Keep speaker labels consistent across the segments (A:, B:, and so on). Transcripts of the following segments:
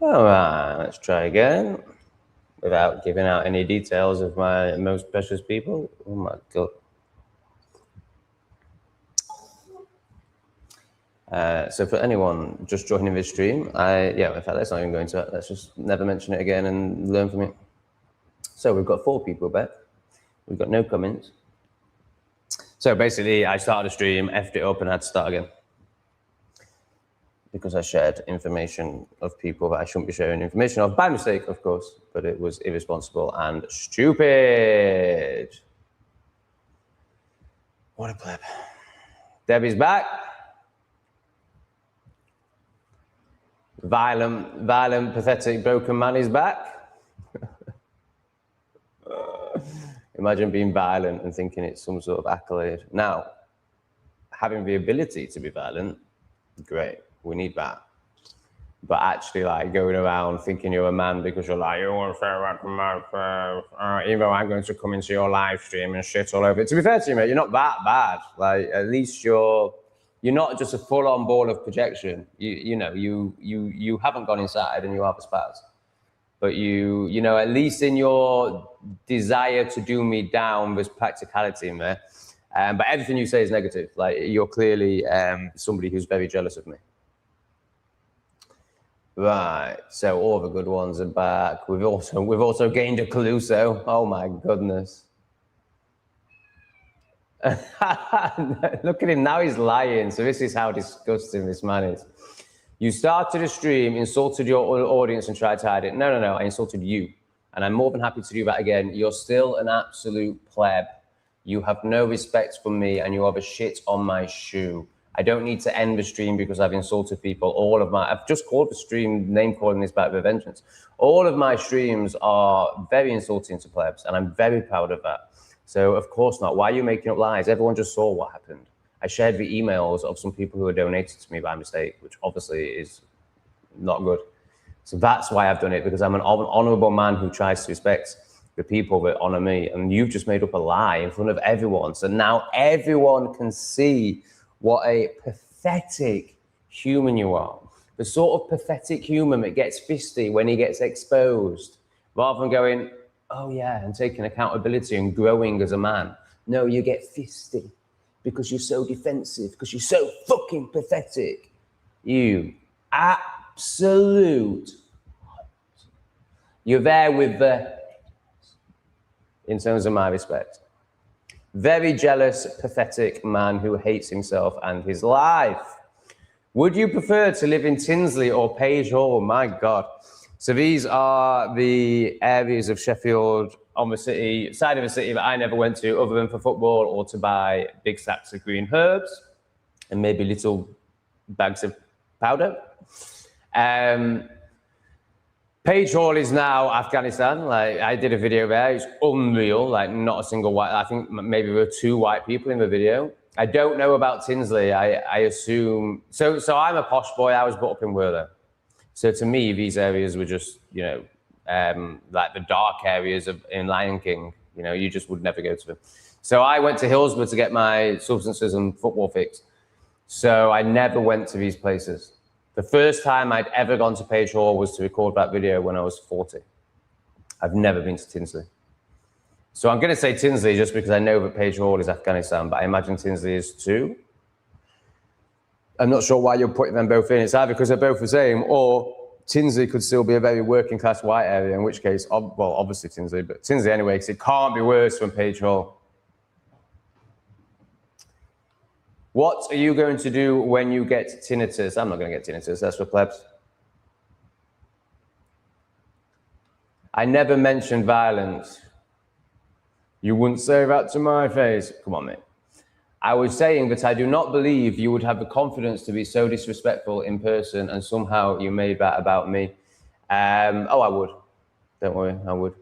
A: All right, let's try again without giving out any details of my most precious people. Oh my God. So for anyone just joining this stream, in fact, let's not even go into it. Let's just never mention it again and learn from it. So we've got 4 people back. We've got no comments. So basically, I started a stream, effed it up, and had to start again. Because I shared information of people that I shouldn't be sharing information of, by mistake, of course, but it was irresponsible and stupid. What a pleb. Debbie's back. Violent, pathetic, broken man is back. Imagine being violent and thinking it's some sort of accolade. Now, having the ability to be violent, great. We need that. But actually, like, going around thinking you're a man because you're like, you want to say that to my even though I'm going to come into your live stream and shit all over it. To be fair to you, mate, you're not that bad. Like, at least you're not just a full-on ball of projection. You haven't gone inside and you have a spaz. But you know, at least in your desire to do me down, there's practicality in there. But everything you say is negative. Like, you're clearly somebody who's very jealous of me. Right, so all the good ones are back. We've also gained a Caluso. Oh my goodness. Look at him now, he's lying. So this is how disgusting this man is. You started a stream, insulted your audience and tried to hide it. No, I insulted you. And I'm more than happy to do that again. You're still an absolute pleb. You have no respect for me and you have a shit on my shoe. I don't need to end the stream because I've insulted people. I've just called the stream, name calling this back with vengeance. All of my streams are very insulting to plebs, and I'm very proud of that. So of course not. Why are you making up lies? Everyone just saw what happened. I shared the emails of some people who had donated to me by mistake, which obviously is not good. So that's why I've done it, because I'm an honorable man who tries to respect the people that honor me. And you've just made up a lie in front of everyone. So now everyone can see what a pathetic human you are. The sort of pathetic human that gets fisty when he gets exposed, rather than going, oh yeah, and taking accountability and growing as a man. No, you get fisty because you're so defensive, because you're so fucking pathetic. You absolute. You're there with the, in terms of my respect. Very jealous, pathetic man who hates himself and his life. Would you prefer to live in Tinsley or Page Hall? My God. So these are the areas of Sheffield on the side of the city that I never went to other than for football or to buy big sacks of green herbs and maybe little bags of powder. Page Hall is now Afghanistan. Like, I did a video there. It's unreal. Like, not a single white. I think maybe there were 2 white people in the video. I don't know about Tinsley. I assume so. I'm a posh boy. I was brought up in Worcester. So to me, these areas were just, you know, like the dark areas in Lion King. You know, you just would never go to them. So I went to Hillsborough to get my substances and football fix. So I never went to these places. The first time I'd ever gone to Page Hall was to record that video when I was 40. I've never been to Tinsley. So I'm going to say Tinsley just because I know that Page Hall is Afghanistan, but I imagine Tinsley is too. I'm not sure why you're putting them both in. It's either because they're both the same, or Tinsley could still be a very working class white area, in which case, well, obviously Tinsley, but Tinsley anyway, because it can't be worse than Page Hall. What are you going to do when you get tinnitus? I'm not going to get tinnitus, that's for plebs. I never mentioned violence. You wouldn't say that to my face. Come on, mate. I was saying that I do not believe you would have the confidence to be so disrespectful in person and somehow you made that about me. Oh, I would. Don't worry, I would.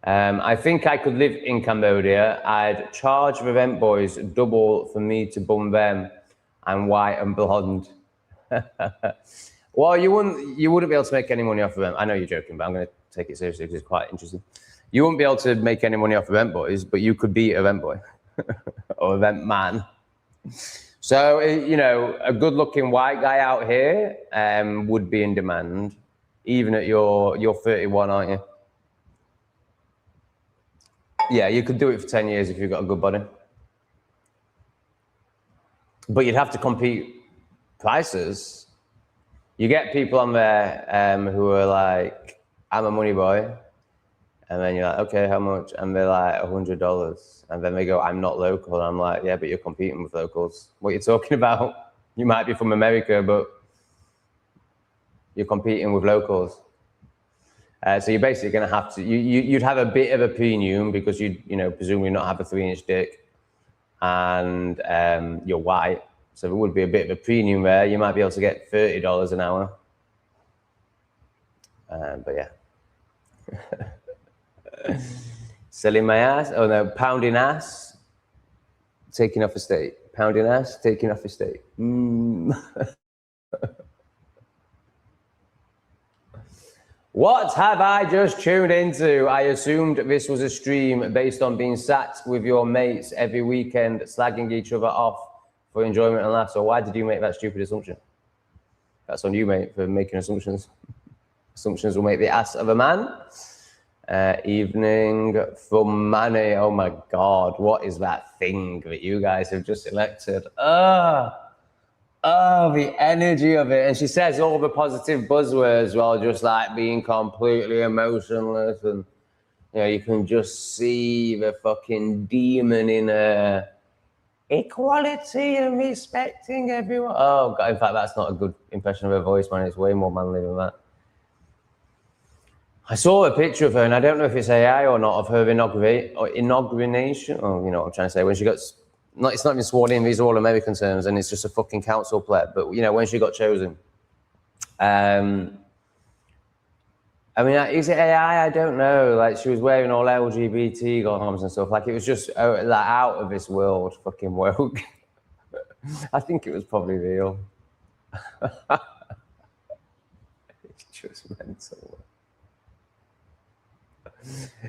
A: I think I could live in Cambodia. I'd charge the rent boys double for me to bum them. I'm white and blonde. Well, you wouldn't be able to make any money off of them. I know you're joking, but I'm going to take it seriously because it's quite interesting. You wouldn't be able to make any money off of rent boys, but you could be a rent boy or a rent man. So So, you know, a good-looking white guy out here would be in demand, even at you're 31, aren't you? Yeah, you could do it for 10 years if you've got a good body. But you'd have to compete prices. You get people on there who are like, I'm a money boy. And then you're like, okay, how much? And they're like, $100. And then they go, I'm not local. And I'm like, yeah, but you're competing with locals. What are you talking about? You might be from America, but you're competing with locals. So you're basically going to have to, you'd have a bit of a premium because you'd, you know, presumably not have a 3-inch dick and you're white. So there would be a bit of a premium there. You might be able to get $30 an hour. But yeah. Selling my ass, oh no, pounding ass, taking off a state. Pounding ass, taking off a state. What have I just tuned into? I assumed this was a stream based on being sat with your mates every weekend, slagging each other off for enjoyment and laughs. So why did you make that stupid assumption? That's on you, mate, for making assumptions. Assumptions will make the ass of a man. Evening from Manny. Oh my God, what is that thing that you guys have just selected? Oh, the energy of it. And she says all the positive buzzwords while just like being completely emotionless. And, you know, you can just see the fucking demon in her. Equality and respecting everyone. Oh, God, in fact, that's not a good impression of her voice, man. It's way more manly than that. I saw a picture of her, and I don't know if it's AI or not, of her inauguration. Oh, you know what I'm trying to say. When she got, it's not even sworn in, these are all American terms, and it's just a fucking council pleb. But, you know, when she got chosen. I mean, is it AI? I don't know. Like, she was wearing all LGBT garments and stuff. Like, it was just like out of this world, fucking woke. I think it was probably real. It's just mental.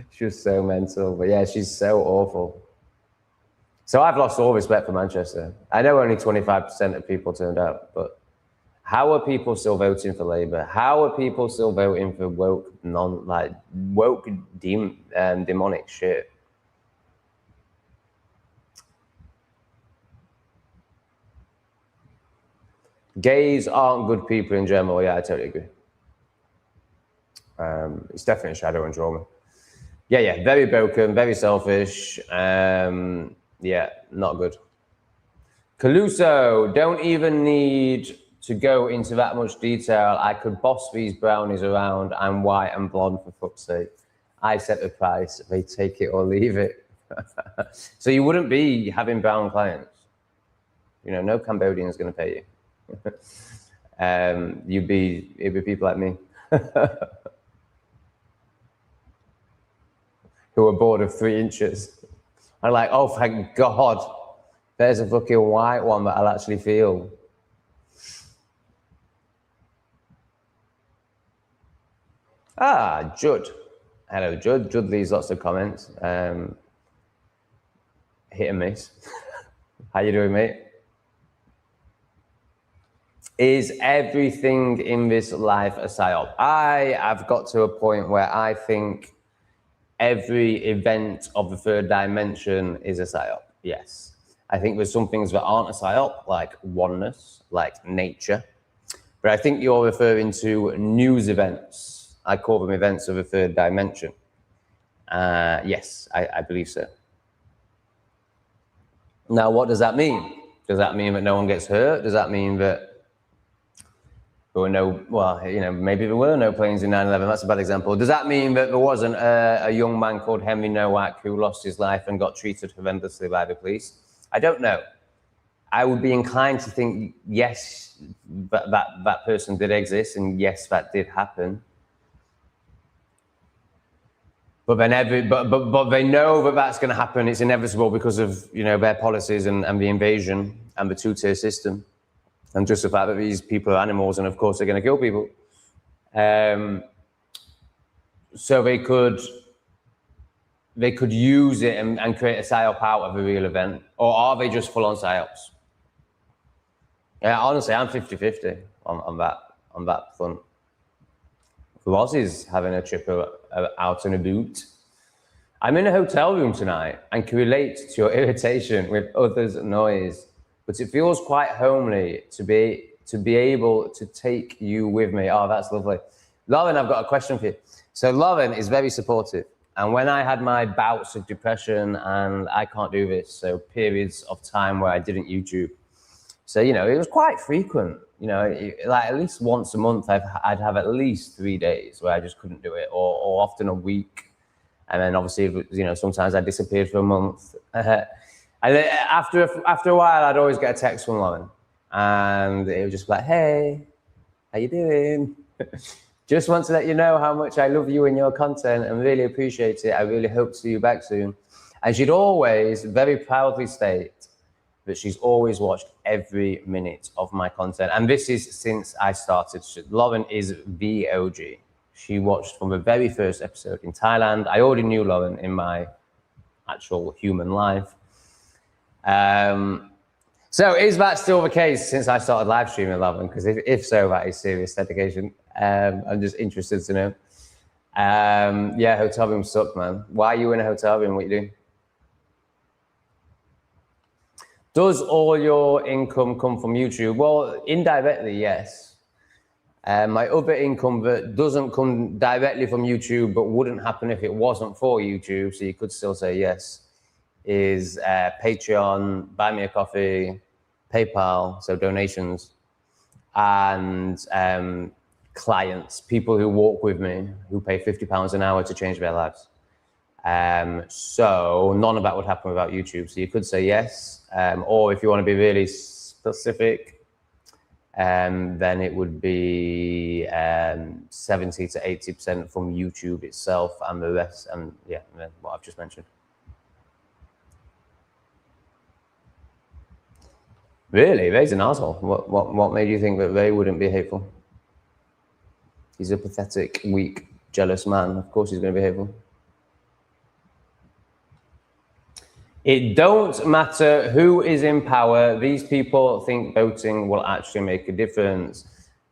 A: She was so mental, but yeah, she's so awful. So I've lost all respect for Manchester. I know only 25% of people turned out, but how are people still voting for Labour? How are people still voting for woke, demonic shit? Gays aren't good people in general. Yeah, I totally agree. It's definitely shadow and trauma. Yeah, very broken, very selfish. Yeah, not good. Caluso, don't even need to go into that much detail. I could boss these brownies around. I'm white and blonde, for fuck's sake. I set the price. They take it or leave it. So you wouldn't be having brown clients. You know, no Cambodian's going to pay you. It'd be people like me. Who are bored of 3 inches. I'm like, oh, thank God, there's a fucking white one that I'll actually feel. Ah, Judd. Hello, Judd. Judd leaves lots of comments. Hit and miss. How you doing, mate? Is everything in this life a psyop? I have got to a point where I think every event of the third dimension is a psyop. Yes. I think there's some things that aren't a psyop, like oneness, like nature. But I think you're referring to news events. I call them events of the third dimension. Yes, I believe so. Now, what does that mean? Does that mean that no one gets hurt? Does that mean that there were no, well, you know, maybe there were no planes in 9/11. That's a bad example. Does that mean that there wasn't a young man called Henry Nowak who lost his life and got treated horrendously by the police? I don't know. I would be inclined to think, yes, that person did exist, and yes, that did happen. But then but they know that that's going to happen. It's inevitable because of, you know, their policies and the invasion and the two-tier system. And just the fact that these people are animals, and of course they're going to kill people. So they could use it and create a psyop out of a real event, or are they just full-on psyops? Yeah, honestly, I'm 50-50 on that front. Roz is having a trip out in a boot. I'm in a hotel room tonight and can relate to your irritation with others' noise, but it feels quite homely to be able to take you with me. Oh, that's lovely. Lauren, I've got a question for you. So Lauren is very supportive. And when I had my bouts of depression, and I can't do this, so periods of time where I didn't YouTube. So, you know, it was quite frequent. You know, like at least once a month, I'd have at least 3 days where I just couldn't do it, or often a week. And then obviously, you know, sometimes I disappeared for a month. And after a while, I'd always get a text from Lauren, and it was just like, "Hey, how you doing? Just want to let you know how much I love you and your content and really appreciate it. I really hope to see you back soon." And she'd always very proudly state that she's always watched every minute of my content. And this is since I started. Lauren is the OG. She watched from the very first episode in Thailand. I already knew Lauren in my actual human life. So is that still the case since I started live streaming, Lauren? Because if so, that is serious dedication. I'm just interested to know. Yeah, hotel room sucked, man. Why are you in a hotel room? What are you doing? Does all your income come from YouTube? Well, indirectly, yes. My other income that doesn't come directly from YouTube, but wouldn't happen if it wasn't for YouTube, so you could still say yes, is Patreon, Buy Me a Coffee, PayPal, so donations, and clients, people who walk with me, who pay £50 an hour to change their lives. So none of that would happen without YouTube. So you could say yes, or if you want to be really specific, then it would be 70 to 80% from YouTube itself, and the rest, and yeah, what I've just mentioned. Really? Ray's an asshole. What made you think that Ray wouldn't be hateful? He's a pathetic, weak, jealous man. Of course he's going to be hateful. It don't matter who is in power. These people think voting will actually make a difference.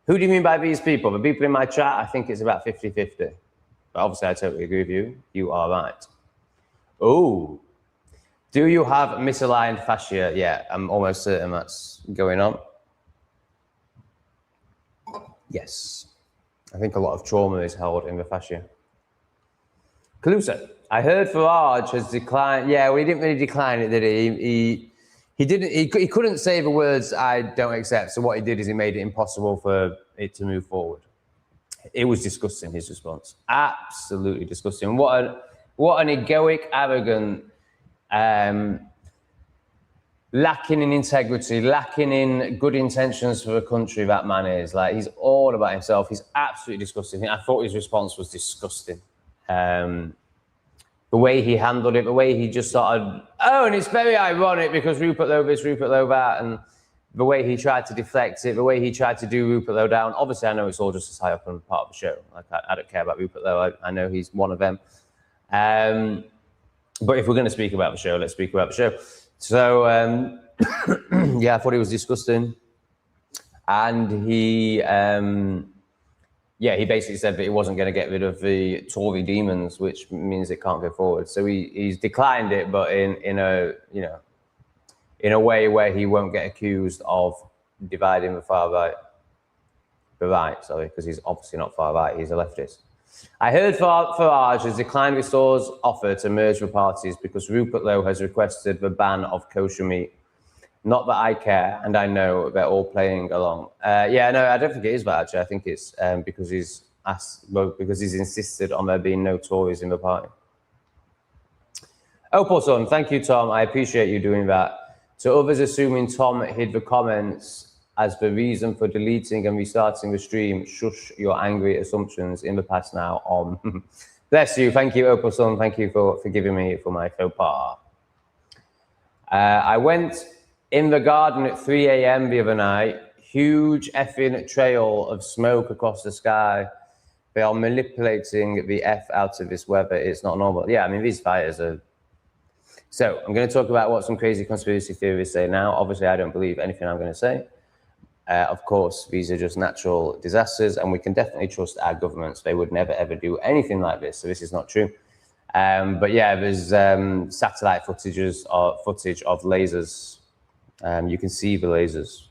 A: Who do you mean by these people? The people in my chat, I think it's about 50-50. But obviously, I totally agree with you. You are right. Oh, do you have misaligned fascia? Yeah, I'm almost certain that's going on. Yes. I think a lot of trauma is held in the fascia. Calusa, I heard Farage has declined. Yeah, well, he didn't really decline it, did he? He couldn't say the words "I don't accept." So what he did is he made it impossible for it to move forward. It was disgusting, his response. Absolutely disgusting. What an egoic, arrogant, lacking in integrity, lacking in good intentions for the country that man is. Like, he's all about himself. He's absolutely disgusting. I thought his response was disgusting. The way he handled it, the way he just started, oh, and it's very ironic because Rupert Lowe this, Rupert Lowe that, and the way he tried to deflect it, the way he tried to do Rupert Lowe down. Obviously, I know it's all just a tie-up and part of the show. Like, I don't care about Rupert Lowe. I know he's one of them. But if we're going to speak about the show, let's speak about the show. So, yeah, I thought he was disgusting. And he basically said that he wasn't going to get rid of the Tory demons, which means it can't go forward. So he's declined it, but in a way where he won't get accused of dividing the right, because he's obviously not far right, he's a leftist. I heard Farage has declined Restore's offer to merge the parties because Rupert Lowe has requested the ban of kosher meat. Not that I care, and I know they're all playing along. Yeah, no, I don't think it is that, actually. I think it's because he's insisted on there being no Tories in the party. Oh, poor son. Thank you, Tom. I appreciate you doing that. To others assuming Tom hid the comments as the reason for deleting and restarting the stream, shush your angry assumptions in the past now. Bless you. Thank you, Opal Son. Thank you for forgiving me for my faux pas. I went in the garden at 3 a.m. the other night. Huge effing trail of smoke across the sky. They are manipulating the F out of this weather. It's not normal. Yeah, I mean, these fires are... So I'm going to talk about what some crazy conspiracy theorists say now. Obviously, I don't believe anything I'm going to say. Of course, these are just natural disasters, and we can definitely trust our governments. They would never, ever do anything like this. So this is not true. But yeah, there's satellite footage of lasers. You can see the lasers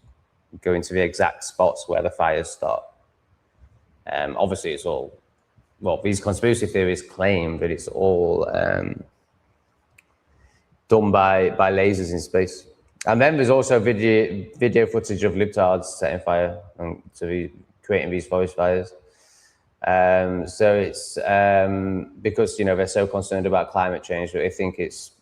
A: going to the exact spots where the fires start. Obviously, it's all, well, these conspiracy theorists claim that it's all done by lasers in space. And then there's also video footage of libtards setting fire to creating these forest fires. So it's because, you know, they're so concerned about climate change that they think it's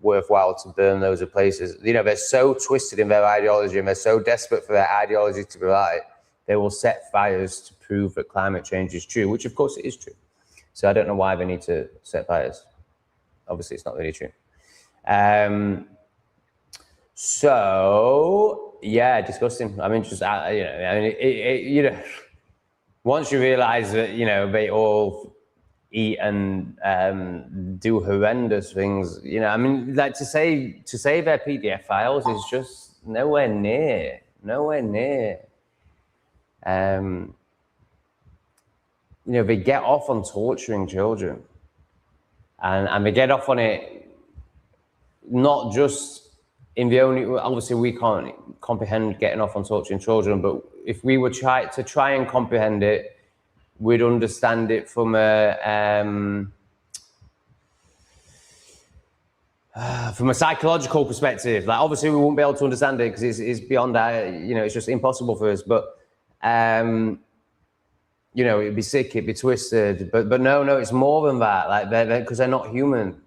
A: worthwhile to burn loads of places. You know, they're so twisted in their ideology and they're so desperate for their ideology to be right, they will set fires to prove that climate change is true, which of course it is true. So I don't know why they need to set fires. Obviously, it's not really true. So yeah, disgusting. I mean, just you know, once you realize that, you know, they all eat and do horrendous things, you know, I mean, like to say they're PDF files is just nowhere near. You know, they get off on torturing children, and they get off on it not just in the only, obviously we can't comprehend getting off on torturing children, but if we were try and comprehend it, we'd understand it from a psychological perspective. Like, obviously we won't be able to understand it because it's beyond that, you know, it's just impossible for us. But you know, it'd be sick, it'd be twisted. But no, it's more than that. Like, because they're not human.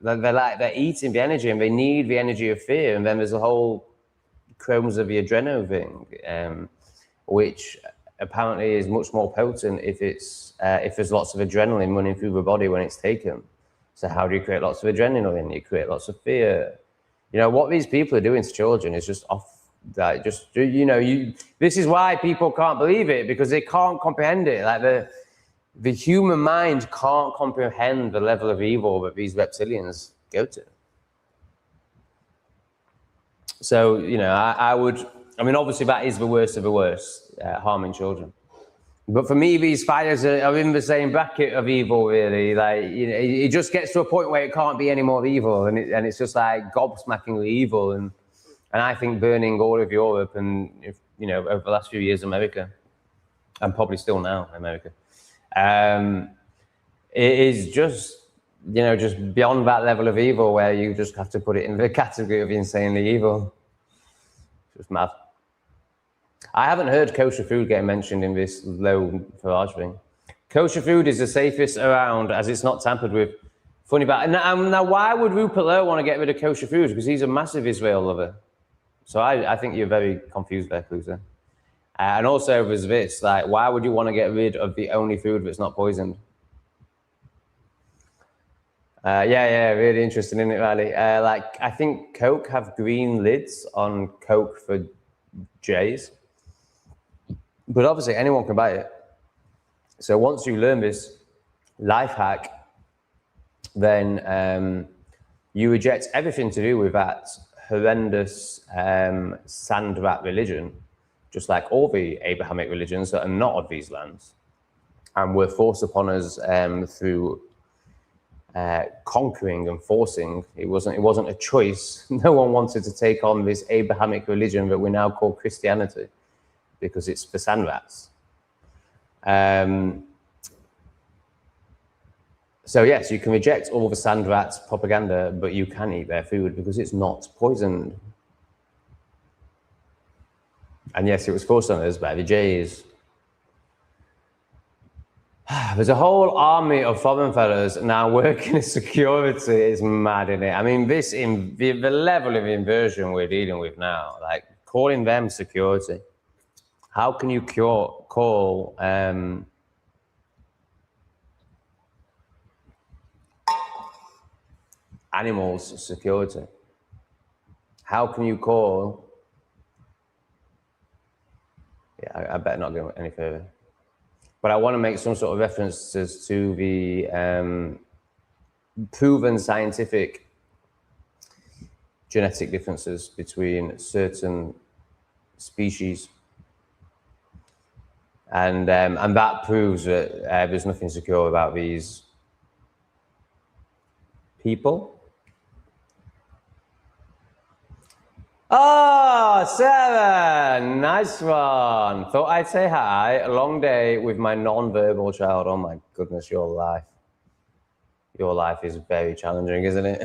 A: They're eating the energy, and they need the energy of fear. And then there's a whole chromes of the adrenaline thing, which apparently is much more potent if there's lots of adrenaline running through the body when it's taken. So how do you create lots of adrenaline? You create lots of fear. You know, what these people are doing to children is just off. Like, just, you know, this is why people can't believe it, because they can't comprehend it. Like, the human mind can't comprehend the level of evil that these reptilians go to. So, you know, I mean, obviously that is the worst of the worst, harming children. But for me, these fires are in the same bracket of evil, really. Like, you know, it just gets to a point where it can't be any more evil, and it's just like gobsmackingly evil. And I think burning all of Europe and, you know, over the last few years, America, and probably still now America, it is just, you know, just beyond that level of evil where you just have to put it in the category of insanely evil. Just mad. I haven't heard kosher food getting mentioned in this low Farage thing. Kosher food is the safest around, as it's not tampered with. Funny about it. Now, why would Rupert Lowe want to get rid of kosher food? Because he's a massive Israel lover. So I think you're very confused there, Cluser. And also there's this, like, why would you want to get rid of the only food that's not poisoned? Yeah, really interesting, isn't it, Riley? Like, I think Coke have green lids on Coke for J's. But obviously anyone can buy it. So once you learn this life hack, then you reject everything to do with that horrendous sand rat religion, just like all the Abrahamic religions that are not of these lands and were forced upon us through conquering and forcing. It wasn't a choice. No one wanted to take on this Abrahamic religion that we now call Christianity, because it's for sand rats. So yes, you can reject all the sand rats propaganda, but you can eat their food because it's not poisoned. And yes, it was forced on us by the Jays. There's a whole army of foreign fellas now working in security. It's mad, isn't it? I mean, the level of inversion we're dealing with now, like calling them security. How can you call animals security? How can you call? Yeah, I better not go any further. But I want to make some sort of references to the proven scientific genetic differences between certain species. And that proves that there's nothing secure about these people. Oh, Sarah, nice one. Thought I'd say hi. A long day with my non-verbal child. Oh my goodness, your life is very challenging, isn't it?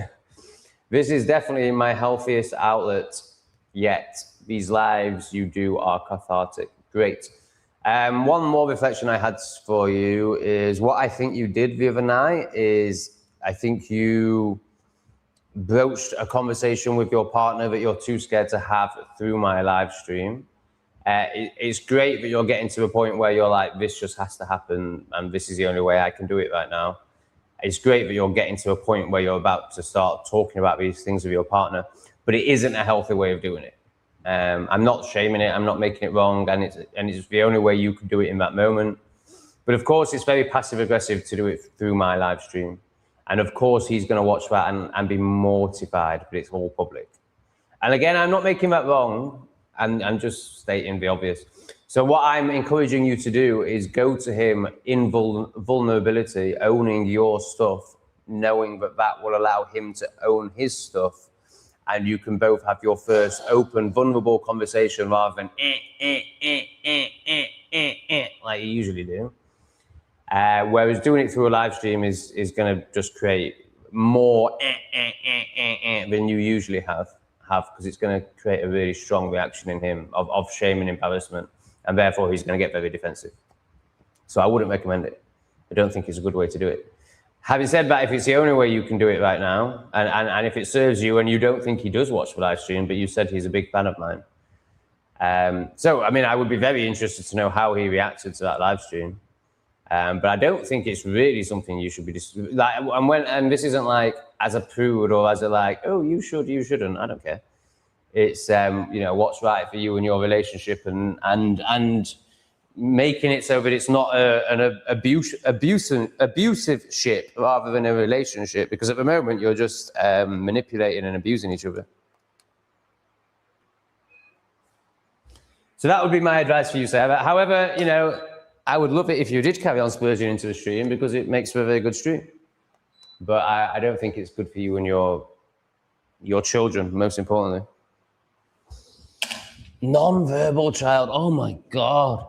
A: This is definitely my healthiest outlet yet. These lives you do are cathartic. Great. One more reflection I had for you is what I think you did the other night is I think you broached a conversation with your partner that you're too scared to have through my live stream. It's great that you're getting to a point where you're like, this just has to happen and this is the only way I can do it right now. It's great that you're getting to a point where you're about to start talking about these things with your partner, but it isn't a healthy way of doing it. I'm not shaming it, I'm not making it wrong, and it's the only way you can do it in that moment. But of course, it's very passive aggressive to do it through my live stream. And of course, he's going to watch that and be mortified, but it's all public. And again, I'm not making that wrong. I'm just stating the obvious. So what I'm encouraging you to do is go to him in vulnerability, owning your stuff, knowing that that will allow him to own his stuff. And you can both have your first open, vulnerable conversation rather than like you usually do. Whereas doing it through a live stream is going to just create more than you usually have because it's going to create a really strong reaction in him of shame and embarrassment, and therefore he's going to get very defensive. So I wouldn't recommend it. I don't think it's a good way to do it. Having said that, if it's the only way you can do it right now, and if it serves you and you don't think he does watch the live stream, but you said he's a big fan of mine. So, I mean, I would be very interested to know how he reacted to that live stream. But I don't think it's really something you should be like. And this isn't like as a prude or as a like, oh, you should, you shouldn't. I don't care. It's you know, what's right for you and your relationship, and making it so that it's not an abusive ship rather than a relationship. Because at the moment you're just manipulating and abusing each other. So that would be my advice for you, Sarah. However, you know, I would love it if you did carry on splurging into the stream because it makes for a very good stream. But I don't think it's good for you and your children, most importantly. Non-verbal child, oh my God.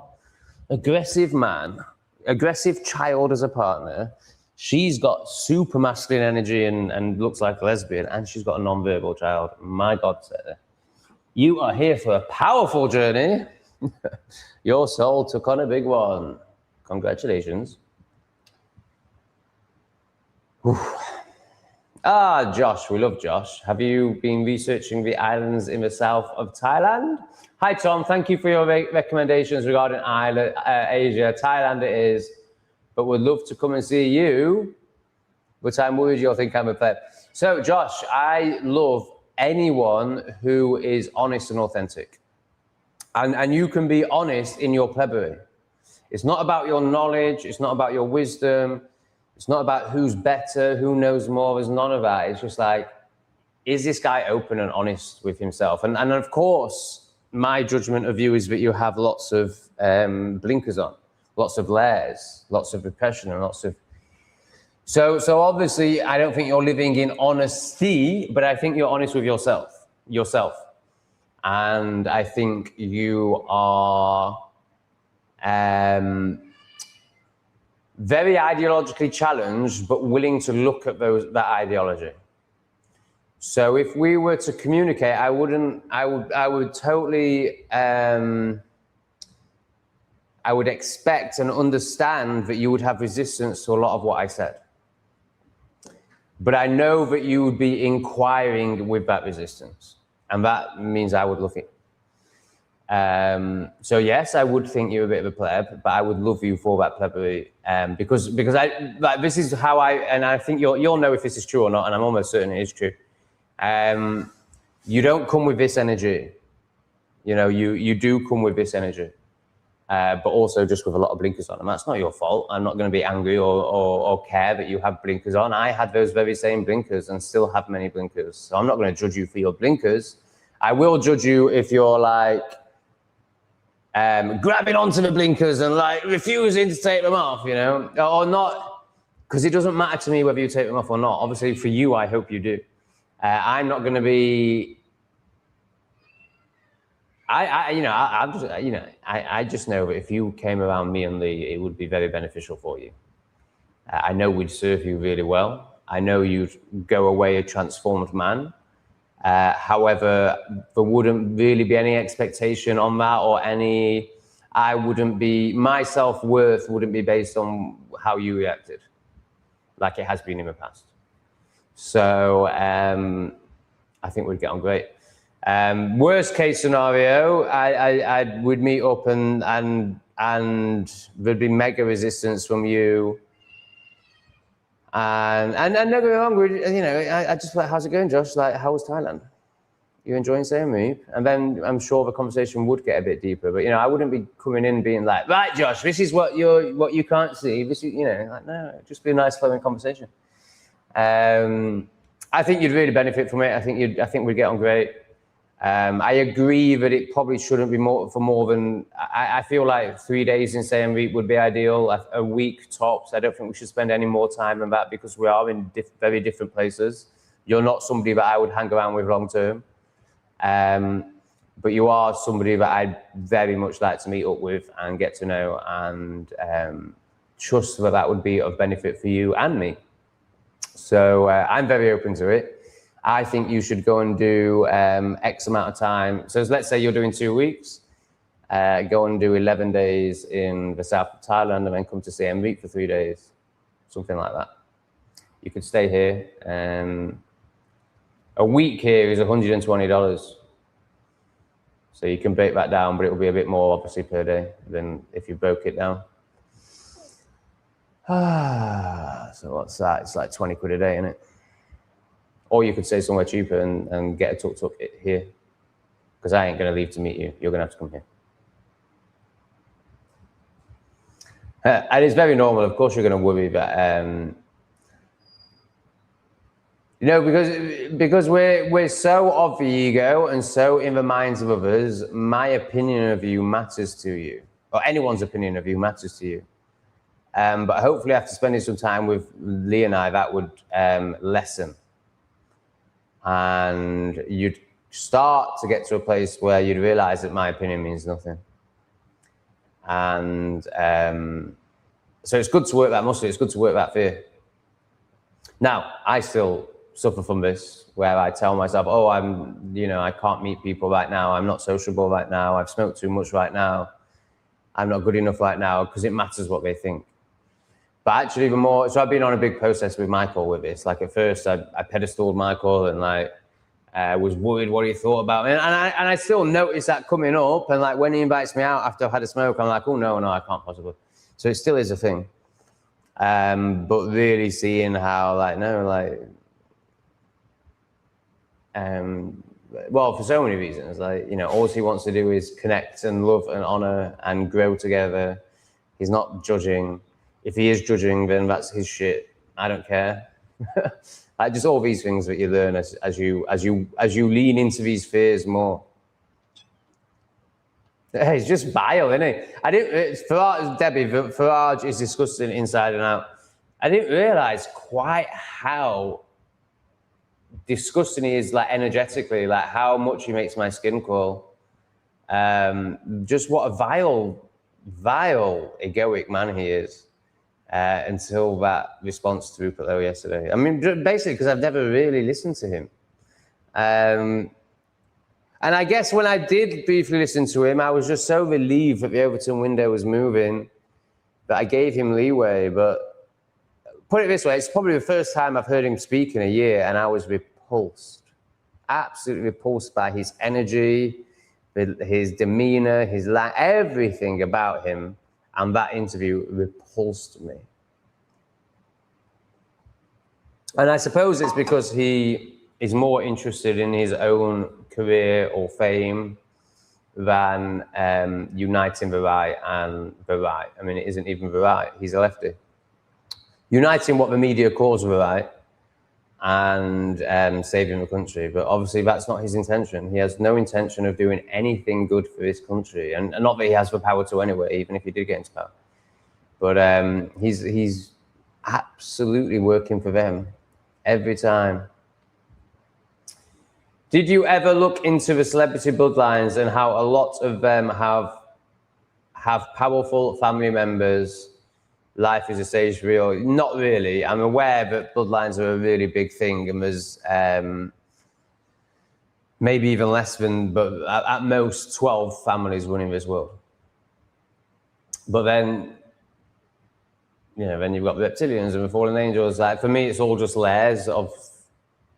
A: Aggressive man, aggressive child as a partner. She's got super masculine energy and looks like a lesbian, and she's got a non-verbal child. My God, Sarah. You are here for a powerful journey. Your soul took on a big one. Congratulations. Whew. Ah, Josh, we love Josh. Have you been researching the islands in the south of Thailand? Hi, Tom. Thank you for your recommendations regarding Asia. Thailand it is, but would love to come and see you, but I'm worried you'll think I'm a pleb. So, Josh, I love anyone who is honest and authentic. And you can be honest in your plebbery. It's not about your knowledge. It's not about your wisdom. It's not about who's better, who knows more. There's none of that. It's just like, is this guy open and honest with himself? And of course, my judgment of you is that you have lots of blinkers on, lots of layers, lots of repression, and lots of... So obviously, I don't think you're living in honesty, but I think you're honest with yourself. And I think you are very ideologically challenged, but willing to look at that ideology. So if we were to communicate, I would totally, I would expect and understand that you would have resistance to a lot of what I said. But I know that you would be inquiring with that resistance. And that means I would love it. So yes, I would think you're a bit of a pleb, but I would love you for that plebbery. Because this is how and I think you'll know if this is true or not, and I'm almost certain it is true. You don't come with this energy. You know, you do come with this energy, but also just with a lot of blinkers on. And that's not your fault. I'm not going to be angry or care that you have blinkers on. I had those very same blinkers and still have many blinkers. So I'm not going to judge you for your blinkers. I will judge you if you're like grabbing onto the blinkers and like refusing to take them off, you know, or not, because it doesn't matter to me whether you take them off or not. Obviously, for you, I hope you do. I'm not going to be. I just know that if you came around me and Lee, it would be very beneficial for you. I know we'd serve you really well. I know you'd go away a transformed man. However, there wouldn't really be any expectation on that, or my self-worth wouldn't be based on how you reacted, like it has been in the past. So I think we'd get on great. Worst case scenario, I would meet up and there'd be mega resistance from you. And don't get me wrong, I just like, how's it going, Josh? Like, how was Thailand? You enjoying staying with me? And then I'm sure the conversation would get a bit deeper. But I wouldn't be coming in being like, right, Josh, this is what you can't see. This is, like, no, just be a nice flowing conversation. I think you'd really benefit from it. I think we'd get on great. I agree that it probably shouldn't be more than. I feel like 3 days in Siem Reap would be ideal. A week tops. I don't think we should spend any more time than that, because we are in very different places. You're not somebody that I would hang around with long term, but you are somebody that I'd very much like to meet up with and get to know, and trust that would be of benefit for you and me. So I'm very open to it. I think you should go and do X amount of time. So let's say you're doing 2 weeks, go and do 11 days in the south of Thailand, and then come to Siem Reap for 3 days, something like that. You could stay here. A week here is $120. So you can break that down, but it will be a bit more obviously per day than if you broke it down. So what's that? It's like 20 quid a day, isn't it? Or you could stay somewhere cheaper and get a tuk-tuk here, because I ain't going to leave to meet you. You're going to have to come here. And it's very normal. Of course, you're going to worry, but because we're so of the ego and so in the minds of others. My opinion of you matters to you, or anyone's opinion of you matters to you. But hopefully, after spending some time with Lee and I, that would lessen. And you'd start to get to a place where you'd realize that my opinion means nothing. And so it's good to work that muscle. It's good to work that fear. Now, I still suffer from this, where I tell myself, oh, I can't meet people right now. I'm not sociable right now. I've smoked too much right now. I'm not good enough right now, because it matters what they think. But actually, so I've been on a big process with Michael with this. Like at first, I pedestaled Michael and was worried what he thought about me. And I still notice that coming up. And like when he invites me out after I've had a smoke, I'm like, oh, no, I can't possibly. So it still is a thing. But really seeing how well, for so many reasons, all he wants to do is connect and love and honor and grow together. He's not judging. If he is judging, then that's his shit. I don't care. Just all these things that you learn as you lean into these fears more. It's just vile, isn't it? Farage is disgusting inside and out. I didn't realize quite how disgusting he is, energetically, how much he makes my skin crawl. Just what a vile, egoic man he is. Until that response to Rupert Lowe yesterday. I mean, basically, because I've never really listened to him. And I guess when I did briefly listen to him, I was just so relieved that the Overton window was moving that I gave him leeway. But put it this way, it's probably the first time I've heard him speak in a year, and I was repulsed, absolutely repulsed by his energy, his demeanor, everything about him. And that interview repulsed me. And I suppose it's because he is more interested in his own career or fame than uniting the right and the right. I mean, it isn't even the right. He's a lefty. Uniting what the media calls the right and saving the country. But obviously that's not his intention. He has no intention of doing anything good for this country, and not that he has the power to anyway, even if he did get into power. But he's absolutely working for them every time. Did you ever look into the celebrity bloodlines and how a lot of them have powerful family members? Life is a stage real. Not really. I'm aware that bloodlines are a really big thing, and there's maybe even less than, but at most 12 families running this world. But then, then you've got the reptilians and the fallen angels. Like, for me, it's all just layers of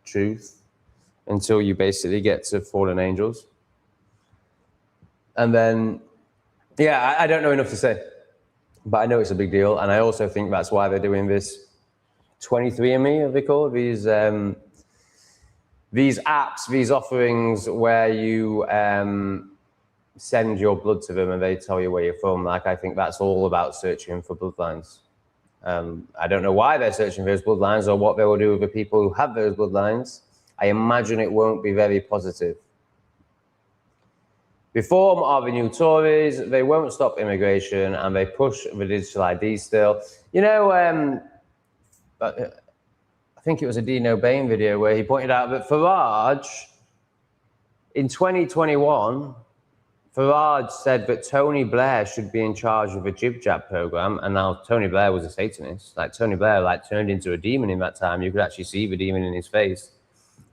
A: truth until you basically get to fallen angels. And then, I don't know enough to say. But I know it's a big deal, and I also think that's why they're doing this 23andMe, as they call it, these apps, these offerings where you send your blood to them and they tell you where you're from. Like, I think that's all about searching for bloodlines. I don't know why they're searching for those bloodlines or what they will do with the people who have those bloodlines. I imagine it won't be very positive. Reform are the new Tories. They won't stop immigration, and they push the digital ID still. I think it was a Dino Bain video where he pointed out that Farage, in 2021, Farage said that Tony Blair should be in charge of a jib jab program, and now Tony Blair was a Satanist. Like, Tony Blair turned into a demon in that time. You could actually see the demon in his face.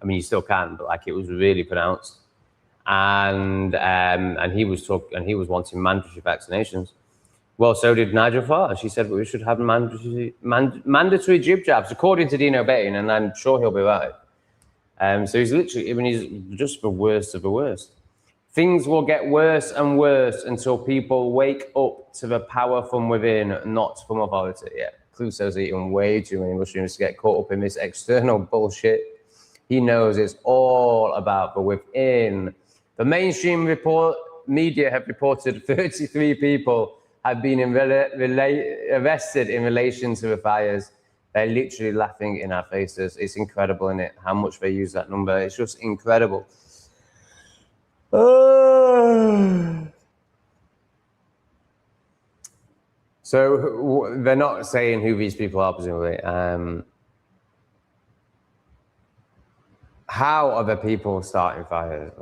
A: I mean, you still can, but it was really pronounced. And he was wanting mandatory vaccinations. Well, so did Nigel Farage. He said we should have mandatory jib jabs, according to Dino Bain, and I'm sure he'll be right. So he's literally, he's just the worst of the worst. Things will get worse and worse until people wake up to the power from within, not from authority. Yeah, Clouseau's eating way too many mushrooms to get caught up in this external bullshit. He knows it's all about the within. The mainstream media have reported 33 people have been arrested in relation to the fires. They're literally laughing in our faces. It's incredible, isn't it? How much they use that number. It's just incredible. So they're not saying who these people are, presumably. How are the people starting fires?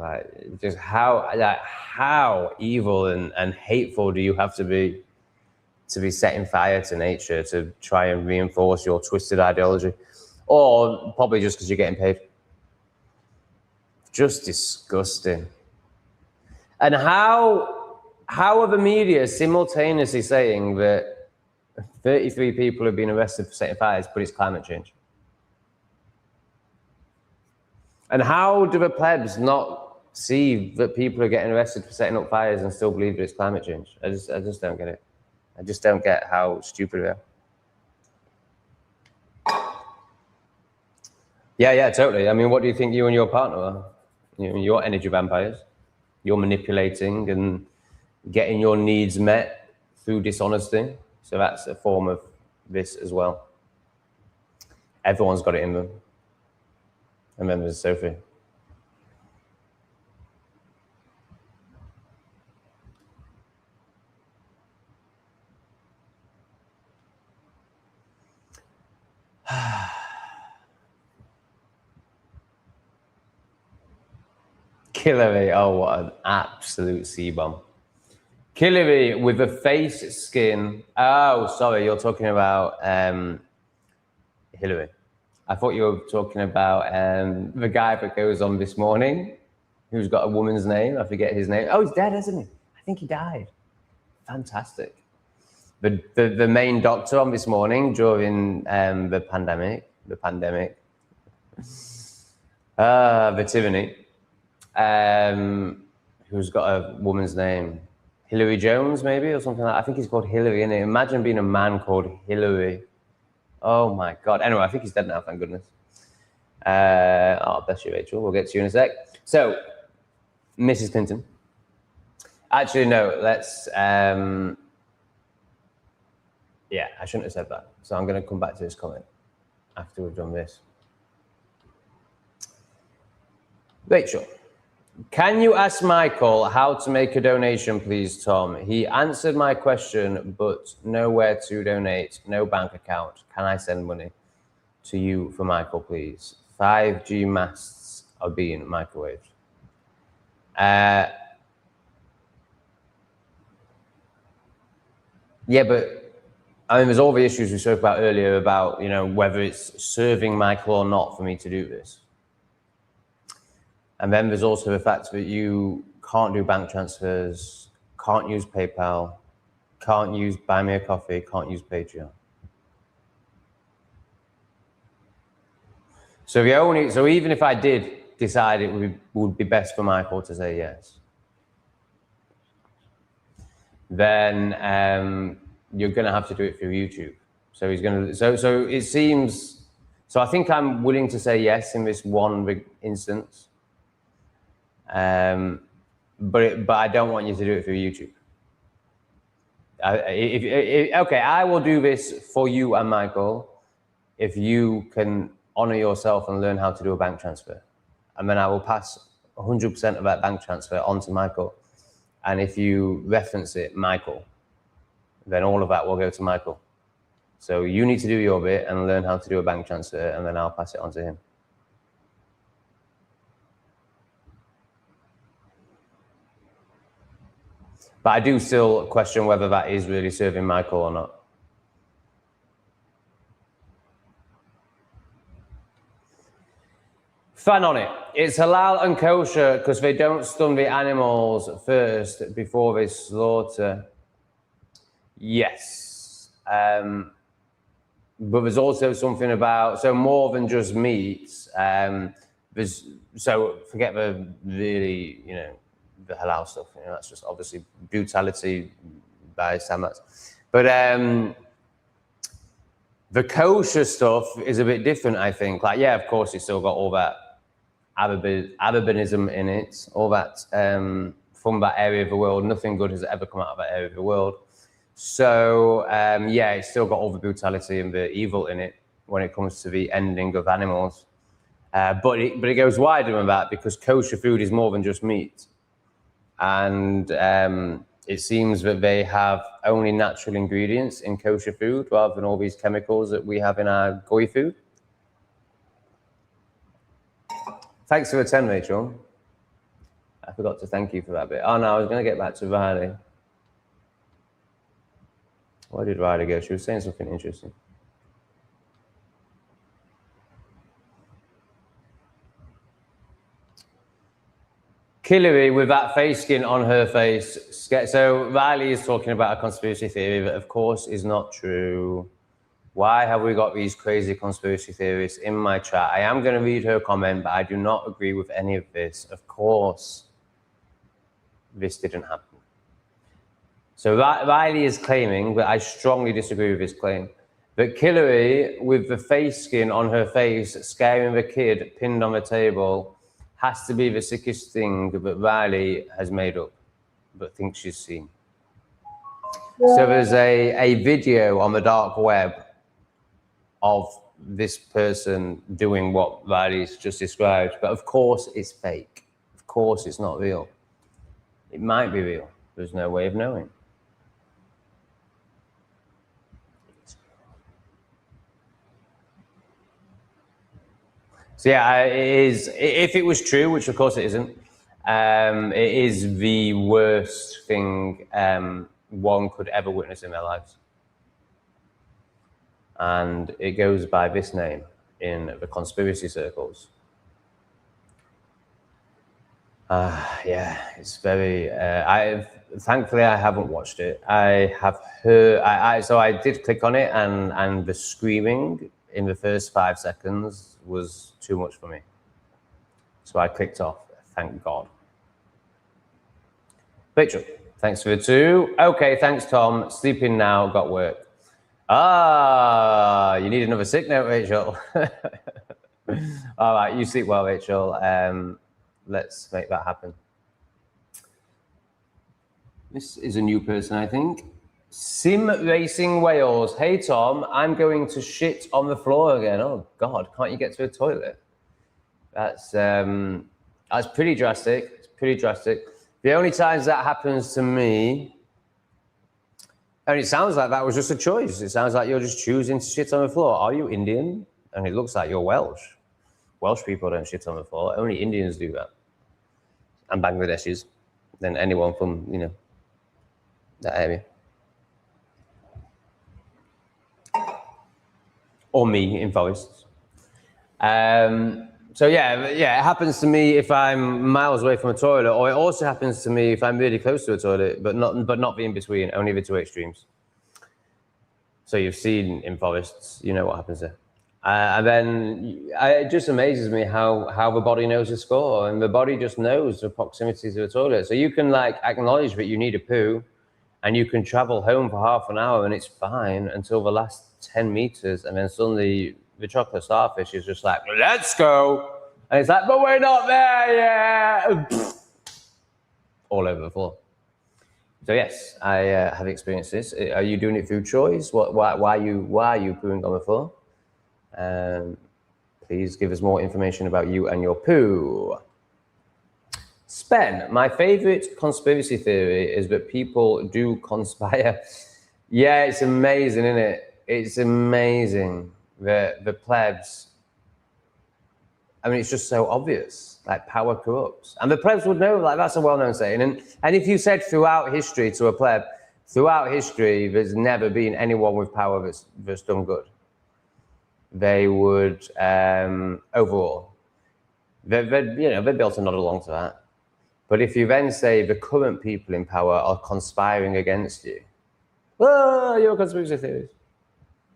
A: Just how evil and hateful do you have to be setting fire to nature to try and reinforce your twisted ideology? Or probably just because you're getting paid. Just disgusting. And how are the media simultaneously saying that 33 people have been arrested for setting fires, but it's climate change? And how do the plebs not see that people are getting arrested for setting up fires and still believe that it's climate change? I just don't get it. I just don't get how stupid they are. Yeah, totally. I mean, what do you think you and your partner are? You're energy vampires. You're manipulating and getting your needs met through dishonesty. So that's a form of this as well. Everyone's got it in them. And then there's Sophie. Hillary, oh, what an absolute C-bomb. Hillary with a face skin. Oh, sorry, you're talking about Hillary. I thought you were talking about the guy that goes on This Morning, who's got a woman's name. I forget his name. Oh, he's dead, isn't he? I think he died. Fantastic. The main doctor on This Morning during the pandemic, the tyranny, who's got a woman's name. Hillary Jones, maybe, or something like that. I think he's called Hillary, innit? Imagine being a man called Hillary. Oh my God. Anyway, I think he's dead now, thank goodness. Oh, bless you, Rachel. We'll get to you in a sec. So, Mrs. Clinton. Actually, no, let's... yeah, I shouldn't have said that. So I'm going to come back to this comment after we've done this. Rachel, can you ask Michael how to make a donation, please, Tom? He answered my question, but nowhere to donate, no bank account. Can I send money to you for Michael, please? 5G masts are being microwaved. Yeah, but I mean, there's all the issues we spoke about earlier about, you know, whether it's serving Michael or not for me to do this. And then there's also the fact that you can't do bank transfers, can't use PayPal, can't use Buy Me a Coffee, can't use Patreon. So even if I did decide it would be best for Michael to say yes, then you're going to have to do it through YouTube. So he's going to. So it seems. So I think I'm willing to say yes in this one instance. But I don't want you to do it through YouTube. Okay, I will do this for you and Michael if you can honor yourself and learn how to do a bank transfer. And then I will pass 100% of that bank transfer on to Michael. And if you reference it, Michael, then all of that will go to Michael. So you need to do your bit and learn how to do a bank transfer, and then I'll pass it on to him. But I do still question whether that is really serving Michael or not. Fan on it. It's halal and kosher because they don't stun the animals first before they slaughter. Yes. But there's also something about, so more than just meat, so forget the really, you know, the halal stuff, you know, that's just obviously brutality by Samats. But the kosher stuff is a bit different, I think. Like, yeah, of course, it's still got all that Arabianism in it, all that from that area of the world. Nothing good has ever come out of that area of the world. So, yeah, it's still got all the brutality and the evil in it when it comes to the ending of animals. But it goes wider than that because kosher food is more than just meat. And it seems that they have only natural ingredients in kosher food rather than all these chemicals that we have in our goy food. Thanks for the 10, Rachel. I forgot to thank you for that bit. Oh, no, I was going to get back to Riley. Where did Riley go? She was saying something interesting. Hillary with that face skin on her face. So Riley is talking about a conspiracy theory that, of course, is not true. Why have we got these crazy conspiracy theories in my chat? I am going to read her comment, but I do not agree with any of this. Of course, this didn't happen. So Riley is claiming, but I strongly disagree with his claim, that Hillary with the face skin on her face, scaring the kid pinned on the table, has to be the sickest thing that Riley has made up, but thinks she's seen. So there's a video on the dark web of this person doing what Riley's just described, but of course it's fake. Of course it's not real. It might be real. There's no way of knowing. So yeah, it is. If it was true, which of course it isn't, it is the worst thing one could ever witness in their lives. And it goes by this name in the conspiracy circles. Yeah, it's very. Thankfully I haven't watched it. I have heard. So I did click on it, and the screaming in the first 5 seconds was too much for me. So I clicked off. Thank God. Rachel, thanks for the 2. Okay, thanks, Tom. Sleeping now. Got work. Ah, you need another sick note, Rachel. All right, you sleep well, Rachel. Let's make that happen. This is a new person, I think. Sim Racing Wales. Hey, Tom, I'm going to shit on the floor again. Oh, God, can't you get to a toilet? That's, That's pretty drastic. It's pretty drastic. The only times that happens to me, and it sounds like that was just a choice. It sounds like you're just choosing to shit on the floor. Are you Indian? And it looks like you're Welsh. Welsh people don't shit on the floor. Only Indians do that. And Bangladeshis. Then anyone from, you know, that area. Or me in forests. So yeah, it happens to me if I'm miles away from a toilet, or it also happens to me if I'm really close to a toilet, but not the in between. Only the two extremes. So you've seen in forests, you know what happens there. And then it just amazes me how the body knows the score, and the body just knows the proximity to the toilet. So you can like acknowledge that you need a poo, and you can travel home for half an hour and it's fine until the last 10 meters, and then suddenly the chocolate starfish is just like, let's go. And it's like, but we're not there yet. All over the floor. So yes, I have experienced this. Are you doing it through choice? Why are you pooing on the floor? Please give us more information about you and your poo. Spen, my favorite conspiracy theory is that people do conspire. Yeah, it's amazing, isn't it? It's amazing. The plebs, I mean, it's just so obvious, like power corrupts. And the plebs would know, like that's a well-known saying. And if you said throughout history to a pleb, throughout history, there's never been anyone with power that's done good. They would, overall, they'd be able to nod along to that. But if you then say the current people in power are conspiring against you, oh, you're conspiracy theories.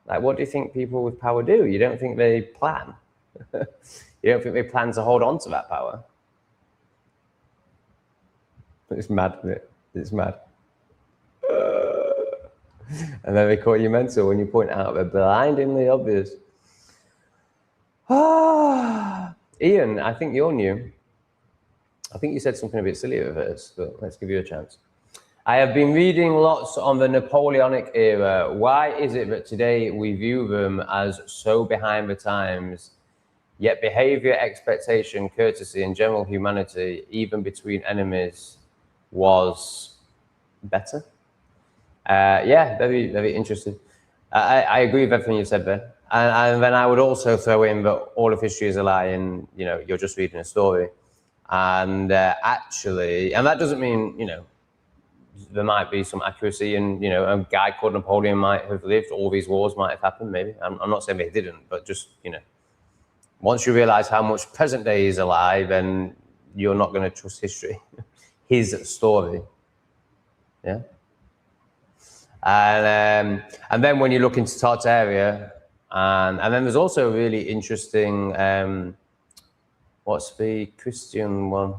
A: Like, what do you think people with power do? You don't think they plan? You don't think they plan to hold on to that power? It's mad, isn't it? It's mad. And then they call you mental when you point out the blindingly obvious. Ian, I think you're new. I think you said something a bit silly at first, but let's give you a chance. I have been reading lots on the Napoleonic era. Why is it that today we view them as so behind the times, yet behavior, expectation, courtesy, and general humanity, even between enemies, was better? Yeah, very, very interesting. I agree with everything you said there. And then I would also throw in that all of history is a lie and, you know, you're just reading a story. And actually, and that doesn't mean, you know, there might be some accuracy and, you know, a guy called Napoleon might have lived, all these wars might have happened, maybe. I'm not saying they didn't, but just, you know, once you realize how much present day is a lie, then you're not going to trust history, his story. Yeah. And then when you look into Tartaria, and then there's also a really interesting, what's the Christian one?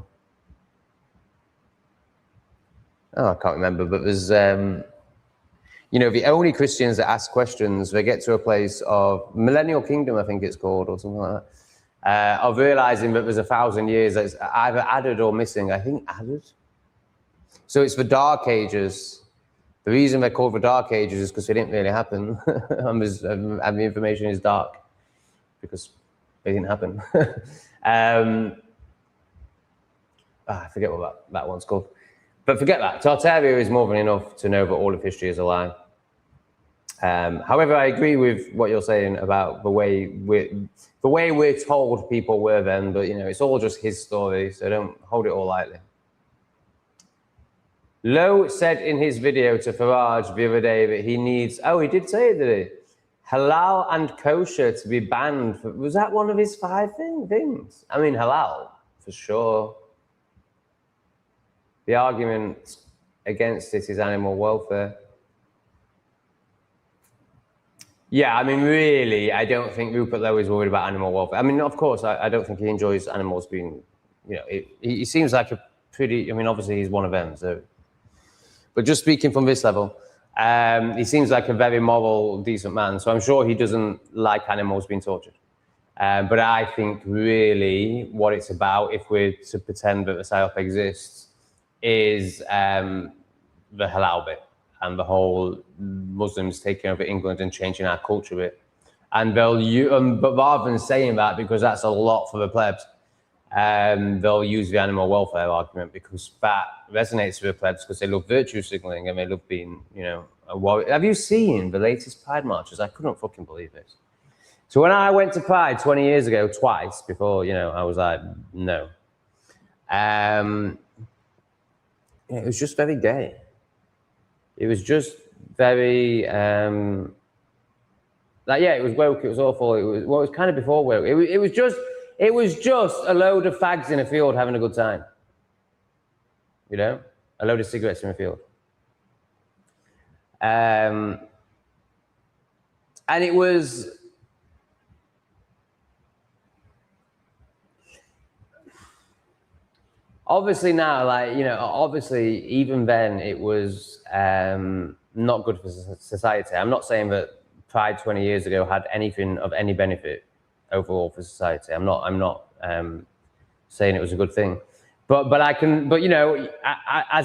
A: Oh, I can't remember, but there's, you know, the only Christians that ask questions, they get to a place of Millennial Kingdom, I think it's called, or something like that, of realizing that there's 1,000 years that's either added or missing. I think added. So it's the Dark Ages. The reason they're called the Dark Ages is because they didn't really happen, and the information is dark because they didn't happen. I forget what that one's called. But forget that. Tartaria is more than enough to know that all of history is a lie. However, I agree with what you're saying about the way we're told people were then, but, you know, it's all just his story, so don't hold it all lightly. Lowe said in his video to Farage the other day that he needs, oh, he did say it, did he? Halal and kosher to be banned. Was that one of his 5 things? I mean, halal, for sure. The argument against it is animal welfare. Yeah, I mean, really, I don't think Rupert Lowe is worried about animal welfare. I mean, of course, I don't think he enjoys animals being, you know, he seems like a pretty, I mean, obviously he's one of them, so. But just speaking from this level, he seems like a very moral, decent man. So I'm sure he doesn't like animals being tortured. But I think really what it's about, if we're to pretend that the PSYOP exists, is the halal bit and the whole Muslims taking over England and changing our culture bit. And they'll, but rather than saying that, because that's a lot for the plebs, they'll use the animal welfare argument because that resonates with plebs because they love virtue signaling and they love being, a warrior. Have you seen the latest Pride marches? I couldn't fucking believe it. So when I went to Pride 20 years ago, twice before, I was like, no. It was just very gay. It was just very, it was woke, it was awful. It was kind of before woke. It was just a load of fags in a field having a good time. A load of cigarettes in a field. And it was, obviously now, obviously even then it was not good for society. I'm not saying that Pride 20 years ago had anything of any benefit overall for society. I'm not saying it was a good thing. But as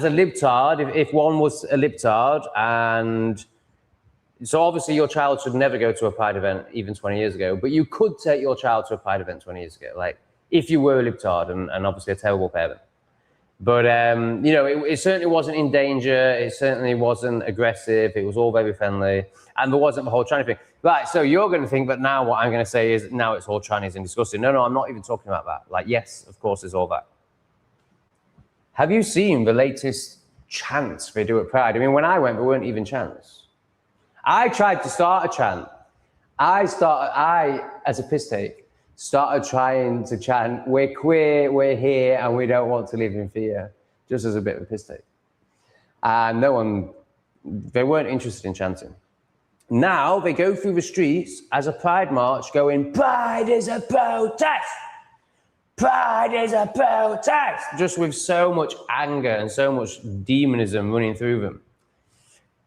A: a libtard, if one was a libtard, and so obviously your child should never go to a Pride event even 20 years ago, but you could take your child to a Pride event 20 years ago, like if you were a libtard and obviously a terrible parent. But, it certainly wasn't in danger. It certainly wasn't aggressive. It was all very friendly. And there wasn't the whole tranny thing. Right, so you're going to think that now what I'm going to say is now it's all trannies and disgusting. No, I'm not even talking about that. Like, yes, of course, it's all that. Have you seen the latest chants they do at Pride? I mean, when I went, there weren't even chants. I tried to start a chant. I, as a piss take, started trying to chant, we're queer, we're here, and we don't want to live in fear, just as a bit of a piss take. And they weren't interested in chanting. Now they go through the streets as a Pride march going, Pride is a protest! Pride is a protest! Just with so much anger and so much demonism running through them.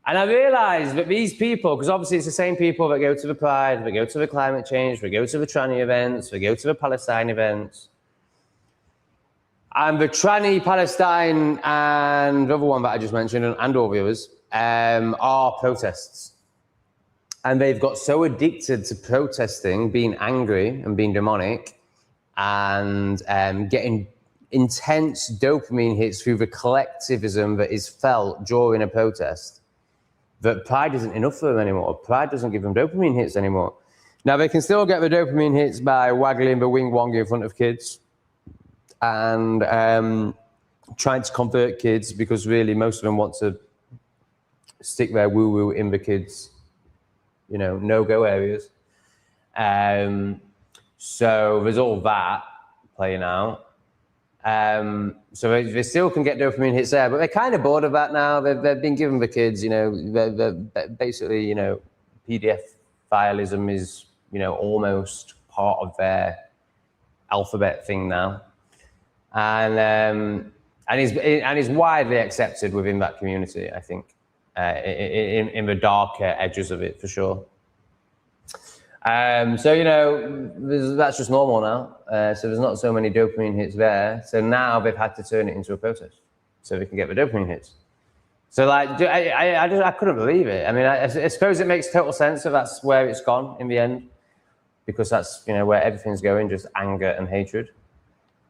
A: And I realized that these people, because obviously it's the same people that go to the Pride, they go to the climate change, they go to the tranny events, they go to the Palestine events. And the tranny, Palestine, and the other one that I just mentioned, and all the others, are protests. And they've got so addicted to protesting, being angry and being demonic, and getting intense dopamine hits through the collectivism that is felt during a protest, that Pride isn't enough for them anymore. Pride doesn't give them dopamine hits anymore. Now, they can still get the dopamine hits by waggling the wing wong in front of kids and trying to convert kids, because really most of them want to stick their woo-woo in the kids' no-go areas. So there's all that playing out. So they still can get dopamine hits there, but they're kind of bored of that now. They've been given the kids, they're basically, PDF fileism is, almost part of their alphabet thing now. And is widely accepted within that community, I think, in the darker edges of it, for sure. So, that's just normal now. So there's not so many dopamine hits there. So now they've had to turn it into a protest so they can get the dopamine hits. So I couldn't believe it. I mean, I suppose it makes total sense that that's where it's gone in the end, because that's, where everything's going, just anger and hatred.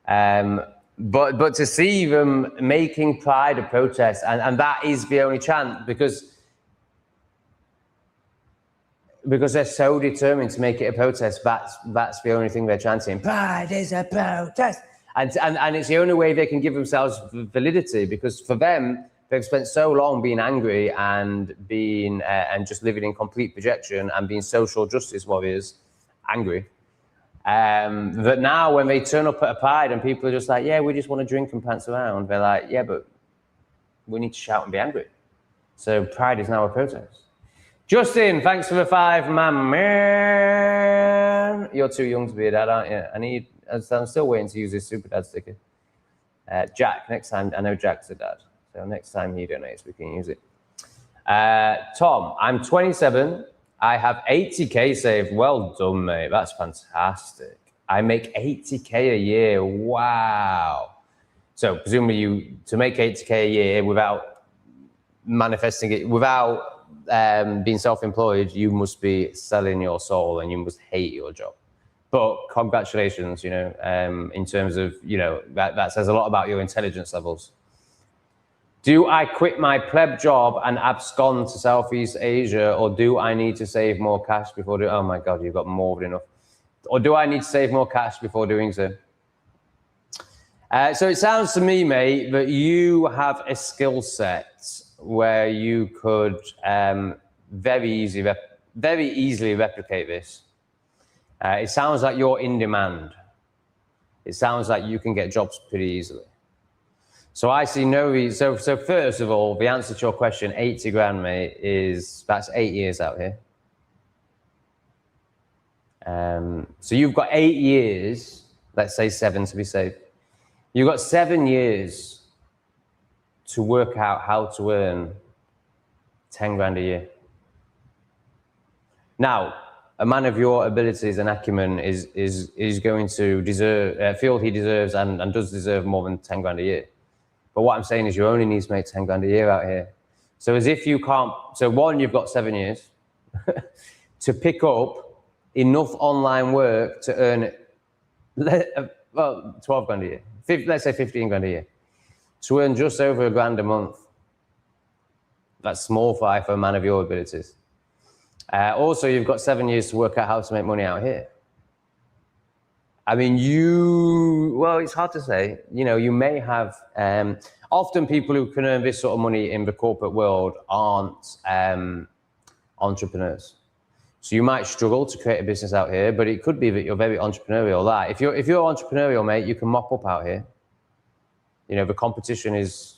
A: But to see them making Pride a protest, and that is the only chant, because they're so determined to make it a protest, that's the only thing they're chanting. Pride is a protest. And it's the only way they can give themselves validity, because for them, they've spent so long being angry and being and just living in complete projection and being social justice warriors, angry. That now when they turn up at a Pride and people are just like, yeah, we just want to drink and prance around, they're like, yeah, but we need to shout and be angry. So Pride is now a protest. Justin, thanks for the 5, my man. You're too young to be a dad, aren't you? I'm still waiting to use this super dad sticker. Jack, next time, I know Jack's a dad, so next time he donates, we can use it. Tom, I'm 27. I have 80K saved. Well done, mate. That's fantastic. I make 80K a year. Wow. So presumably to make 80K a year without manifesting it, without being self-employed, you must be selling your soul and you must hate your job. But congratulations, you know, in terms of, you know, that says a lot about your intelligence levels. Do I quit my pleb job and abscond to Southeast Asia, or do I need to save more cash before doing? Oh my God, you've got more than enough. Or do I need to save more cash before doing so? So it sounds to me, mate, that you have a skill set where you could very easily replicate this. It sounds like you're in demand. It sounds like you can get jobs pretty easily. So I see no reason. So first of all, the answer to your question, 80 grand, mate, that's 8 years out here. So you've got 8 years, let's say 7 to be safe. You've got 7 years to work out how to earn 10 grand a year. Now, a man of your abilities and acumen is going to feel he deserves and does deserve more than 10 grand a year. But what I'm saying is you only need to make 10 grand a year out here. So as if you can't, so one, you've got 7 years to pick up enough online work to earn, well, 12 grand a year. Let's say 15 grand a year. To earn just over £1 grand a month. That's small fry for a man of your abilities. Also, you've got 7 years to work out how to make money out here. I mean, well, it's hard to say. You know, you may have, often people who can earn this sort of money in the corporate world aren't entrepreneurs. So you might struggle to create a business out here, but it could be that you're very entrepreneurial. Like, if you're entrepreneurial, mate, you can mop up out here. You know, the competition is,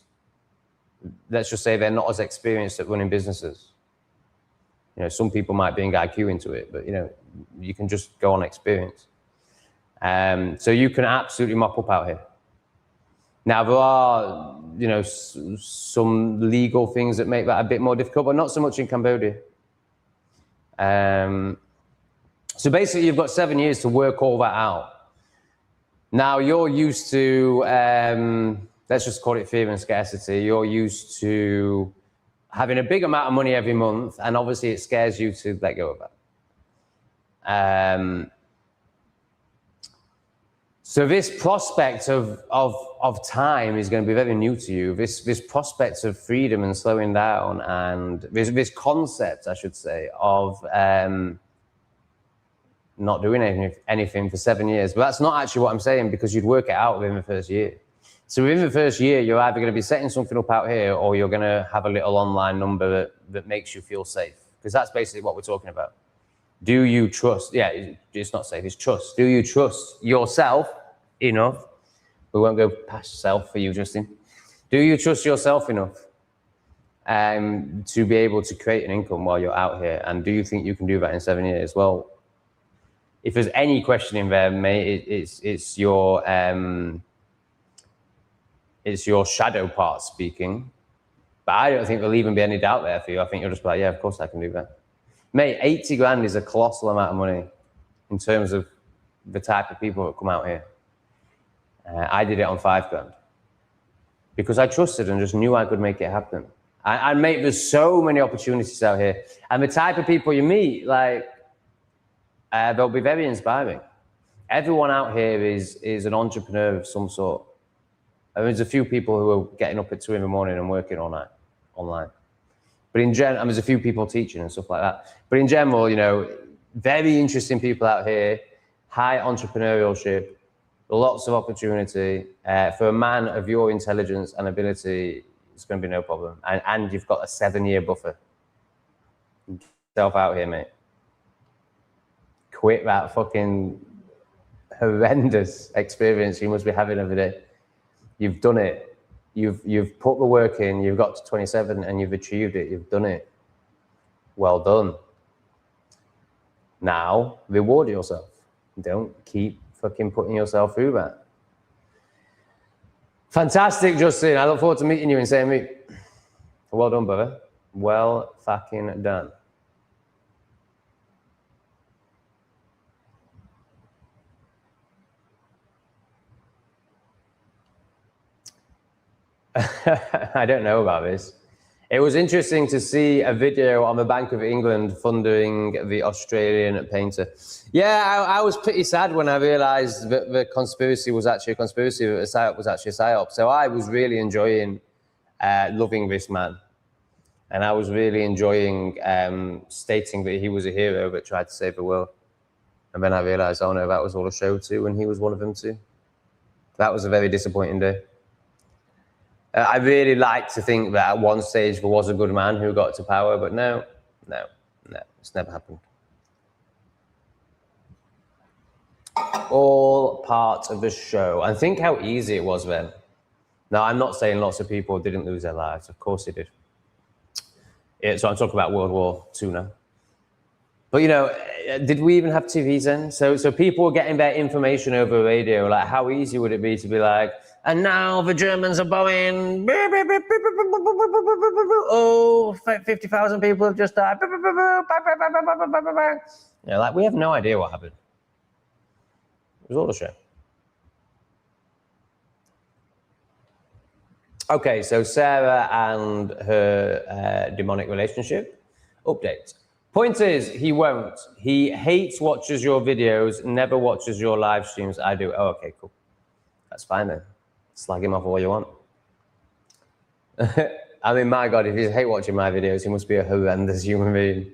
A: let's just say they're not as experienced at running businesses. You know, some people might bring IQ into it, but, you know, you can just go on experience. So you can absolutely mop up out here. Now, there are, you know, some legal things that make that a bit more difficult, but not so much in Cambodia. So basically, you've got 7 years to work all that out. Now, you're used to, let's just call it fear and scarcity. You're used to having a big amount of money every month, and obviously it scares you to let go of that. So this prospect of time is going to be very new to you. This prospect of freedom and slowing down, and this concept, I should say, of not doing anything for 7 years. But that's not actually what I'm saying, because you'd work it out within the first year. So within the first year, you're either going to be setting something up out here, or you're going to have a little online number that makes you feel safe. Because that's basically what we're talking about. Do you trust? Yeah, it's not safe, it's trust. Do you trust yourself enough? We won't go past self for you, Justin. Do you trust yourself enough to be able to create an income while you're out here? And do you think you can do that in 7 years? Well, if there's any question in there, mate, it's your shadow part speaking. But I don't think there'll even be any doubt there for you. I think you'll just be like, yeah, of course I can do that. Mate, 80 grand is a colossal amount of money in terms of the type of people that come out here. I did it on 5 grand because I trusted and just knew I could make it happen. And mate, there's so many opportunities out here. And the type of people you meet, like, they'll be very inspiring. Everyone out here is an entrepreneur of some sort. And there's a few people who are getting up at 2 in the morning and working all night online. But in general, and there's a few people teaching and stuff like that. But in general, you know, very interesting people out here, high entrepreneurship, lots of opportunity. For a man of your intelligence and ability, it's going to be no problem. And you've got a 7-year buffer. Get yourself out here, mate. Quit that fucking horrendous experience you must be having every day. You've done it. You've put the work in, you've got to 27 and you've achieved it, you've done it. Well done. Now, reward yourself. Don't keep fucking putting yourself through that. Fantastic, Justin. I look forward to meeting you in St. Meet. Well done, brother. Well fucking done. I don't know about this. It was interesting to see a video on the Bank of England funding the Australian painter. Yeah, I was pretty sad when I realised that the conspiracy was actually a conspiracy, that the psyop was actually a psyop. So I was really enjoying loving this man. And I was really enjoying stating that he was a hero that tried to save the world. And then I realised, oh no, that was all a show too, and he was one of them too. That was a very disappointing day. I really like to think that at one stage there was a good man who got to power, but no, it's never happened. All part of the show. And think how easy it was then. Now, I'm not saying lots of people didn't lose their lives. Of course they did. Yeah, so I'm talking about World War II now. But, you know, did we even have TVs then? So people were getting their information over radio. Like, how easy would it be to be like, and now the Germans are bombing. Oh, 50,000 people have just died. You know, like, we have no idea what happened. It was all a show. Okay, so Sarah and her demonic relationship. Update. Point is, he won't. He hates watches your videos, never watches your live streams. I do. Oh, okay, cool. That's fine then. Slag him off all you want. I mean, my God, if he hate watching my videos, he must be a horrendous human being.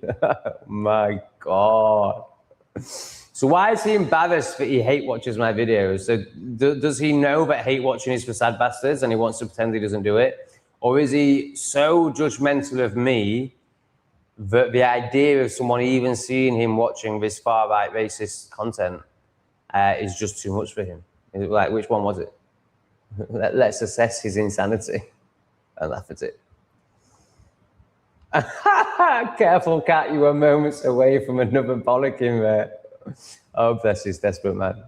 A: My God. So why is he embarrassed that he hate watches my videos? So does he know that hate watching is for sad bastards and he wants to pretend he doesn't do it? Or is he so judgmental of me that the idea of someone even seeing him watching this far-right racist content is just too much for him? Is it like, which one was it? Let's assess his insanity and laugh at it. Careful, cat, you were moments away from another bollocking there. Oh, bless his desperate man.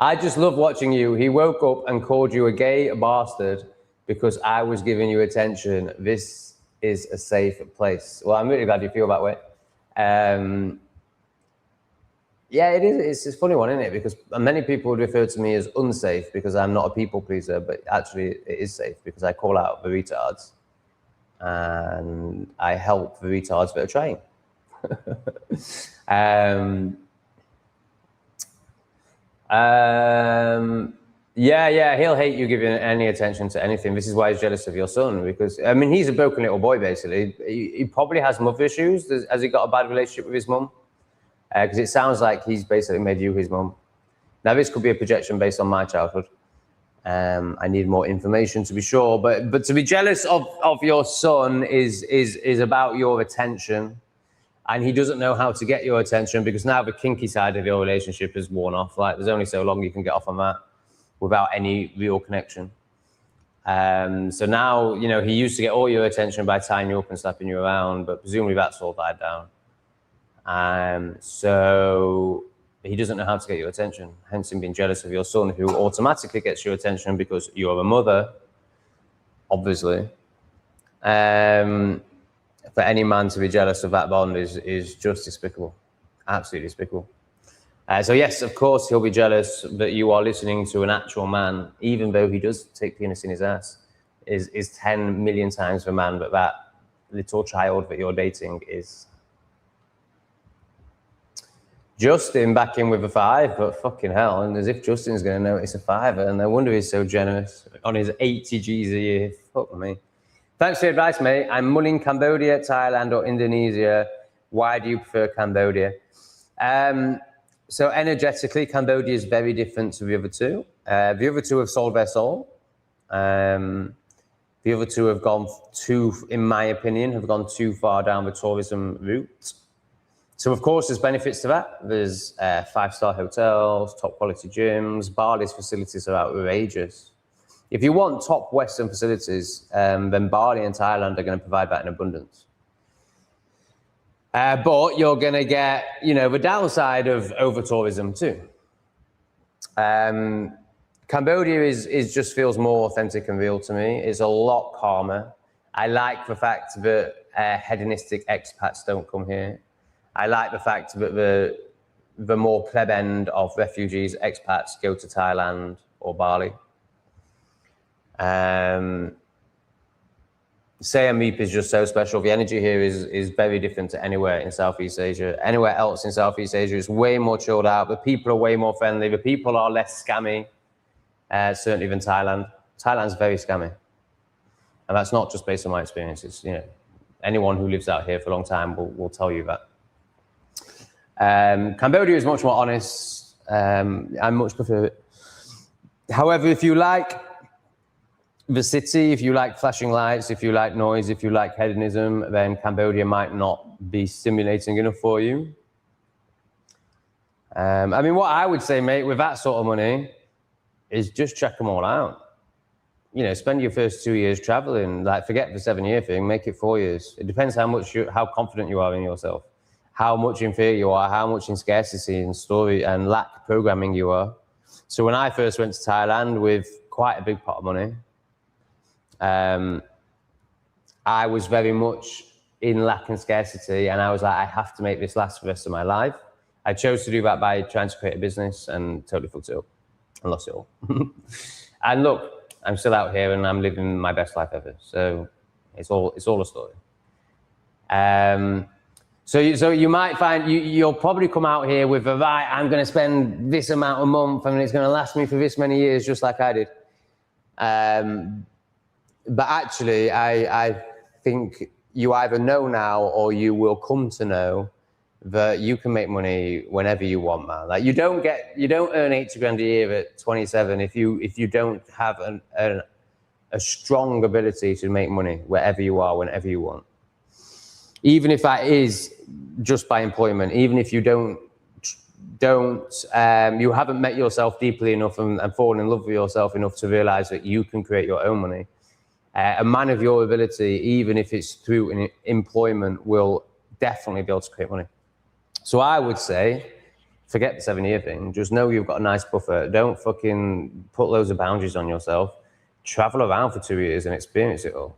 A: I just love watching you. He woke up and called you a gay bastard because I was giving you attention. This is a safe place. Well, I'm really glad you feel that way. Yeah, it is. It's a funny one, isn't it? Because many people would refer to me as unsafe because I'm not a people pleaser, but actually it is safe because I call out the retards and I help the retards that are trying. Yeah, he'll hate you giving any attention to anything. This is why he's jealous of your son, because, I mean, he's a broken little boy, basically. He probably has mother issues. Has he got a bad relationship with his mum? Because it sounds like he's basically made you his mum. Now, this could be a projection based on my childhood. I need more information to be sure, but to be jealous of your son is about your attention. And he doesn't know how to get your attention because now the kinky side of your relationship is worn off. Like, there's only so long you can get off on that without any real connection. So now, you know, he used to get all your attention by tying you up and slapping you around, but presumably that's all died down. So he doesn't know how to get your attention, hence him being jealous of your son, who automatically gets your attention because you're a mother, obviously. For any man to be jealous of that bond is just despicable, absolutely despicable. So yes, of course, he'll be jealous that you are listening to an actual man, even though he does take penis in his ass, is 10 million times the man that that little child that you're dating is. Justin back in with a 5, but fucking hell, and as if Justin's going to notice a 5, and no wonder he's so generous on his 80 Gs a year. Fuck me. Thanks for your advice, mate. I'm mulling Cambodia, Thailand, or Indonesia. Why do you prefer Cambodia? So energetically, Cambodia is very different to the other two. The other two have sold their soul. The other two have gone in my opinion, have gone too far down the tourism route. So of course, there's benefits to that. There's 5-star hotels, top quality gyms. Bali's facilities are outrageous. If you want top Western facilities, then Bali and Thailand are going to provide that in abundance. But you're going to get, you know, the downside of over-tourism too. Cambodia is just feels more authentic and real to me. It's a lot calmer. I like the fact that hedonistic expats don't come here. I like the fact that the more pleb end of refugees, expats, go to Thailand or Bali. Siam Reap is just so special. The energy here is very different to anywhere in Southeast Asia. Anywhere else in Southeast Asia is way more chilled out. The people are way more friendly. The people are less scammy, certainly than Thailand. Thailand's very scammy. And that's not just based on my experiences. You know, anyone who lives out here for a long time will tell you that. Cambodia is much more honest. I much prefer it. However, if you like the city, if you like flashing lights, if you like noise, if you like hedonism, then Cambodia might not be stimulating enough for you. I mean, what I would say, mate, with that sort of money is just check them all out. You know, spend your first 2 years traveling, like forget the 7-year thing, make it 4 years. It depends how confident you are in yourself, how much in fear you are, how much in scarcity and story and lack programming you are. So when I first went to Thailand with quite a big pot of money, I was very much in lack and scarcity, and I was like, I have to make this last for the rest of my life. I chose to do that by trying to create a business and totally fucked it up and lost it all. And look, I'm still out here and I'm living my best life ever. So it's all a story. So you might find you'll probably come out here with I'm going to spend this amount a month and it's going to last me for this many years, just like I did. But actually, I think you either know now or you will come to know that you can make money whenever you want, man. Like you don't earn 80 grand a year at 27 if you don't have a strong ability to make money wherever you are, whenever you want. Even if that is just by employment, even if you you haven't met yourself deeply enough and fallen in love with yourself enough to realize that you can create your own money. A man of your ability, even if it's through an employment, will definitely be able to create money. So I would say, forget the 7-year thing. Just know you've got a nice buffer. Don't fucking put loads of boundaries on yourself. Travel around for 2 years and experience it all.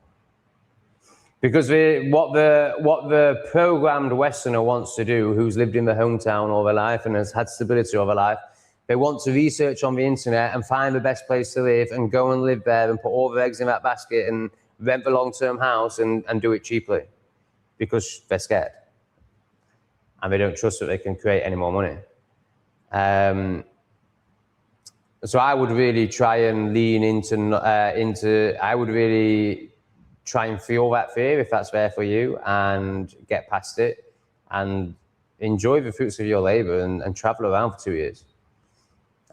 A: Because what the programmed Westerner wants to do, who's lived in the hometown all their life and has had stability all their life, they want to research on the internet and find the best place to live and go and live there and put all their eggs in that basket and rent the long-term house and do it cheaply because they're scared and they don't trust that they can create any more money. So I would really try and lean I would really try and feel that fear if that's there for you and get past it and enjoy the fruits of your labor and travel around for 2 years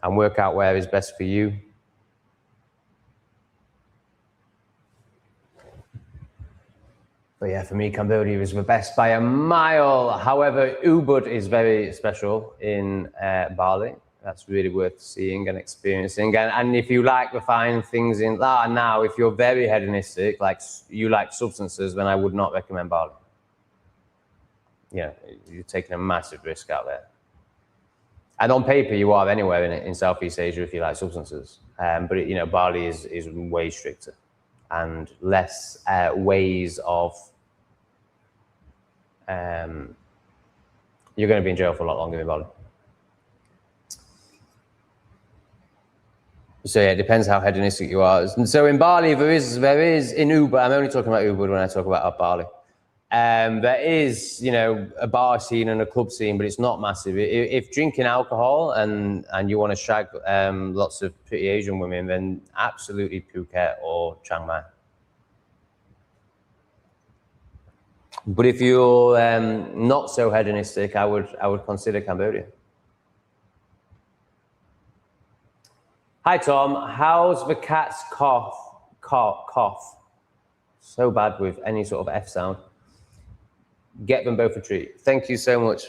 A: and work out where is best for you. But yeah, for me, Cambodia is the best by a mile. However, Ubud is very special in Bali. That's really worth seeing and experiencing. And if you like the fine things in now, if you're very hedonistic, like you like substances, then I would not recommend Bali. Yeah, you're taking a massive risk out there. And on paper, you are anywhere in Southeast Asia if you like substances. But Bali is way stricter and less ways of. You're going to be in jail for a lot longer in Bali. So yeah, it depends how hedonistic you are. And so in Bali, there is in Ubud. I'm only talking about Ubud when I talk about Bali. There is, a bar scene and a club scene, but it's not massive. If drinking alcohol and you want to shag lots of pretty Asian women, then absolutely Phuket or Chiang Mai. But if you're not so hedonistic, I would consider Cambodia. Hi Tom, how's the cat's cough? So bad with any sort of F sound. Get them both a treat. Thank you so much,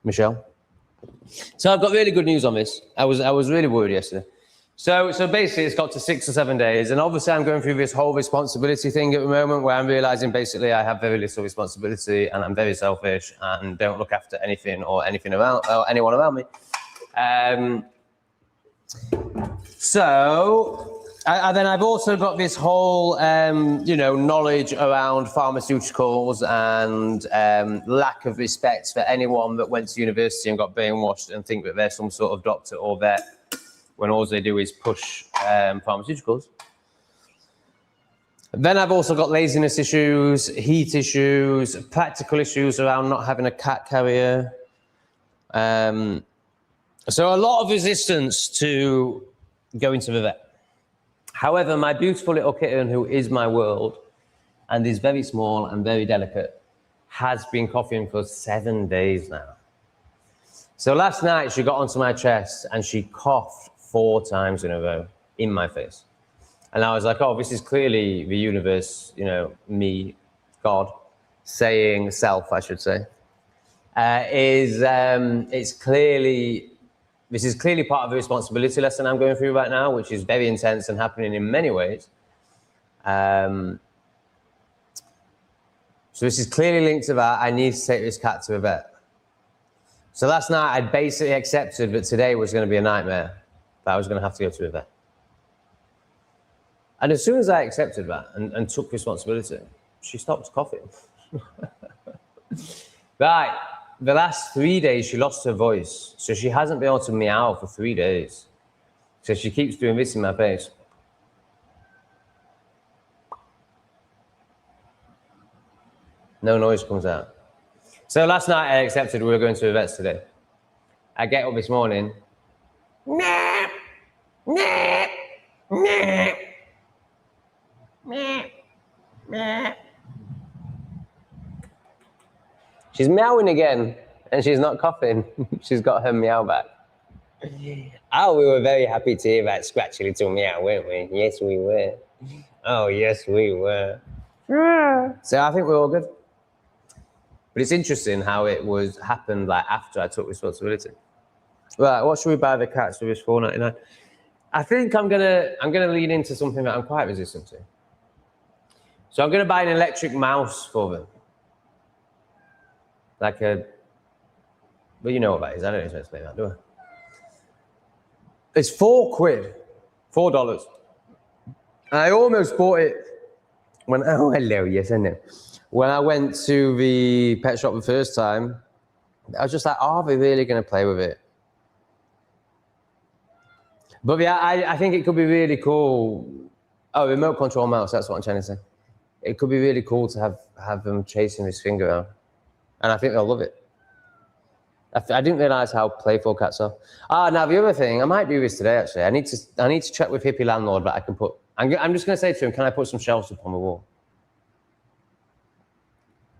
A: Michelle. So I've got really good news on this. I was really worried yesterday. So basically it's got to 6 or 7 days, and obviously I'm going through this whole responsibility thing at the moment where I'm realizing basically I have very little responsibility and I'm very selfish and don't look after anything or anything around or anyone around me. And then I've also got this whole, knowledge around pharmaceuticals and lack of respect for anyone that went to university and got brainwashed and think that they're some sort of doctor or vet when all they do is push pharmaceuticals. Then I've also got laziness issues, heat issues, practical issues around not having a cat carrier. So a lot of resistance to going to the vet. However, my beautiful little kitten, who is my world and is very small and very delicate, has been coughing for 7 days now. So last night she got onto my chest and she coughed 4 times in a row in my face. And I was like, oh, this is clearly the universe, you know, me, God, saying, self, I should say, this is clearly part of the responsibility lesson I'm going through right now, which is very intense and happening in many ways. So this is clearly linked to that. I need to take this cat to a vet. So last night I basically accepted that today was going to be a nightmare, that I was going to have to go to a vet. And as soon as I accepted that and took responsibility, she stopped coughing. Right, the last 3 days she lost her voice, so she hasn't been able to meow for 3 days. So she keeps doing this in my face. No noise comes out. So last night I accepted we were going to the vets today. I get up this morning. Nah, nah, nah. She's meowing again, and she's not coughing. She's got her meow back. Oh, we were very happy to hear that scratchy little meow, weren't we? Yes, we were. Oh, yes, we were. So I think we're all good. But it's interesting how it happened like after I took responsibility. Right, what should we buy the cats for this $4.99? I think I'm gonna lean into something that I'm quite resistant to. So I'm going to buy an electric mouse for them. Well, you know what that is. I don't need to explain that, do I? It's £4. $4. I almost bought it oh, hello, yes, I know. When I went to the pet shop the first time, I was just like, are they really going to play with it? But yeah, I think it could be really cool. Oh, remote control mouse, that's what I'm trying to say. It could be really cool to have them chasing his finger around. And I think they'll love it. I didn't realize how playful cats are. Now the other thing, I might do this today actually. I need to check with Hippie Landlord that I can put, I'm just gonna say to him, can I put some shelves up on the wall?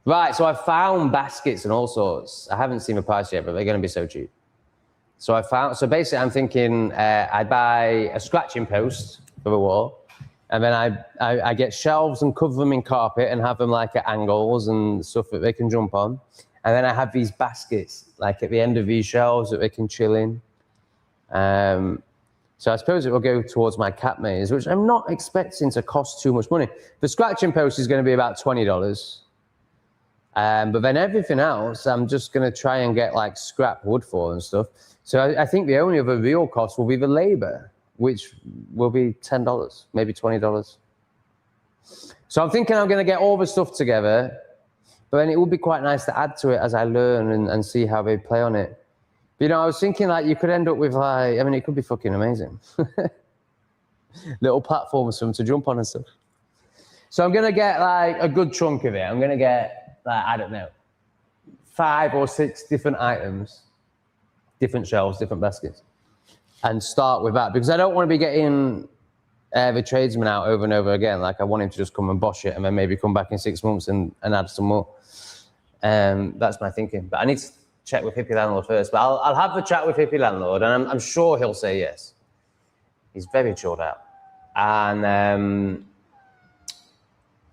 A: Right, so I found baskets and all sorts. I haven't seen the price yet, but they're gonna be so cheap. So basically I'm thinking I'd buy a scratching post for the wall, and then I get shelves and cover them in carpet and have them like at angles and stuff that they can jump on. And then I have these baskets like at the end of these shelves that they can chill in. So I suppose it will go towards my cat maze, which I'm not expecting to cost too much money. The scratching post is going to be about $20. But then everything else, I'm just going to try and get like scrap wood for and stuff. So I think the only other real cost will be the labor, which will be $10, maybe $20. So I'm thinking I'm going to get all the stuff together, but then it would be quite nice to add to it as I learn and see how they play on it. You know, I was thinking like you could end up with like, I mean, it could be fucking amazing. Little platforms for them to jump on and stuff. So I'm going to get like a good chunk of it. I'm going to get like, I don't know, 5 or 6 different items, different shelves, different baskets, and start with that, because I don't want to be getting the tradesman out over and over again. Like I want him to just come and bosh it and then maybe come back in 6 months and add some more. That's my thinking. But I need to check with Hippie Landlord first. But I'll have the chat with Hippie Landlord, and I'm sure he'll say yes. He's very chilled out. And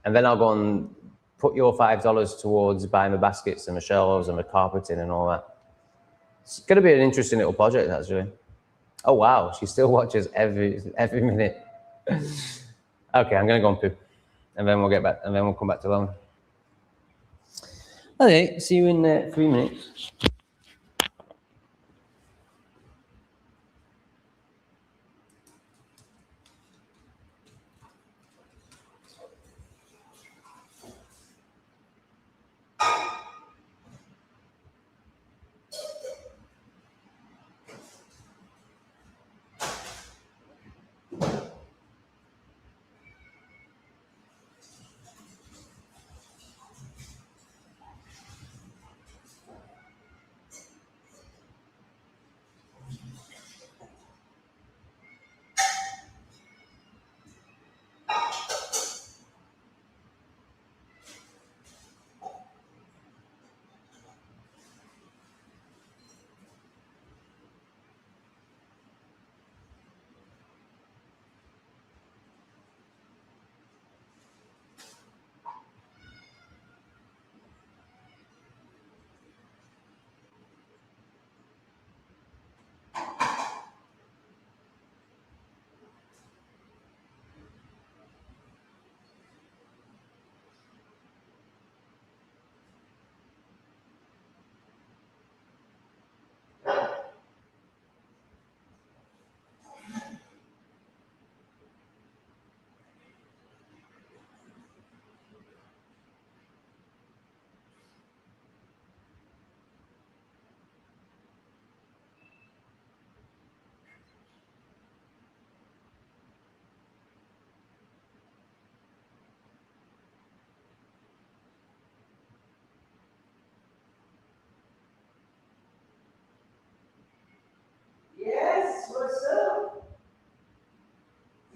A: then I'll go and put your $5 towards buying the baskets and the shelves and the carpeting and all that. It's going to be an interesting little project, actually. Oh, wow. She still watches every minute. Okay, I'm going to go and poo. And then we'll get back, and then we'll come back to London. Okay, see you in 3 minutes.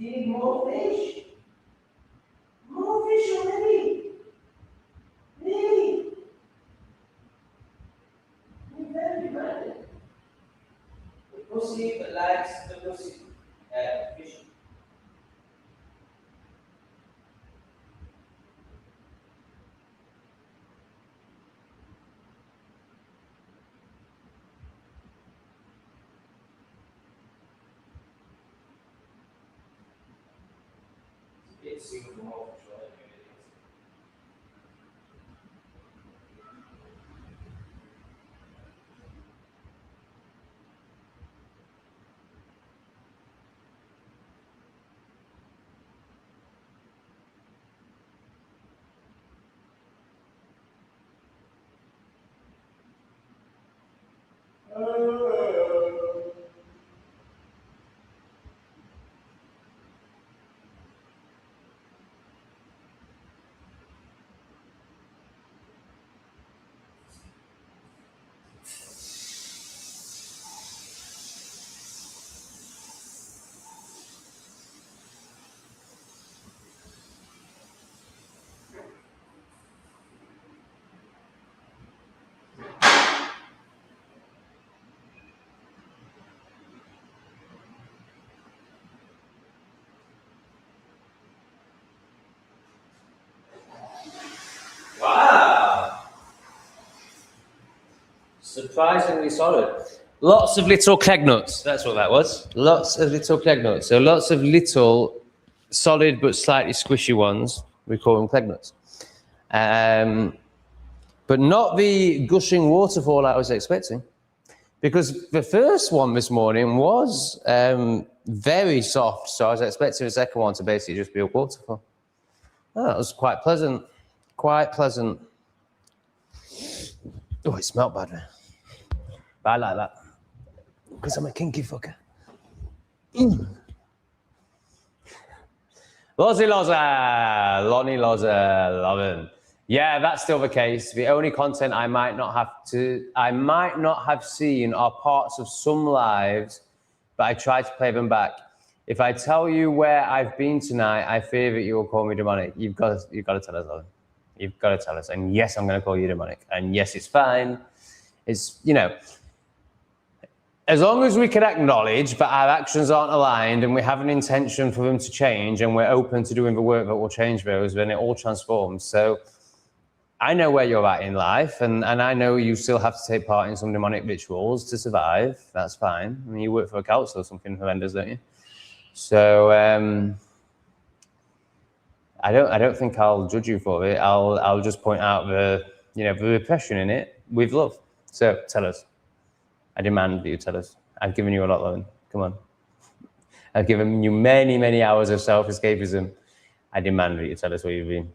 A: Do you need more fish? More fish already? Really? You're very mad. The pussy that likes the pussy. Fish. It's super more for sure. Wow! Surprisingly solid. Lots of little keg nuts. That's what that was. Lots of little keg nuts. So lots of little solid but slightly squishy ones. We call them keg nuts. But not the gushing waterfall I was expecting. Because the first one this morning was very soft. So I was expecting the second one to basically just be a waterfall. Oh, that was quite pleasant. Quite pleasant. Oh, it smelled bad. But I like that. Because I'm a kinky fucker. Lozzie Loza, Lonnie Loza, lovin'. Yeah, that's still the case. The only content I might not have seen are parts of some lives, but I try to play them back. If I tell you where I've been tonight, I fear that you will call me demonic. You've got to tell us, lovin'. You've got to tell us. And yes, I'm going to call you demonic. And yes, it's fine. It's, as long as we can acknowledge that our actions aren't aligned and we have an intention for them to change and we're open to doing the work that will change those, then it all transforms. So I know where you're at in life, and I know you still have to take part in some demonic rituals to survive. That's fine. I mean, you work for a council or something horrendous, don't you? So I don't think I'll judge you for it. I'll just point out the repression in it with love. So tell us. I demand that you tell us. I've given you a lot, Lauren. Come on. I've given you many, many hours of self-escapism. I demand that you tell us where you've been.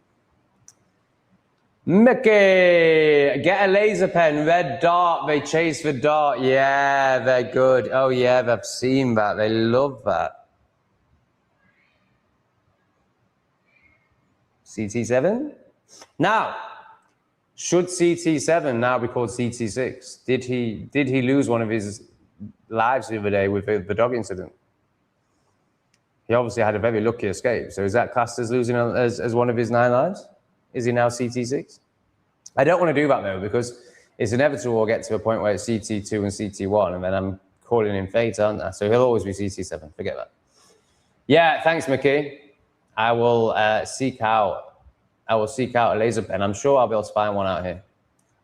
A: Mickey, get a laser pen, red dart. They chase the dart. Yeah, they're good. Oh yeah, they've seen that. They love that. CT7? Now, should CT7 now be called CT6? Did he lose one of his lives the other day with the dog incident? He obviously had a very lucky escape. So is that classed as losing as one of his 9 lives? Is he now CT6? I don't want to do that though, because it's inevitable we'll get to a point where it's CT2 and CT1, and then I'm calling in fate, aren't I? So he'll always be CT7. Forget that. Yeah, thanks, Mickey. I will seek out a laser pen. I'm sure I'll be able to find one out here.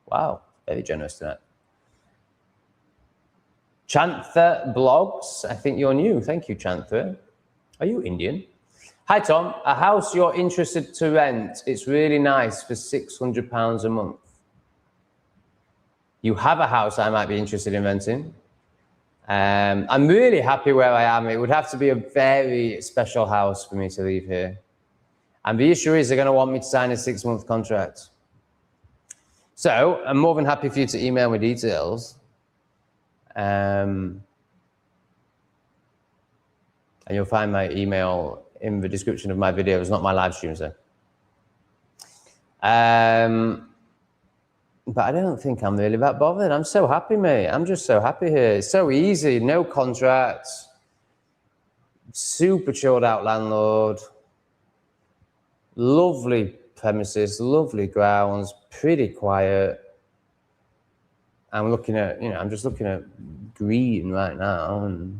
A: Wow, very generous tonight. Chantha Blogs, I think you're new. Thank you, Chantha. Are you Indian? Hi, Tom. A house you're interested to rent. It's really nice for £600 a month. You have a house I might be interested in renting. I'm really happy where I am. It would have to be a very special house for me to leave here. And the issue is they're going to want me to sign a 6-month contract. So I'm more than happy for you to email me details. And you'll find my email in the description of my videos, not my live streams though. But I don't think I'm really that bothered. I'm so happy, mate. I'm just so happy here. It's so easy, no contracts. super chilled out landlord. Lovely premises, lovely grounds, pretty quiet. I'm looking at, I'm just looking at green right now, and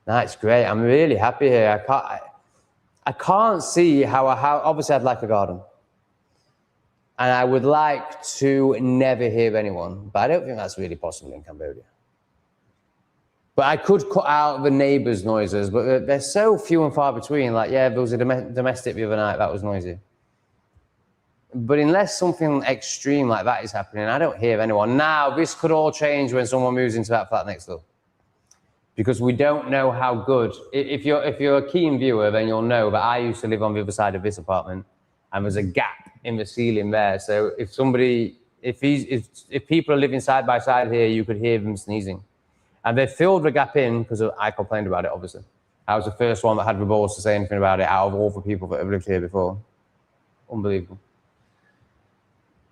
A: that's great. I'm really happy here. I can't see how obviously I'd like a garden. And I would like to never hear anyone, but I don't think that's really possible in Cambodia. But I could cut out the neighbors' noises, but they're so few and far between. Like, yeah, there was a domestic the other night that was noisy. But unless something extreme like that is happening, I don't hear anyone. Now, this could all change when someone moves into that flat next door, because we don't know how good. If you're a keen viewer, then you'll know that I used to live on the other side of this apartment, and there's a gap in the ceiling there. So if people are living side by side here, you could hear them sneezing. And they filled the gap in because I complained about it, obviously. I was the first one that had the balls to say anything about it out of all the people that have lived here before. Unbelievable.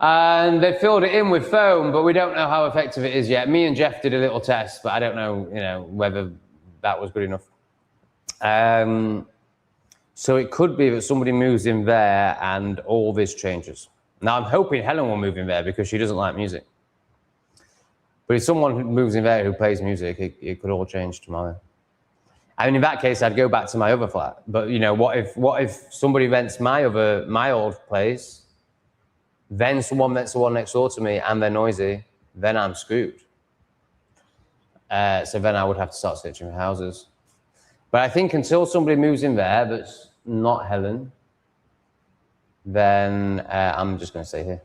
A: And they filled it in with foam, but we don't know how effective it is yet. Me and Jeff did a little test, but I don't know, whether that was good enough. So it could be that somebody moves in there and all this changes. Now, I'm hoping Helen will move in there because she doesn't like music. But if someone moves in there who plays music, it could all change tomorrow. I mean, in that case, I'd go back to my other flat. But what if somebody rents my old place, then someone rents the one next door to me and they're noisy, then I'm screwed. So then I would have to start searching for houses. But I think until somebody moves in there that's not Helen, then I'm just going to stay here.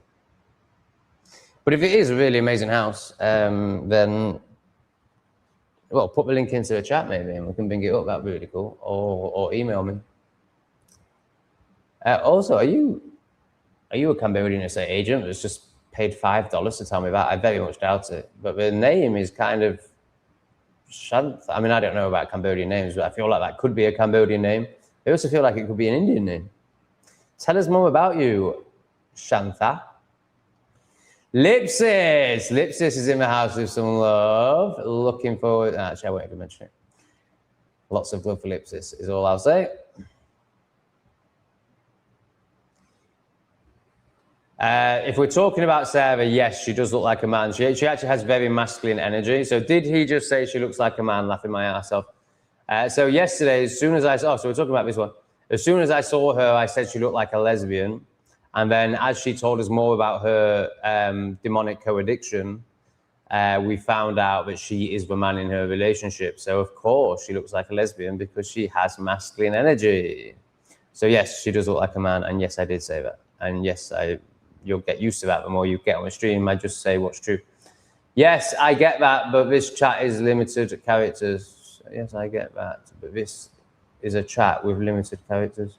A: But if it is a really amazing house, then, well, put the link into the chat maybe and we can bring it up. That'd be really cool. Or email me. Also, are you a Cambodian estate agent that's just paid $5 to tell me that? I very much doubt it. But the name is kind of Shantha. I mean, I don't know about Cambodian names, but I feel like that could be a Cambodian name. I also feel like it could be an Indian name. Tell us more about you, Shantha. Lipsis. Lipsis is in the house with some love. Looking forward. Actually, I won't even mention it. Lots of love for Lipsis is all I'll say. If we're talking about Sarah, yes, she does look like a man. She actually has very masculine energy. So did he just say she looks like a man? Laughing my ass off. So yesterday, as soon as so we're talking about this one. As soon as I saw her, I said she looked like a lesbian. And then as she told us more about her demonic co-addiction, we found out that she is the man in her relationship. So of course she looks like a lesbian because she has masculine energy. So yes, she does look like a man. And yes, I did say that. And yes, you'll get used to that the more you get on the stream. I just say what's true. Yes, I get that, but this chat is limited characters. Yes, I get that, but this is a chat with limited characters.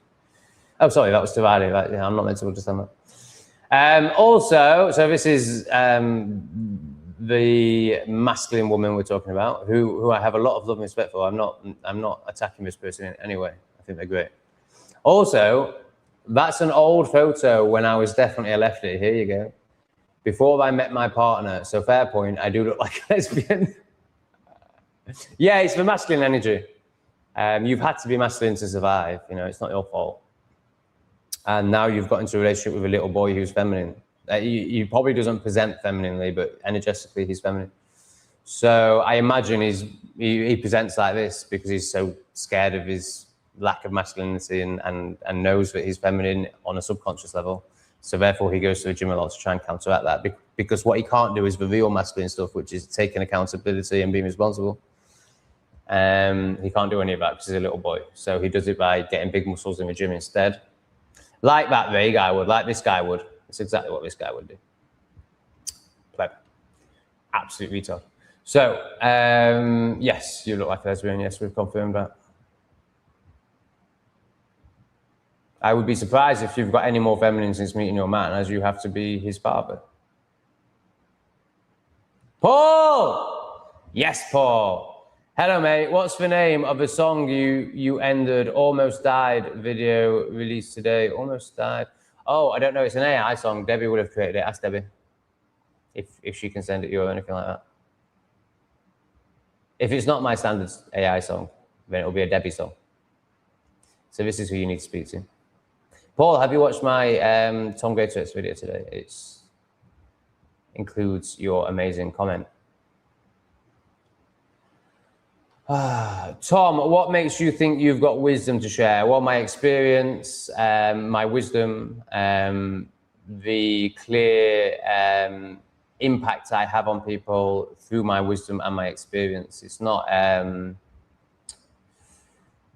A: Oh, sorry, that was Tavadi. Yeah, I'm not meant to understand that. Also, so this is the masculine woman we're talking about, who I have a lot of love and respect for. I'm not attacking this person in any way. I think they're great. Also, that's an old photo when I was definitely a lefty. Here you go. Before I met my partner, so fair point, I do look like a lesbian. Yeah, it's the masculine energy. You've had to be masculine to survive. It's not your fault. And now you've got into a relationship with a little boy who's feminine. He probably doesn't present femininely, but energetically he's feminine. So I imagine he presents like this because he's so scared of his lack of masculinity and knows that he's feminine on a subconscious level. So therefore he goes to the gym a lot to try and counteract that, because what he can't do is the real masculine stuff, which is taking accountability and being responsible. He can't do any of that because he's a little boy. So he does it by getting big muscles in the gym instead. Like that Ray guy would, like this guy would. That's exactly what this guy would do. Pleb. Absolute retard. So, yes, you look like a lesbian. Yes, we've confirmed that. I would be surprised if you've got any more feminine since meeting your man, as you have to be his father. Paul! Yes, Paul. Hello, mate. What's the name of the song you ended Almost Died video released today? Almost Died. Oh, I don't know. It's an AI song. Debbie would have created it. Ask Debbie if she can send it you or anything like that. If it's not my standard AI song, then it'll be a Debbie song. So this is who you need to speak to. Paul, have you watched my Tom Greatrex video today? It includes your amazing comment. Tom, what makes you think you've got wisdom to share? Well, my experience, my wisdom, the clear impact I have on people through my wisdom and my experience. It's not,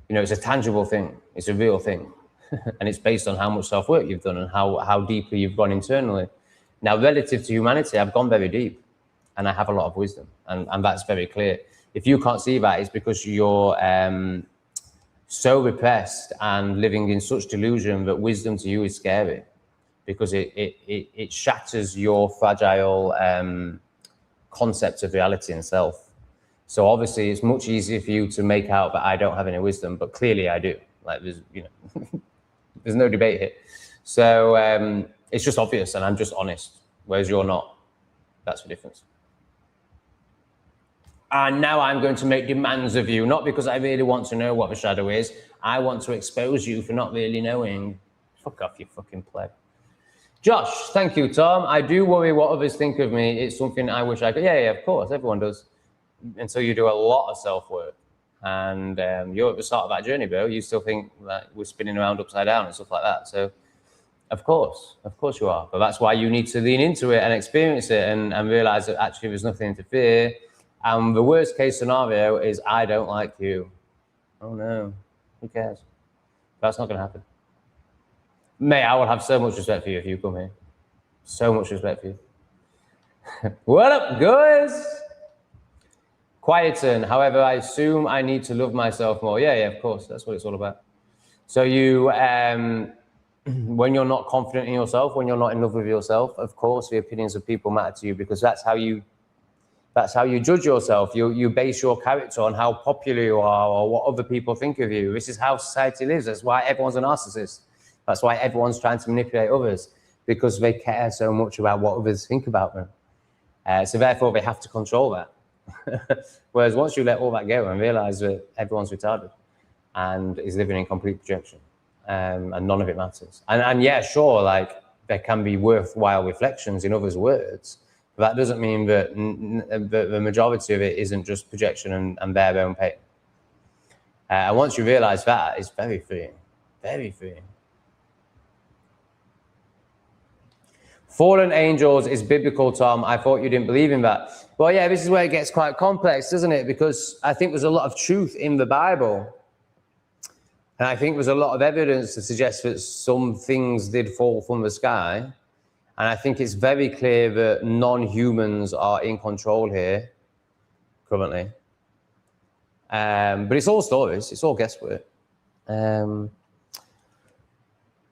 A: it's a tangible thing. It's a real thing. And it's based on how much self-work you've done and how deeply you've gone internally. Now, relative to humanity, I've gone very deep and I have a lot of wisdom, and that's very clear. If you can't see that, it's because you're so repressed and living in such delusion that wisdom to you is scary, because it shatters your fragile concept of reality and self. So obviously, it's much easier for you to make out that I don't have any wisdom, but clearly I do. Like there's no debate here. So it's just obvious, and I'm just honest, whereas you're not. That's the difference. And now I'm going to make demands of you, not because I really want to know what the shadow is. I want to expose you for not really knowing. Fuck off, you fucking pleb. Josh, thank you, Tom. I do worry what others think of me. It's something I wish I could. Yeah, of course, everyone does. Until you do a lot of self-work. And you're at the start of that journey, bro. You still think that we're spinning around upside down and stuff like that. So, of course you are. But that's why you need to lean into it and experience it and realize that actually there's nothing to fear. And the worst case scenario is I don't like you. Oh no, who cares? That's not going to happen. Mate, I will have so much respect for you if you come here. So much respect for you. What up, guys? Quieten. However, I assume I need to love myself more. Yeah, of course. That's what it's all about. So you, when you're not confident in yourself, when you're not in love with yourself, of course, the opinions of people matter to you, because that's how you judge yourself. You base your character on how popular you are or what other people think of you. This is how society lives. That's why everyone's a narcissist. That's why everyone's trying to manipulate others, because they care so much about what others think about them. So therefore, they have to control that. Whereas once you let all that go and realize that everyone's retarded and is living in complete projection, and none of it matters. And yeah, sure, like there can be worthwhile reflections in others' words, but that doesn't mean that the majority of it isn't just projection and their own pain. And once you realize that, it's very freeing, very freeing. Fallen angels is biblical, Tom. I thought you didn't believe in that. Well, yeah, this is where it gets quite complex, doesn't it? Because I think there's a lot of truth in the Bible. And I think there's a lot of evidence to suggest that some things did fall from the sky. And I think it's very clear that non-humans are in control here currently. But it's all stories. It's all guesswork.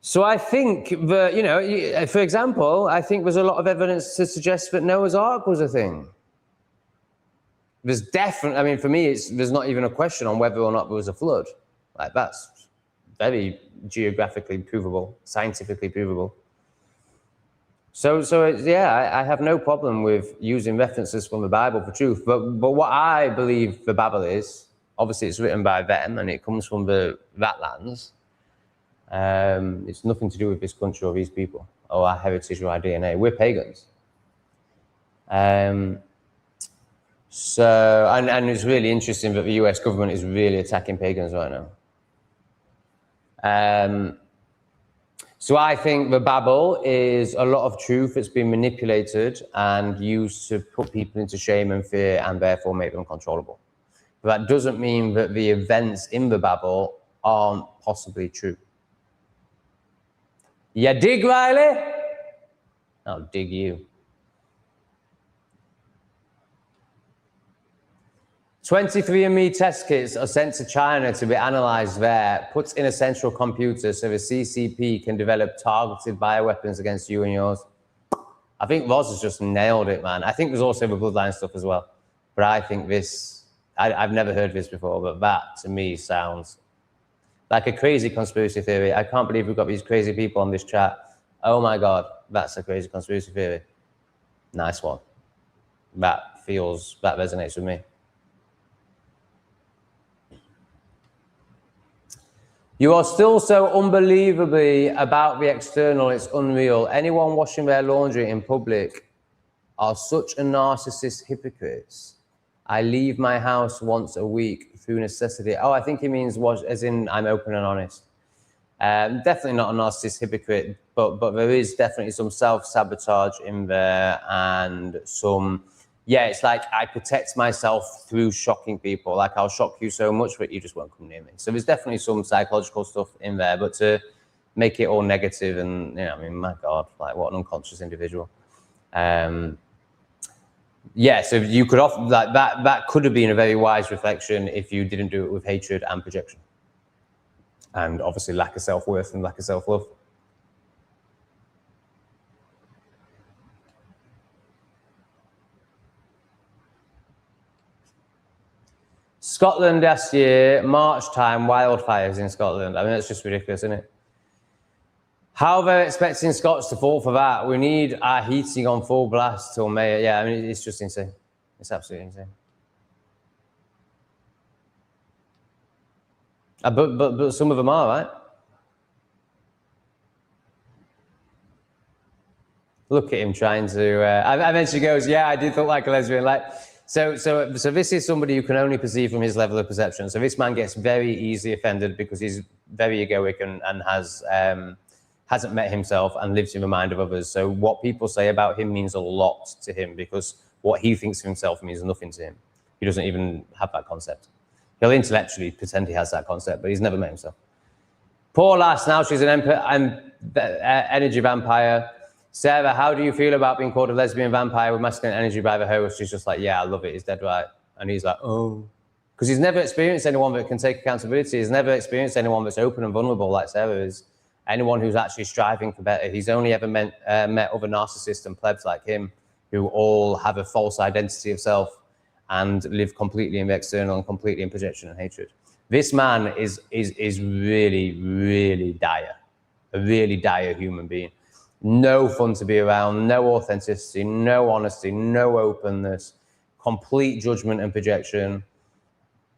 A: So I think that, for example, I think there's a lot of evidence to suggest that Noah's Ark was a thing. There's definitely, for me, there's not even a question on whether or not there was a flood. Like, that's very geographically provable, scientifically provable. So yeah, I have no problem with using references from the Bible for truth. But what I believe the Bible is, obviously it's written by them and it comes from that lands. It's nothing to do with this country or these people or our heritage or our DNA. We're pagans. So it's really interesting that the US government is really attacking pagans right now. So I think the Bible is a lot of truth that's been manipulated and used to put people into shame and fear and therefore make them controllable. But that doesn't mean that the events in the Bible aren't possibly true. You dig, Riley? I'll dig you. 23andMe test kits are sent to China to be analyzed there, put in a central computer so the CCP can develop targeted bioweapons against you and yours. I think Roz has just nailed it, man. I think there's also the bloodline stuff as well. But I think this, I've never heard this before, but that to me sounds like a crazy conspiracy theory. I can't believe we've got these crazy people on this chat. Oh my God, that's a crazy conspiracy theory. Nice one. That resonates with me. You are still so unbelievably about the external, it's unreal. Anyone washing their laundry in public are such a narcissist hypocrites. I leave my house once a week through necessity. Oh, I think he means wash, as in I'm open and honest. Definitely not a narcissist hypocrite, but there is definitely some self-sabotage in there and some, yeah, it's like I protect myself through shocking people. Like I'll shock you so much that you just won't come near me. So there's definitely some psychological stuff in there, but to make it all negative and, you know, I mean, my God, like what an unconscious individual. Yeah, so you could often, that could have been a very wise reflection if you didn't do it with hatred and projection. And obviously lack of self-worth and lack of self-love. Scotland last year, March time, wildfires in Scotland. I mean, that's just ridiculous, isn't it? How they're expecting Scots to fall for that? We need our heating on full blast till May. Yeah, I mean, it's just insane. It's absolutely insane. But some of them are, right? Look at him trying to. I mentioned he goes, yeah, I did look like a lesbian. Like, so this is somebody who can only perceive from his level of perception. So this man gets very easily offended because he's very egoic and hasn't met himself and lives in the mind of others. So what people say about him means a lot to him because what he thinks of himself means nothing to him. He doesn't even have that concept. He'll intellectually pretend he has that concept, but he's never met himself. Poor lass, now she's an energy vampire. Sarah, how do you feel about being called a lesbian vampire with masculine energy by the host? She's just like, yeah, I love it. He's dead right. And he's like, oh. Because he's never experienced anyone that can take accountability. He's never experienced anyone that's open and vulnerable like Sarah is. Anyone who's actually striving for better. He's only ever met other narcissists and plebs like him who all have a false identity of self and live completely in the external and completely in projection and hatred. This man is really, really dire. A really dire human being. No fun to be around, no authenticity, no honesty, no openness, complete judgment and projection.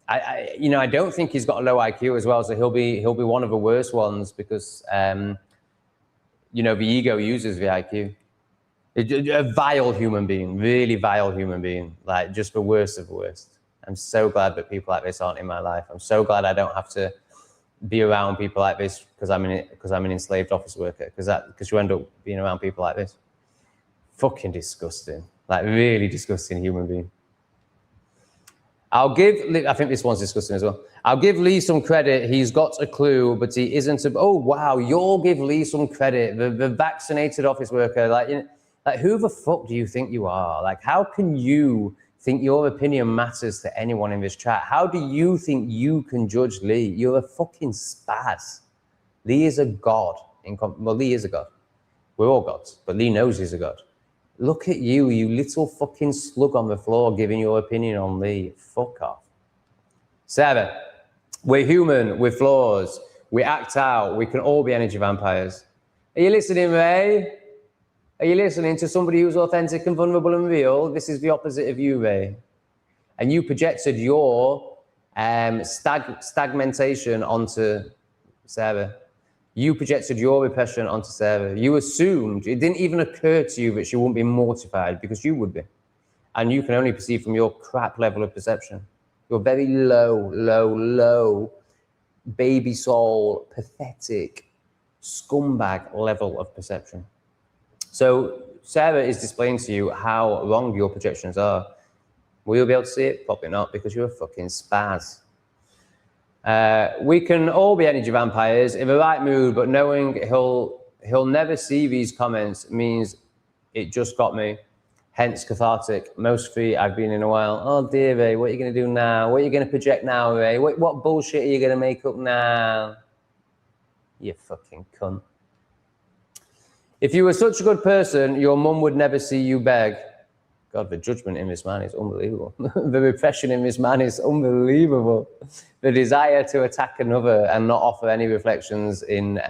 A: I don't think he's got a low IQ as well, so he'll be one of the worst ones because the ego uses the IQ. A vile human being, really vile human being, like just the worst of the worst. I'm so glad that people like this aren't in my life. I'm so glad I don't have to be around people like this because I'm an enslaved office worker, because you end up being around people like this. Fucking disgusting, like really disgusting human being. I think this one's disgusting as well. I'll give Lee some credit. He's got a clue, but he isn't. Oh wow, you'll give Lee some credit. The vaccinated office worker, like who the fuck do you think you are? Like, how can you think your opinion matters to anyone in this chat? How do you think you can judge Lee? You're a fucking spaz. Lee is a god. Well, Lee is a god. We're all gods, but Lee knows he's a god. Look at you, you little fucking slug on the floor giving your opinion on Lee. Fuck off. 7, we're human, we're flaws, we act out, we can all be energy vampires. Are you listening, Ray? Are you listening to somebody who's authentic and vulnerable and real? This is the opposite of you, Ray. And you projected your stagnation onto Sarah. You projected your repression onto Sarah. You assumed, it didn't even occur to you that she wouldn't be mortified because you would be. And you can only perceive from your crap level of perception. Your very low, baby soul, pathetic, scumbag level of perception. So Sarah is displaying to you how wrong your projections are. Will you be able to see it? Probably not, because you're a fucking spaz. We can all be energy vampires in the right mood, but knowing he'll never see these comments means it just got me. Hence cathartic. Most free I've been in a while. Oh dear, Ray, what are you going to do now? What are you going to project now, Ray? What bullshit are you going to make up now? You fucking cunt. If you were such a good person, your mum would never see you beg. God, the judgment in this man is unbelievable. The repression in this man is unbelievable. The desire to attack another and not offer any reflections in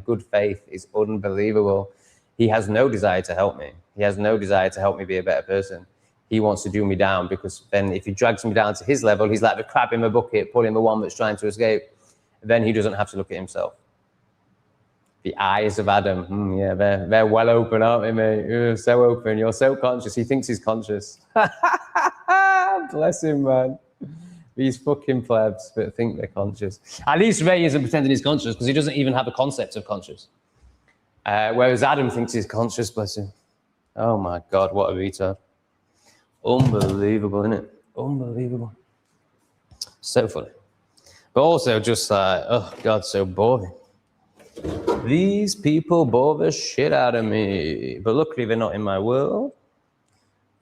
A: good faith is unbelievable. He has no desire to help me. He has no desire to help me be a better person. He wants to do me down, because then if he drags me down to his level, he's like the crab in the bucket, pulling the one that's trying to escape. then he doesn't have to look at himself. The eyes of Adam, yeah, they're well open, aren't they, mate? You're so open, you're so conscious. He thinks he's conscious. Bless him, man. These fucking plebs that think they're conscious. At least Ray isn't pretending he's conscious because he doesn't even have a concept of conscious. Whereas Adam thinks he's conscious, bless him. Oh my God, what a retard. Unbelievable, isn't it? Unbelievable. So funny. But also just like, oh God, so boring. These people bore the shit out of me. But luckily they're not in my world.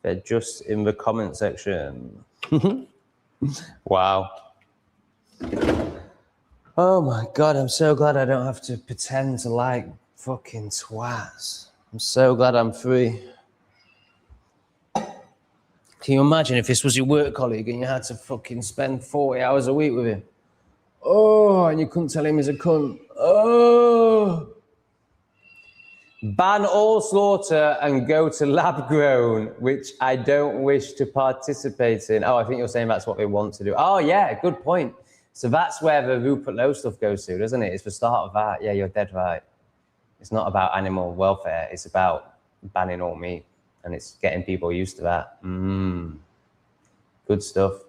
A: They're just in the comment section. Wow. Oh my God, I'm so glad I don't have to pretend to like fucking twats. I'm so glad I'm free. Can you imagine if this was your work colleague and you had to fucking spend 40 hours a week with him? Oh, and you couldn't tell him he's a cunt. Oh. Ban all slaughter and go to lab grown, which I don't wish to participate in. Oh, I think you're saying that's what they want to do. Oh, yeah, good point. So that's where the Rupert Lowe stuff goes to, doesn't it? It's the start of that. Yeah, you're dead right. It's not about animal welfare. It's about banning all meat. And it's getting people used to that. Good stuff.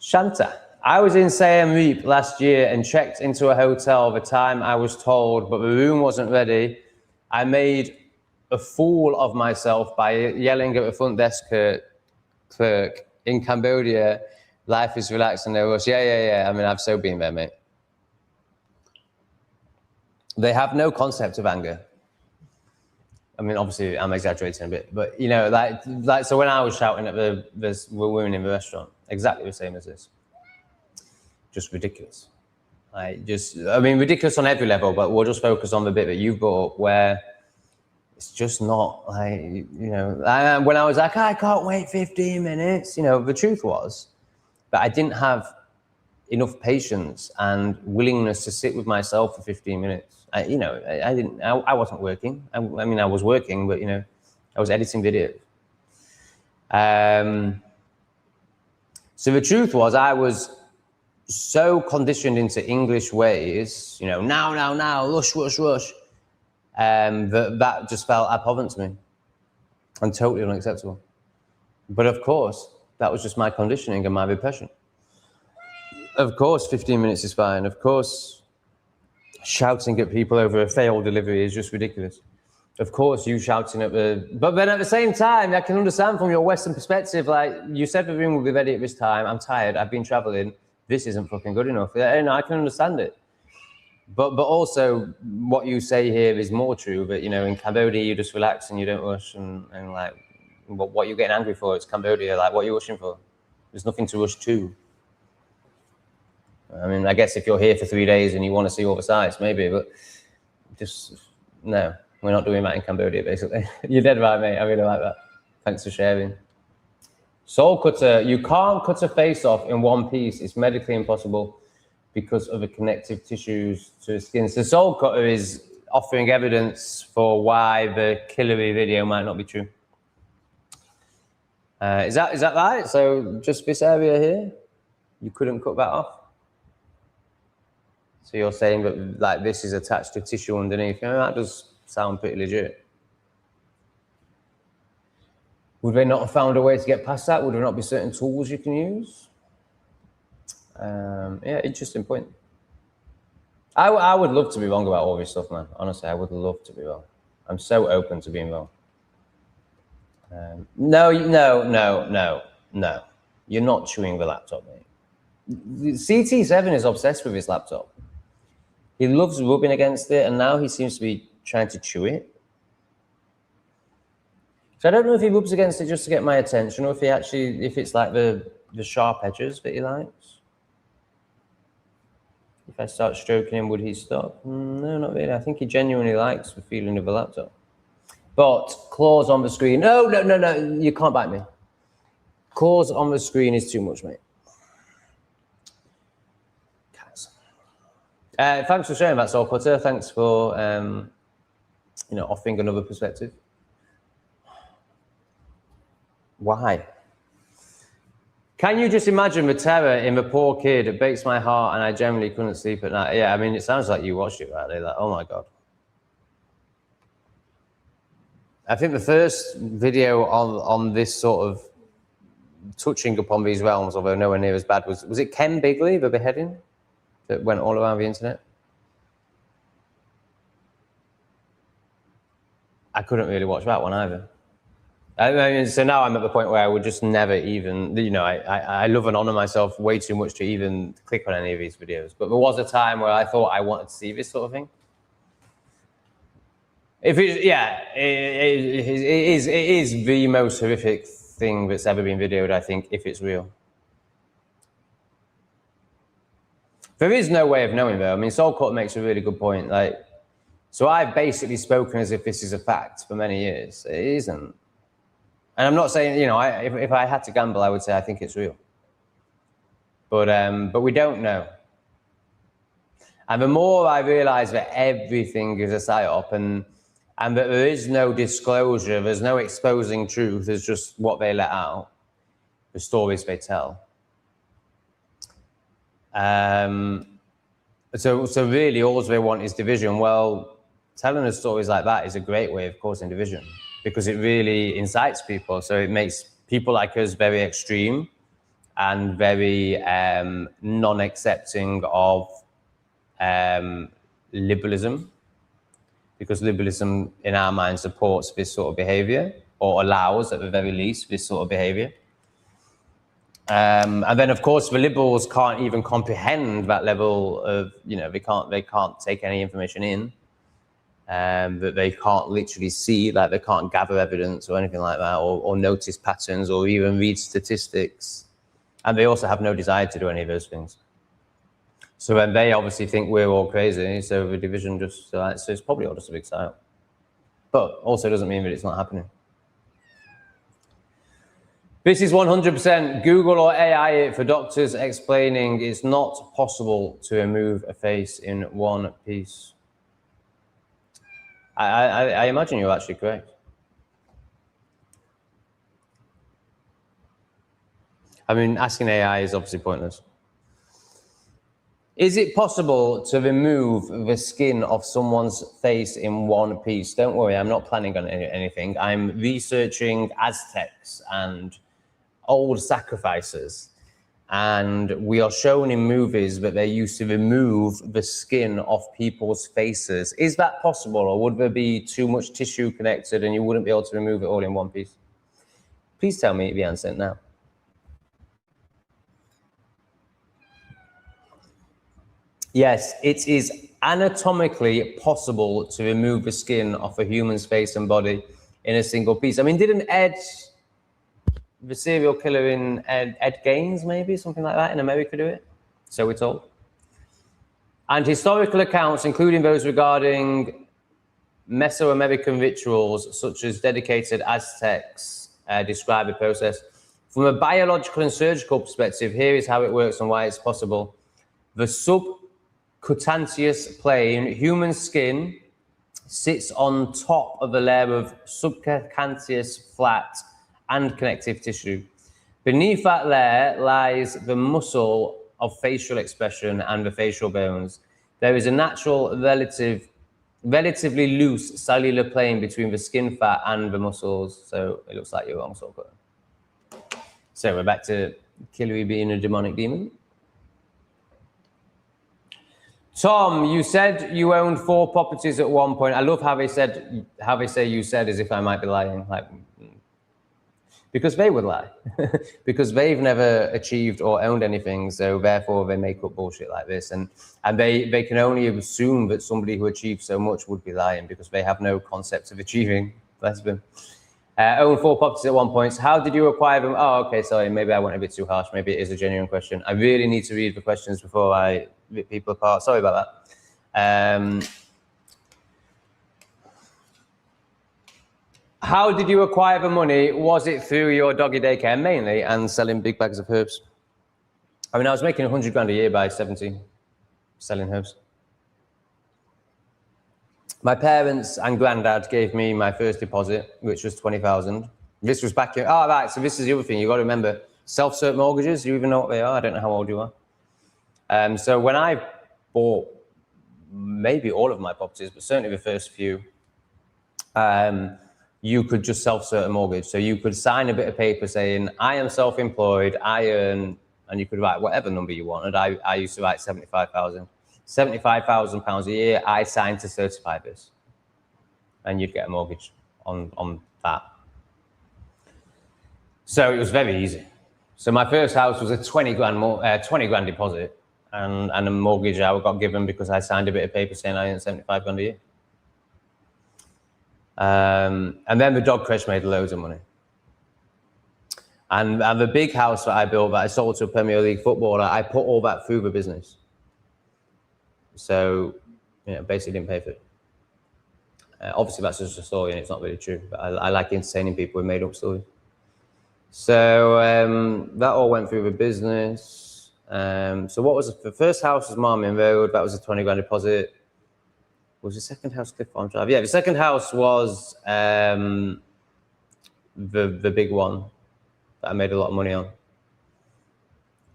A: Shanta. I was in Siem Reap last year and checked into a hotel the time I was told, but the room wasn't ready. I made a fool of myself by yelling at the front desk clerk in Cambodia, life is relaxed and no rush. Yeah. I mean, I've so been there, mate. They have no concept of anger. I mean, obviously, I'm exaggerating a bit, but, you know, like so when I was shouting at the women in the restaurant, exactly the same as this. Just ridiculous. I mean, ridiculous on every level, but we'll just focus on the bit that you brought up where it's just not like, you know, when I was like, I can't wait 15 minutes, you know, the truth was that I didn't have enough patience and willingness to sit with myself for 15 minutes. I wasn't working. I mean, I was working, but, you know, I was editing videos. So the truth was I was so conditioned into English ways, you know, now, rush, that just felt abhorrent to me and totally unacceptable. But of course, that was just my conditioning and my repression. Of course, 15 minutes is fine. Of course, shouting at people over a failed delivery is just ridiculous. Of course, you shouting at but then at the same time, I can understand from your Western perspective, like you said the room will be ready at this time. I'm tired. I've been traveling. This isn't fucking good enough. And I can understand it. But also what you say here is more true, that, you know, in Cambodia, you just relax and you don't rush and like, what you're getting angry for, it's Cambodia. Like, what are you rushing for? There's nothing to rush to. I mean, I guess if you're here for 3 days and you want to see all the sights, maybe, but just, no, we're not doing that in Cambodia, basically. You're dead right, mate. I really like that. Thanks for sharing. Soul cutter, you can't cut a face off in one piece. It's medically impossible because of the connective tissues to the skin. So soul cutter is offering evidence for why the Killary video might not be true. Is that right? So just this area here, you couldn't cut that off? So you're saying that like this is attached to tissue underneath? You know, that does sound pretty legit. Would they not have found a way to get past that? Would there not be certain tools you can use? Yeah, interesting point. I would love to be wrong about all this stuff, man. Honestly, I would love to be wrong. I'm so open to being wrong. No. You're not chewing the laptop, mate. CT7 is obsessed with his laptop. He loves rubbing against it, and now he seems to be trying to chew it. So I don't know if he rubs against it just to get my attention, or if it's like the sharp edges that he likes. If I start stroking him, would he stop? No, not really. I think he genuinely likes the feeling of the laptop. But claws on the screen. No, you can't bite me. Claws on the screen is too much, mate. Thanks for sharing that, Soul Cutter. Thanks for offering another perspective. Why? Can you just imagine the terror in the poor kid? It breaks my heart, and I generally couldn't sleep at night. Yeah, I mean, it sounds like you watched it, right? Like, oh my God. I think the first video on this sort of touching upon these realms, although nowhere near as bad, was it Ken Bigley, the beheading, that went all around the internet? I couldn't really watch that one either. I mean, so now I'm at the point where I would just never even, you know, I love and honor myself way too much to even click on any of these videos. But there was a time where I thought I wanted to see this sort of thing. If it, yeah, it is the most horrific thing that's ever been videoed, I think, if it's real. There is no way of knowing, though. I mean, Soulcut makes a really good point. Like, so I've basically spoken as if this is a fact for many years. It isn't. And I'm not saying, you know, if I had to gamble, I would say I think it's real. But we don't know. And the more I realize that everything is a psyop and that there is no disclosure, there's no exposing truth, there's just what they let out, the stories they tell. So really all they want is division. Well, telling us stories like that is a great way of causing division because it really incites people. So it makes people like us very extreme and very non-accepting of liberalism, because liberalism in our mind supports this sort of behavior, or allows at the very least this sort of behavior. And then of course the liberals can't even comprehend that level of, you know, they can't take any information in, that they can't literally see, like they can't gather evidence or anything like that, or notice patterns or even read statistics. And they also have no desire to do any of those things. So then they obviously think we're all crazy, so the division just, so it's probably all just a big psyop. But also doesn't mean that it's not happening. This is 100% Google or AI it for doctors explaining it's not possible to remove a face in one piece. I imagine you're actually correct. I mean, asking AI is obviously pointless. Is it possible to remove the skin of someone's face in one piece? Don't worry, I'm not planning on anything. I'm researching Aztecs and old sacrifices. And we are shown in movies that they used to remove the skin off people's faces. Is that possible, or would there be too much tissue connected and you wouldn't be able to remove it all in one piece? Please tell me the answer now. Yes, it is anatomically possible to remove the skin off a human's face and body in a single piece. I mean, didn't Ed, the serial killer in Ed Gaines, maybe, something like that, in America do it? So we're told. And historical accounts, including those regarding Mesoamerican rituals, such as dedicated Aztecs, describe the process. From a biological and surgical perspective, here is how it works and why it's possible. The subcutaneous plane, human skin, sits on top of a layer of subcutaneous flat and connective tissue. Beneath that layer lies the muscle of facial expression and the facial bones. There is a natural, relatively loose cellular plane between the skin fat and the muscles. So it looks like you're wrong, Soulcut. So we're back to Killary being a demonic demon. Tom, you said you owned 4 properties at one point. I love how they say you said as if I might be lying. Like, because they would lie, because they've never achieved or owned anything, so therefore they make up bullshit like this, and they can only assume that somebody who achieved so much would be lying because they have no concept of achieving. Bless them. Owned 4 properties at one point. So how did you acquire them? Oh, okay, sorry, maybe I went a bit too harsh. Maybe it is a genuine question. I really need to read the questions before I rip people apart. Sorry about that. How did you acquire the money? Was it through your doggy daycare mainly and selling big bags of herbs? I mean, I was making 100 grand a year by 17, selling herbs. My parents and granddad gave me my first deposit, which was 20,000. This was back in, oh, right, so this is the other thing you got to remember. Self-cert mortgages, do you even know what they are? I don't know how old you are. So when I bought maybe all of my properties, but certainly the first few, you could just self-cert a mortgage. So you could sign a bit of paper saying, I am self-employed, I earn, and you could write whatever number you wanted. I used to write 75,000 pounds a year. I signed to certify this. And you'd get a mortgage on that. So it was very easy. So my first house was a 20 grand deposit and a mortgage I got given because I signed a bit of paper saying I earned 75 grand a year. And then the dog crash made loads of money. And the big house that I built that I sold to a Premier League footballer, I put all that through the business. So, basically didn't pay for it. Obviously that's just a story and it's not really true, but I like entertaining people with made up stories. So that all went through the business. So what was the first house was Marmion Road, that was a 20 grand deposit. Was the second house Cliff Farm Drive? Yeah, the second house was the big one that I made a lot of money on.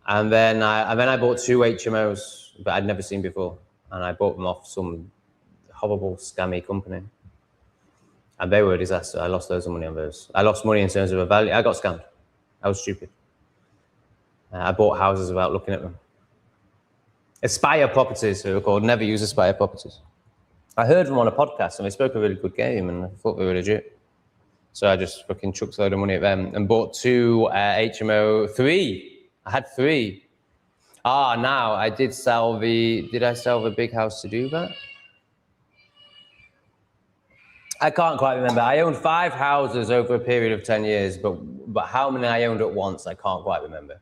A: And then I bought 2 HMOs that I'd never seen before. And I bought them off some horrible scammy company. And they were a disaster. I lost loads of money on those. I lost money in terms of a value. I got scammed. I was stupid. I bought houses without looking at them. Aspire Properties, they were called. Never use Aspire Properties. I heard them on a podcast and they spoke a really good game and I thought they were legit. So I just fucking chucked a load of money at them and bought 2 HMO, 3. I had 3. Now I did sell did I sell the big house to do that? I can't quite remember. I owned 5 houses over a period of 10 years, but how many I owned at once, I can't quite remember.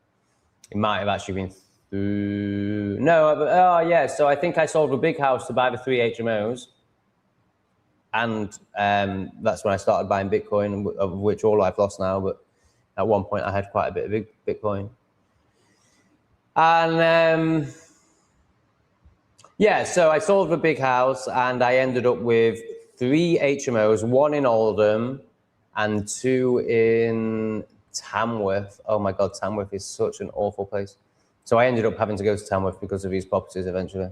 A: It might have actually been through, yeah. So I think I sold a big house to buy the 3 HMOs. And that's when I started buying Bitcoin, of which all I've lost now. But at one point I had quite a bit of Bitcoin. And yeah, so I sold the big house and I ended up with 3 HMOs, 1 in Oldham and 2 in Tamworth. Oh my God, Tamworth is such an awful place. So I ended up having to go to Tamworth because of these properties eventually.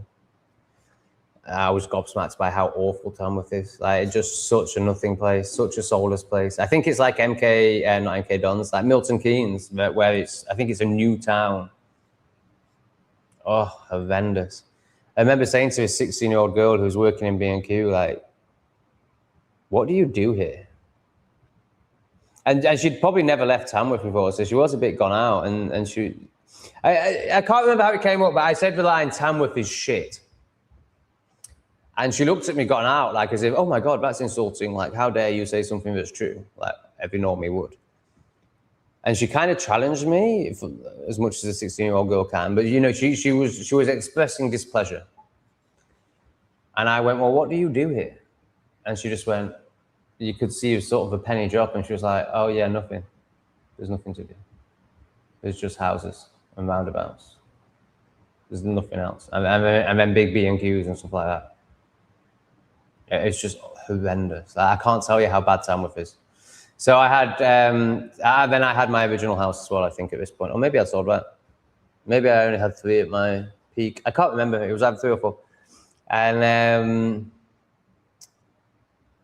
A: I was gobsmacked by how awful Tamworth is. Like, it's just such a nothing place, such a soulless place. I think it's like not MK Dons, like Milton Keynes, where I think it's a new town. Oh, horrendous. I remember saying to a 16-year-old girl who was working in B&Q, like, what do you do here? And she'd probably never left Tamworth before, so she was a bit gone out. And I can't remember how it came up, but I said the line, Tamworth is shit. And she looked at me, gone out, like as if, oh my God, that's insulting. Like, how dare you say something that's true? Like every normie would. And she kind of challenged me, as much as a 16-year-old girl can. But she was expressing displeasure. And I went, well, what do you do here? And she just went, you could see sort of a penny drop, and she was like, oh yeah, nothing. There's nothing to do. There's just houses and roundabouts. There's nothing else. And then big B&Qs and stuff like that. It's just horrendous. I can't tell you how bad Tamworth is. So I had, then I had my original house as well, I think, at this point. Or maybe I sold that. Maybe I only had 3 at my peak. I can't remember. It was either 3 or 4. And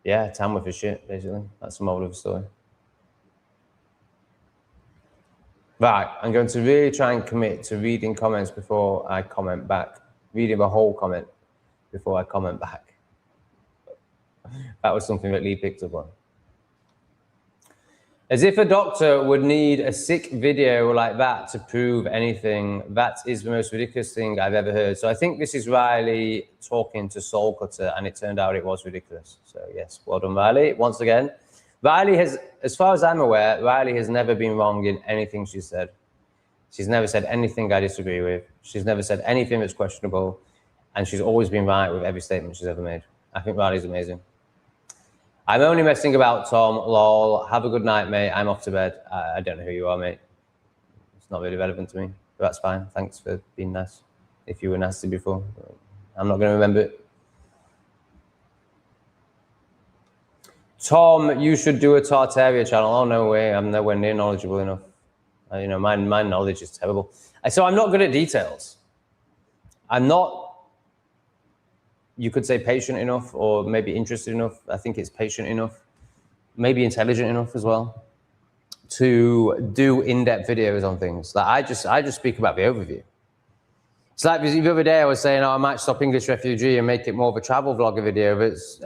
A: yeah, Tamworth is shit, basically. That's the moral of the story. Right, I'm going to really try and commit to reading comments before I comment back. Reading the whole comment before I comment back. That was something that Lee picked up on. As if a doctor would need a sick video like that to prove anything. That is the most ridiculous thing I've ever heard. So I think this is Riley talking to Soul Cutter, and it turned out it was ridiculous. So yes, well done, Riley. Once again, Riley has, as far as I'm aware, Riley has never been wrong in anything she said. She's never said anything I disagree with. She's never said anything that's questionable. And she's always been right with every statement she's ever made. I think Riley's amazing. I'm only messing about, Tom. Lol. Have a good night, mate. I'm off to bed. I don't know who you are, mate. It's not really relevant to me, but that's fine. Thanks for being nice. If you were nasty before, I'm not going to remember it. Tom, you should do a Tartaria channel. Oh, no way. I'm nowhere near knowledgeable enough. You know, my knowledge is terrible. So I'm not good at details. I'm not, you could say, patient enough, or maybe interested enough. I think it's patient enough, maybe intelligent enough as well, to do in-depth videos on things. Like I just speak about the overview. It's like the other day I was saying, oh, I might stop English refugee and make it more of a travel vlogger video that's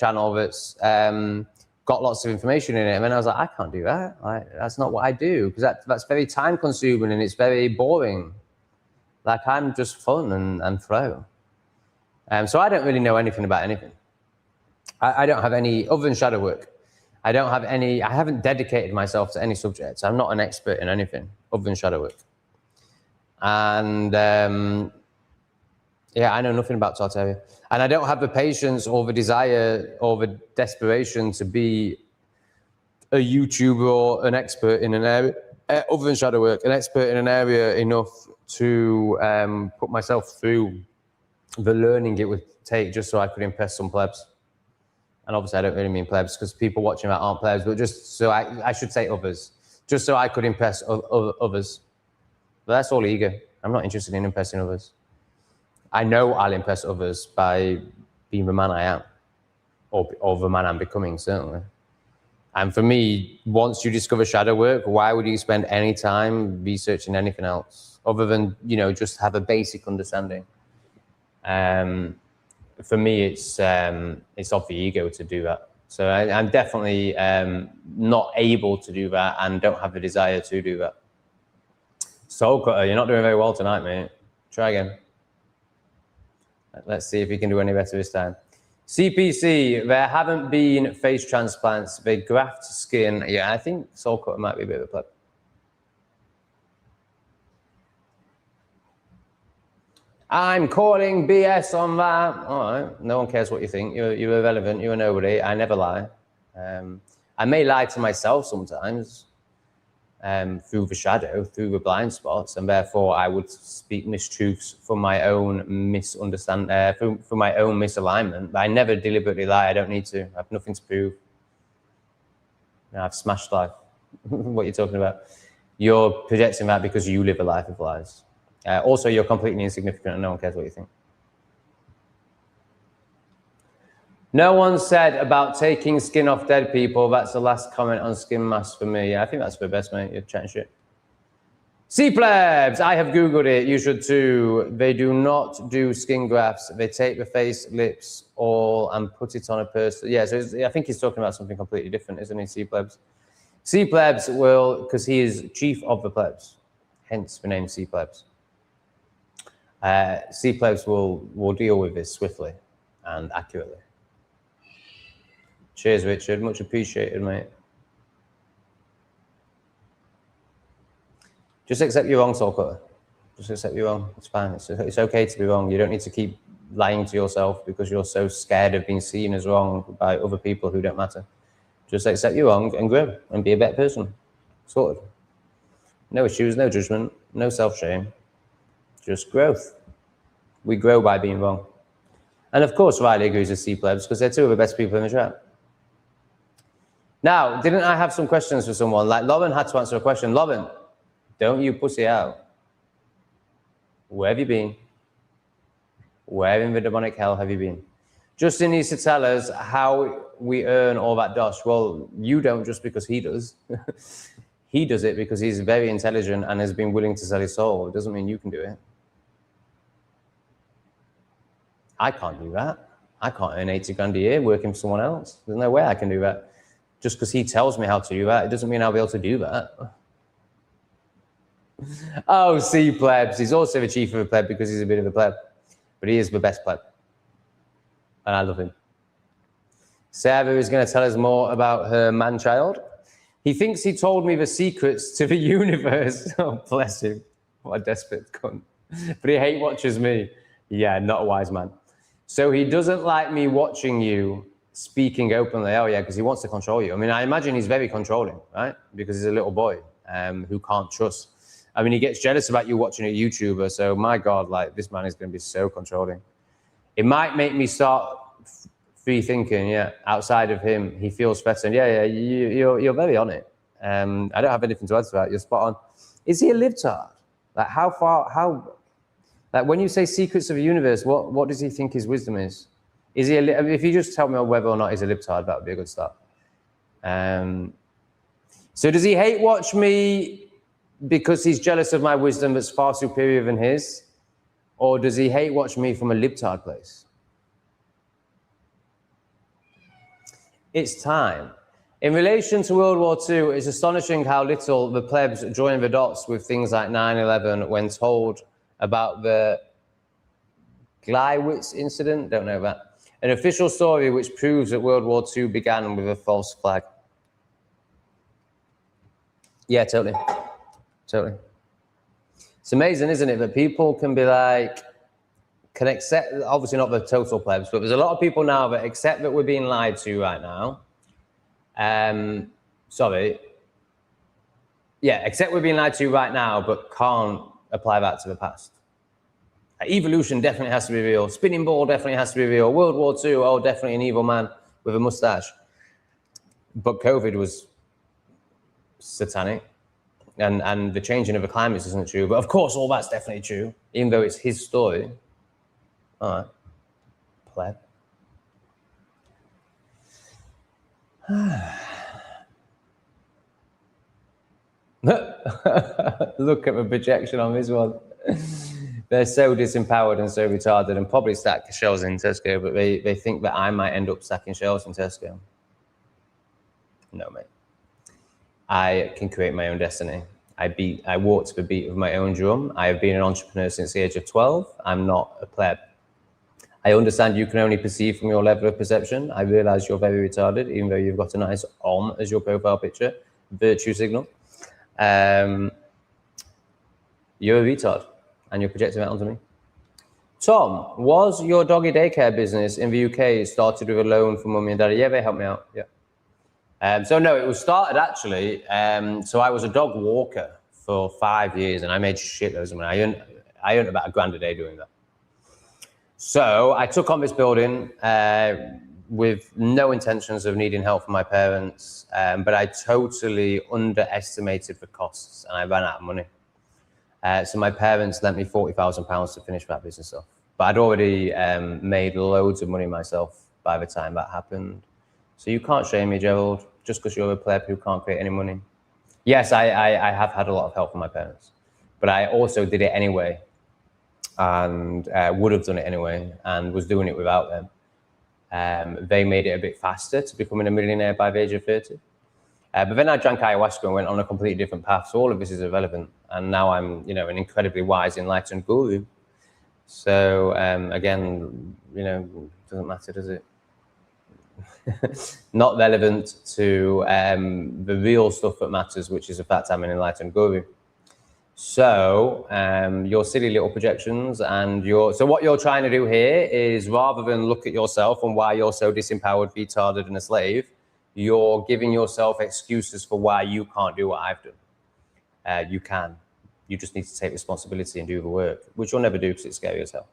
A: channel that's got lots of information in it. And then I was like, I can't do that. That's not what I do, because that's very time consuming and it's very boring. Like I'm just fun and flow. So I don't really know anything about anything. I don't have any, other than shadow work. I haven't dedicated myself to any subjects. I'm not an expert in anything other than shadow work. And yeah, I know nothing about Tartaria. And I don't have the patience or the desire or the desperation to be a YouTuber or an expert in an area, other than shadow work, an expert in an area enough to put myself through the learning it would take just so I could impress some plebs. And obviously I don't really mean plebs, because people watching that aren't plebs, but just so I should say others, just so I could impress others. But that's all ego. I'm not interested in impressing others. I know I'll impress others by being the man I am, or the man I'm becoming, certainly. And for me, once you discover shadow work, why would you spend any time researching anything else other than, you know, just have a basic understanding? For me, it's of the ego to do that. So I'm definitely not able to do that and don't have the desire to do that. Soul Cutter, you're not doing very well tonight, mate. Try again. Let's see if you can do any better this time. CPC, there haven't been face transplants. They graft skin. Yeah, I think Soul Cutter might be a bit of a pleb. I'm calling BS on that. All right, no one cares what you think. You're irrelevant. You're a nobody. I never lie. I may lie to myself sometimes through the shadow, through the blind spots, and therefore I would speak mistruths from my own from my own misalignment. But I never deliberately lie. I don't need to. I have nothing to prove. I've smashed life. What are you talking about? You're projecting that because you live a life of lies. Also, you're completely insignificant and no one cares what you think. No one said about taking skin off dead people. That's the last comment on skin masks for me. Yeah, I think that's the best, mate. You're chatting shit. C-plebs, I have Googled it. You should too. They do not do skin grafts. They take the face, lips, all, and put it on a person. Yeah, so I think he's talking about something completely different, isn't he, C-plebs? C-plebs will, because he is chief of the plebs, hence the name C-plebs. C-plebs will deal with this swiftly and accurately. Cheers, Richard. Much appreciated, mate. Just accept you're wrong, Soul Cutter. Just accept you're wrong. It's fine. It's okay to be wrong. You don't need to keep lying to yourself because you're so scared of being seen as wrong by other people who don't matter. Just accept you're wrong and grow and be a better person. Sorted. No issues, no judgment, no self-shame. Just growth. We grow by being wrong. And of course, Riley agrees with C-plebs because they're two of the best people in the chat. Now, didn't I have some questions for someone? Like Lauren had to answer a question. Lauren, don't you pussy out. Where have you been? Where in the demonic hell have you been? Justin needs to tell us how we earn all that dosh. Well, you don't just because he does. He does it because he's very intelligent and has been willing to sell his soul. It doesn't mean you can do it. I can't do that. I can't earn 80 grand a year working for someone else. There's no way I can do that. Just because he tells me how to do that, it doesn't mean I'll be able to do that. Oh, C-plebs. He's also the chief of a pleb because he's a bit of a pleb. But he is the best pleb. And I love him. Sarah is going to tell us more about her man-child. He thinks he told me the secrets to the universe. Oh, bless him. What a desperate cunt. But he hate watches me. Yeah, not a wise man. So he doesn't like me watching you speaking openly. Oh, yeah, because he wants to control you. I mean, I imagine he's very controlling, right? Because he's a little boy who can't trust. I mean, he gets jealous about you watching a YouTuber. So, my God, like, this man is going to be so controlling. It might make me start free thinking, yeah, outside of him. He feels threatened. Yeah, you're very on it. I don't have anything to add to that. You're spot on. Is he a libtard? Like like when you say secrets of the universe, what does he think his wisdom is? Is he if you just tell me whether or not he's a libtard, that would be a good start. So does he hate watch me because he's jealous of my wisdom that's far superior than his? Or does he hate watch me from a libtard place? It's time. In relation to World War II, it's astonishing how little the plebs join the dots with things like 9/11 when told about the Gleiwitz incident. Don't know that. An official story which proves that World War II began with a false flag. Yeah, totally. Totally. It's amazing, isn't it, that people can be like, can accept, obviously not the total plebs, but there's a lot of people now that accept that we're being lied to right now. Accept we're being lied to right now, but can't apply that to the past. Evolution definitely has to be real. Spinning ball definitely has to be real. World War II, oh, definitely an evil man with a mustache. But COVID was satanic. And the changing of the climates isn't true. But of course, all that's definitely true, even though it's his story. All right, pleb. Look at the projection on this one. They're so disempowered and so retarded and probably stack shelves in Tesco, but they think that I might end up stacking shelves in Tesco. No, mate. I can create my own destiny. I walk to the beat of my own drum. I have been an entrepreneur since the age of 12. I'm not a pleb. I understand you can only perceive from your level of perception. I realize you're very retarded, even though you've got a nice OM as your profile picture. Virtue signal. You're a retard, and you're projecting that onto me. Tom, was your doggy daycare business in the UK started with a loan from mummy and daddy? Yeah, they helped me out, yeah. So no, it was started actually, so I was a dog walker for 5 years and I made shitloads of money. I earned about $1,000 a day doing that. So I took on this building with no intentions of needing help from my parents, but I totally underestimated the costs and I ran out of money. So my parents lent me £40,000 to finish that business off. But I'd already made loads of money myself by the time that happened. So you can't shame me, Gerald, just because you're a pleb who can't create any money. Yes, I have had a lot of help from my parents, but I also did it anyway and would have done it anyway and was doing it without them. They made it a bit faster to becoming a millionaire by the age of 30. But then I drank ayahuasca and went on a completely different path. So all of this is irrelevant. And now I'm, an incredibly wise, enlightened guru. So again, doesn't matter, does it? Not relevant to the real stuff that matters, which is the fact I'm an enlightened guru. So your silly little projections and so what you're trying to do here is, rather than look at yourself and why you're so disempowered, retarded, and a slave, you're giving yourself excuses for why you can't do what I've done. You can. You just need to take responsibility and do the work, which you'll never do because it's scary as hell.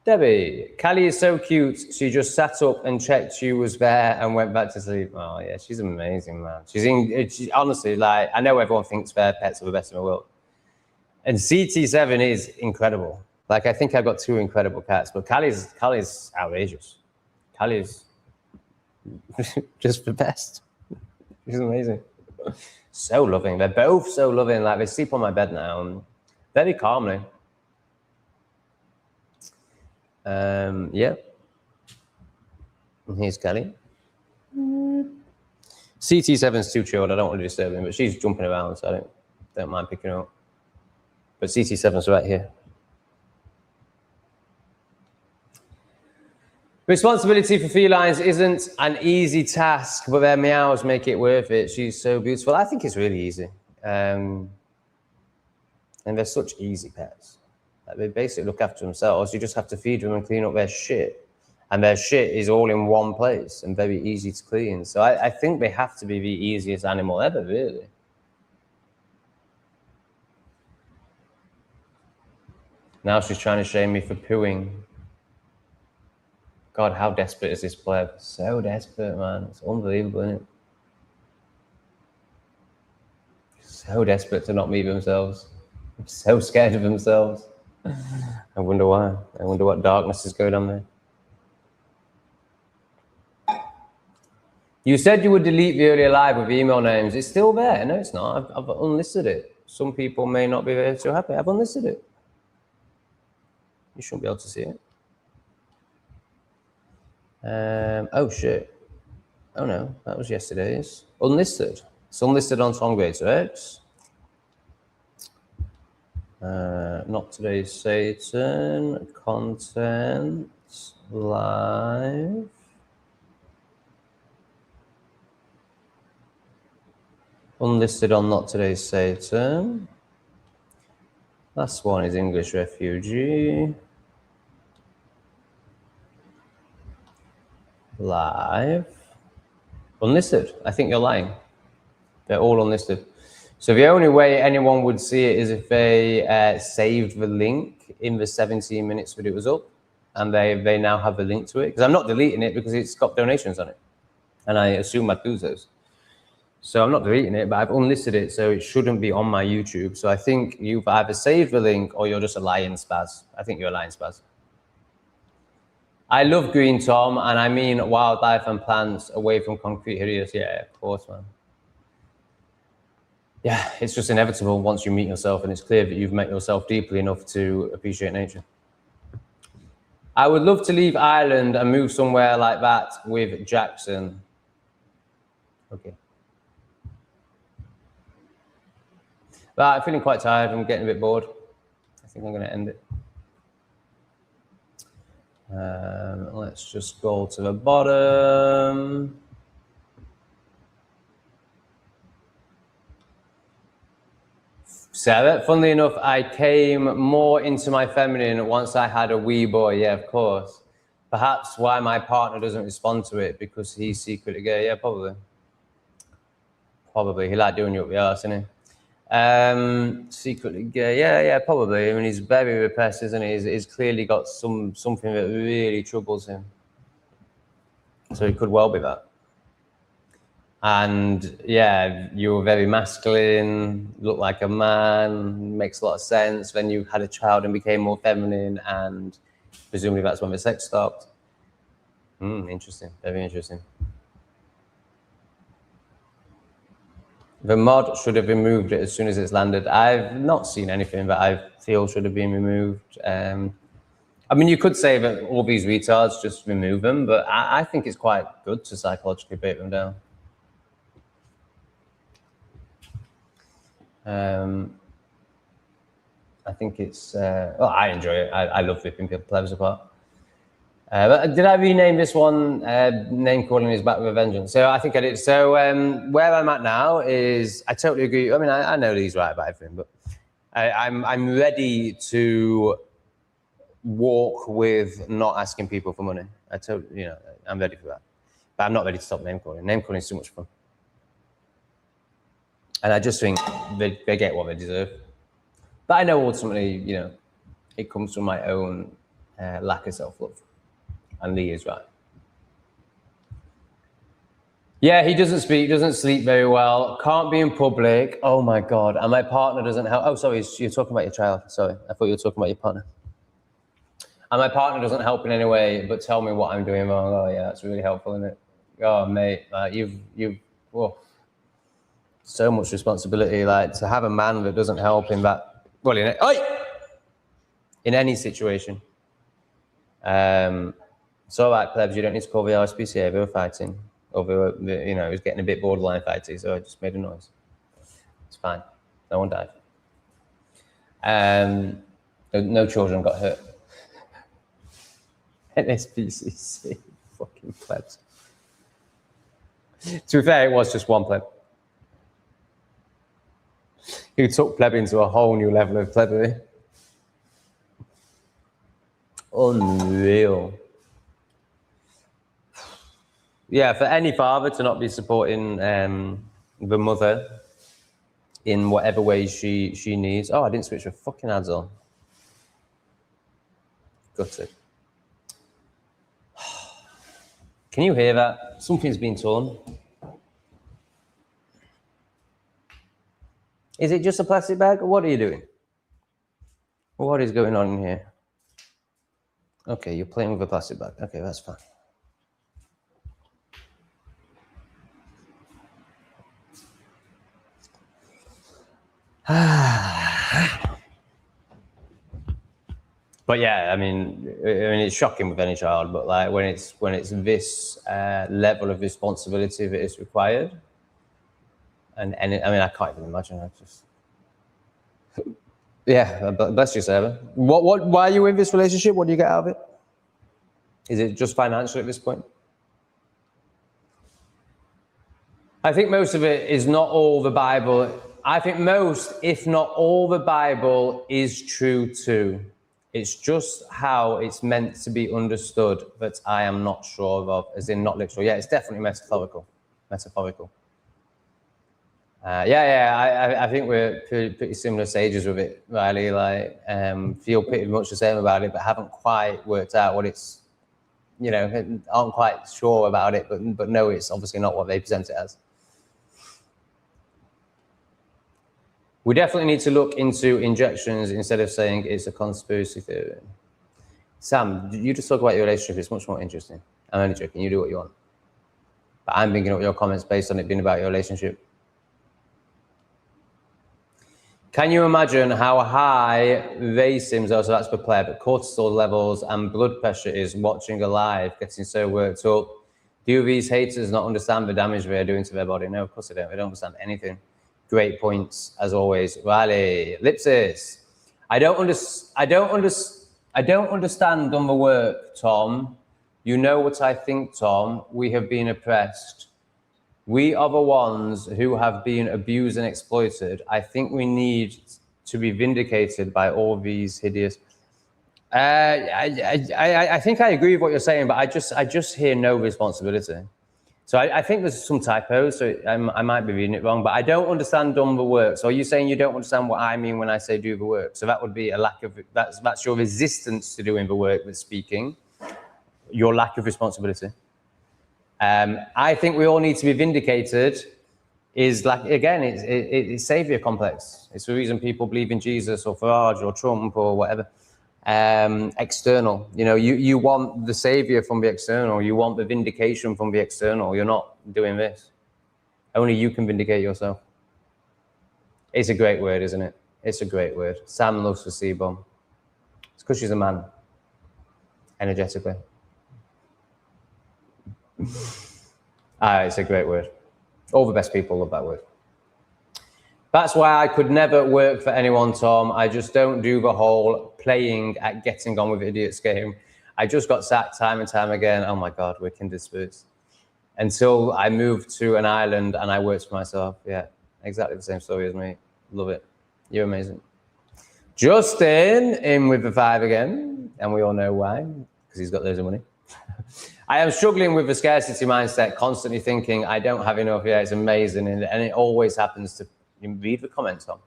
A: Debbie, Callie is so cute. She just sat up and checked you was there and went back to sleep. Oh yeah, she's amazing, man. She's honestly, like, I know everyone thinks their pets are the best in the world. And CT7 is incredible. Like, I think I've got 2 incredible cats, but Callie's outrageous. Callie's just the best. She's amazing. So loving. They're both so loving. Like, they sleep on my bed now, very calmly. Yeah. And here's Kelly. CT7's too chilled. I don't want to disturb him, but she's jumping around, so I don't mind picking her up. But CT7's right here. Responsibility for felines isn't an easy task, but their meows make it worth it. She's so beautiful. I think it's really easy. And they're such easy pets. Like, they basically look after themselves. You just have to feed them and clean up their shit. And their shit is all in one place and very easy to clean. So I think they have to be the easiest animal ever, really. Now she's trying to shame me for pooing. God, how desperate is this pleb? So desperate, man. It's unbelievable, isn't it? So desperate to not meet themselves. So scared of themselves. I wonder why. I wonder what darkness is going on there. You said you would delete the earlier live with email names. It's still there. No, it's not. I've unlisted it. Some people may not be very so happy. I've unlisted it. You shouldn't be able to see it. Oh, shit. Oh, no. That was yesterday's. Unlisted. It's unlisted on Songbase X. Not today's Satan. Content. Live. Unlisted on Not Today's Satan. Last one is English Refugee. Live. Unlisted. I think you're lying. They're all unlisted. So the only way anyone would see it is if they saved the link in the 17 minutes that it was up, and they now have the link to it. Because I'm not deleting it because it's got donations on it, and I assume I'd lose those. So I'm not deleting it, but I've unlisted it, so it shouldn't be on my YouTube. So I think you've either saved the link or you're just a lying spaz. I think you're a lying spaz. I love Green Tom, and I mean wildlife and plants away from concrete hideous. Yeah, of course, man. Yeah, it's just inevitable once you meet yourself, and it's clear that you've met yourself deeply enough to appreciate nature. I would love to leave Ireland and move somewhere like that with Jackson. Okay. But I'm feeling quite tired. I'm getting a bit bored. I think I'm going to end it. Let's just go to the bottom. Sarah, funnily enough, I came more into my feminine once I had a wee boy. Yeah, of course. Perhaps why my partner doesn't respond to it, because he's secretly gay. Yeah, probably. Probably. He liked doing you up the arse, isn't he? Secretly gay. Yeah, probably. I mean, he's very repressed, isn't he? He's clearly got something that really troubles him. So it could well be that. And yeah, you were very masculine, looked like a man, makes a lot of sense. Then you had a child and became more feminine, and presumably that's when the sex stopped. Interesting, very interesting. The mod should have removed it as soon as it's landed. I've not seen anything that I feel should have been removed. I mean, you could say that all these retards, just remove them, but I think it's quite good to psychologically break them down. I think it's, well, I enjoy it. I love ripping people plebs apart. But did I rename this one? Name calling is back with a vengeance. So I think I did. So where I'm at now is, I totally agree. I mean, I know he's right about everything, but I'm ready to walk with not asking people for money. I'm ready for that. But I'm not ready to stop name calling. Name calling is too much fun. And I just think they get what they deserve. But I know ultimately, it comes from my own lack of self-love. And Lee is right. Yeah, he doesn't speak, doesn't sleep very well, can't be in public. Oh my God. And my partner doesn't help. Oh, sorry, you're talking about your child. Sorry, I thought you were talking about your partner. And my partner doesn't help in any way, but tell me what I'm doing wrong. Oh yeah, that's really helpful, isn't it? Oh mate, you've so much responsibility. Like, to have a man that doesn't help in that, well, in any situation. So like plebs, you don't need to call the RSPCA. They were fighting over, it was getting a bit borderline fighty, so I just made a noise. It's fine. No one died. No children got hurt. NSPCC, fucking plebs. To be fair, it was just one pleb. Who took pleb into a whole new level of plebbery. Unreal. Yeah, for any father to not be supporting the mother in whatever way she needs. Oh, I didn't switch the fucking ads on. Gutted. Can you hear that? Something's been torn. Is it just a plastic bag, or what are you doing? What is going on in here? Okay, you're playing with a plastic bag. Okay, that's fine. But yeah, I mean, it's shocking with any child, but like when it's this level of responsibility that is required, and I mean, I can't even imagine. I just, yeah, bless you, Sarah. Why are you in this relationship? What do you get out of it? Is it just financial at this point? I think most of it is not all the Bible. I think most, if not all the Bible, is true too. It's just how it's meant to be understood that I am not sure of, as in not literal. Yeah, it's definitely metaphorical. I think we're pretty similar stages with it, Riley. Like, feel pretty much the same about it, but haven't quite worked out what it's, aren't quite sure about it, but no, it's obviously not what they present it as. We definitely need to look into injections instead of saying it's a conspiracy theory. Sam, you just talk about your relationship. It's much more interesting. I'm only joking. You do what you want. But I'm bringing up your comments based on it being about your relationship. Can you imagine how high VASIMs, so that's per player, but cortisol levels and blood pressure is watching a live, getting so worked up? Do these haters not understand the damage they are doing to their body? No, of course they don't. They don't understand anything. Great points, as always. Riley, Lipsis. I don't understand on the work, Tom. You know what I think, Tom. We have been oppressed. We are the ones who have been abused and exploited. I think we need to be vindicated by all these hideous. I think I agree with what you're saying, but I just hear no responsibility. So I think there's some typos, so I might be reading it wrong, but I don't understand done the work. So are you saying you don't understand what I mean when I say do the work? So that would be a lack of, that's your resistance to doing the work with speaking, your lack of responsibility. I think we all need to be vindicated is like, again, it's savior complex. It's the reason people believe in Jesus or Farage or Trump or whatever. External, you want the savior from the external, you want the vindication from the external. You're not doing this. Only you can vindicate yourself. It's a great word, isn't it? It's a great word. Sam loves the C-bomb. It's because she's a man, energetically. It's a great word. All the best people love that word. That's why I could never work for anyone, Tom. I just don't do the whole playing at getting on with idiots game. I just got sacked time and time again. Oh my God, we're kindred spirits. Until I moved to an island and I worked for myself. Yeah, exactly the same story as me. Love it. You're amazing. Justin in with the 5 again. And we all know why, because he's got loads of money. I am struggling with the scarcity mindset, constantly thinking I don't have enough. Yeah, it's amazing. And it always happens to read the comments on.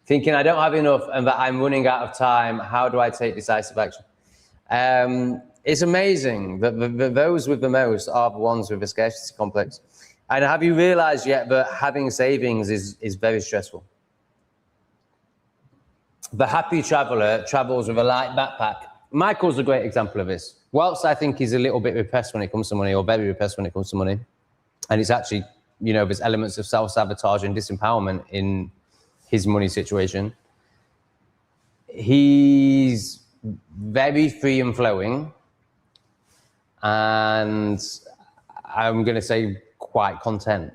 A: Thinking I don't have enough and that I'm running out of time. How do I take decisive action? It's amazing that those with the most are the ones with the scarcity complex. And have you realized yet that having savings is very stressful? The happy traveler travels with a light backpack. Michael's a great example of this. Whilst I think he's a little bit repressed when it comes to money, or very repressed when it comes to money, and it's actually, there's elements of self-sabotage and disempowerment in his money situation. He's very free and flowing, and I'm going to say quite content.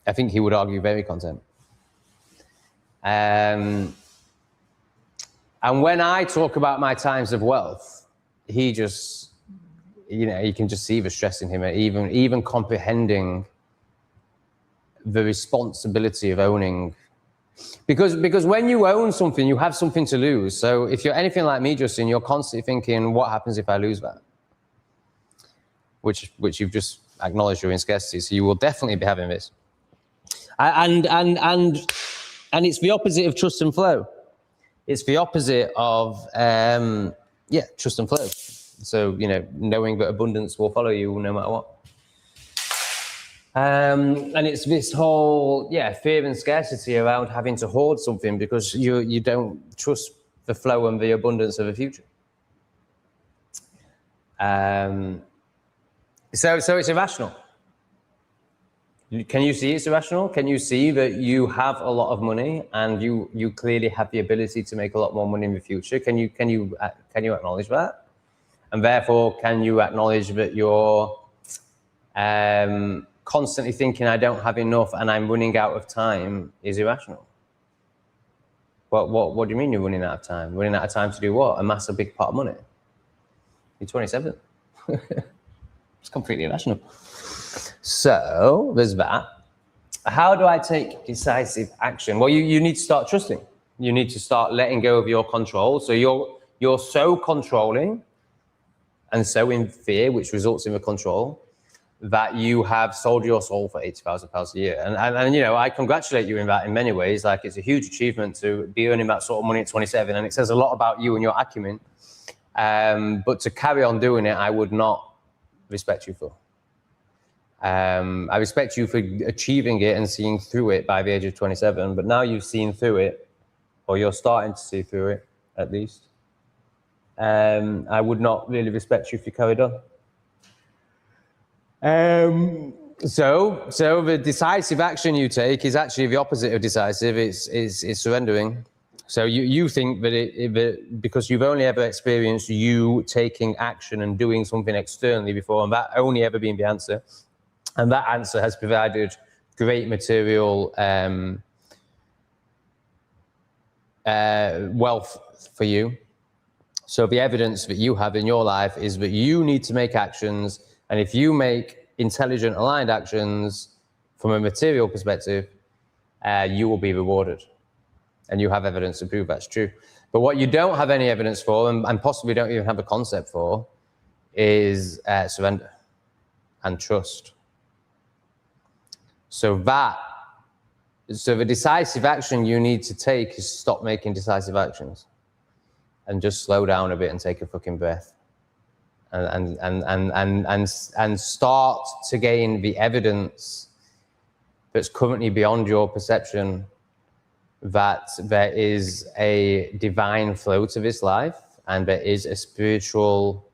A: I think he would argue very content. And when I talk about my times of wealth, he just, you can just see the stress in him, even comprehending the responsibility of owning. Because when you own something, you have something to lose. So if you're anything like me, Justin, you're constantly thinking, what happens if I lose that? Which you've just acknowledged you're in scarcity. So you will definitely be having this. And it's the opposite of trust and flow. It's the opposite of, trust and flow. So, knowing that abundance will follow you no matter what. And it's this whole, fear and scarcity around having to hoard something because you don't trust the flow and the abundance of the future. So it's irrational. Can you see it's irrational? Can you see that you have a lot of money and you clearly have the ability to make a lot more money in the future? Can you acknowledge that? And therefore, can you acknowledge that you're constantly thinking, I don't have enough and I'm running out of time is irrational? What do you mean you're running out of time? Running out of time to do what? Amass a big pot of money? You're 27. It's completely irrational. So there's that. How do I take decisive action? Well, you need to start trusting. You need to start letting go of your control. So you're so controlling and so in fear, which results in the control, that you have sold your soul for £80,000 a year. And you know, I congratulate you in that in many ways. Like, it's a huge achievement to be earning that sort of money at 27, and it says a lot about you and your acumen. But to carry on doing it, I would not respect you for. I respect you for achieving it and seeing through it by the age of 27, but now you've seen through it, or you're starting to see through it, at least. I would not really respect you if you carried on. So the decisive action you take is actually the opposite of decisive. It's surrendering. So you think that because you've only ever experienced you taking action and doing something externally before, and that only ever being the answer, and that answer has provided great material wealth for you. So the evidence that you have in your life is that you need to make actions, and if you make intelligent, aligned actions from a material perspective, you will be rewarded. And you have evidence to prove that's true. But what you don't have any evidence for, and possibly don't even have a concept for, is surrender and trust. So the decisive action you need to take is stop making decisive actions and just slow down a bit and take a fucking breath. And start to gain the evidence that's currently beyond your perception that there is a divine flow to this life, and there is a spiritual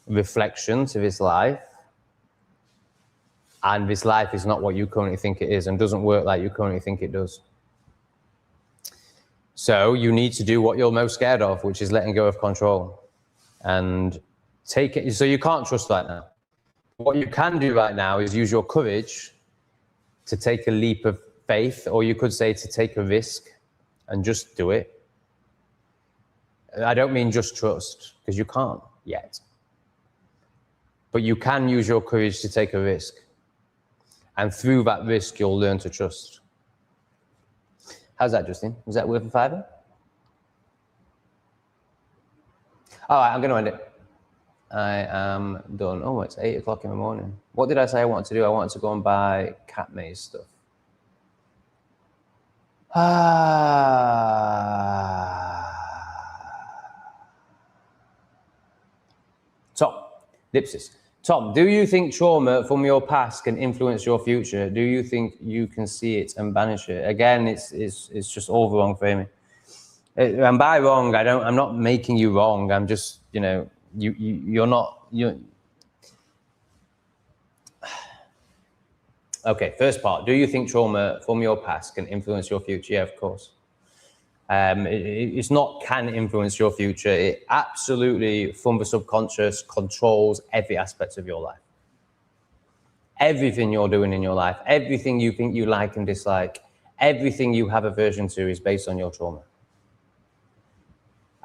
A: reflection to this life, and this life is not what you currently think it is and doesn't work like you currently think it does. So you need to do what you're most scared of, which is letting go of control and take it. So you can't trust right now. What you can do right now is use your courage to take a leap of faith, or you could say to take a risk and just do it. I don't mean just trust, because you can't yet. But you can use your courage to take a risk. And through that risk, you'll learn to trust. How's that, Justin? Was that worth a fiver? All right, I'm going to end it. I am done. Oh, it's 8 o'clock in the morning. What did I say I wanted to do? I wanted to go and buy cat maze stuff. Tom, Lipsis. Tom, do you think trauma from your past can influence your future? Do you think you can see it and banish it? Again, it's just all the wrong framing. And by wrong, I'm not making you wrong. I'm just, you know, you're not. Okay, first part. Do you think trauma from your past can influence your future? Yeah, of course. It's not can influence your future. It absolutely, from the subconscious, controls every aspect of your life. Everything you're doing in your life, everything you think you like and dislike, everything you have aversion to is based on your trauma.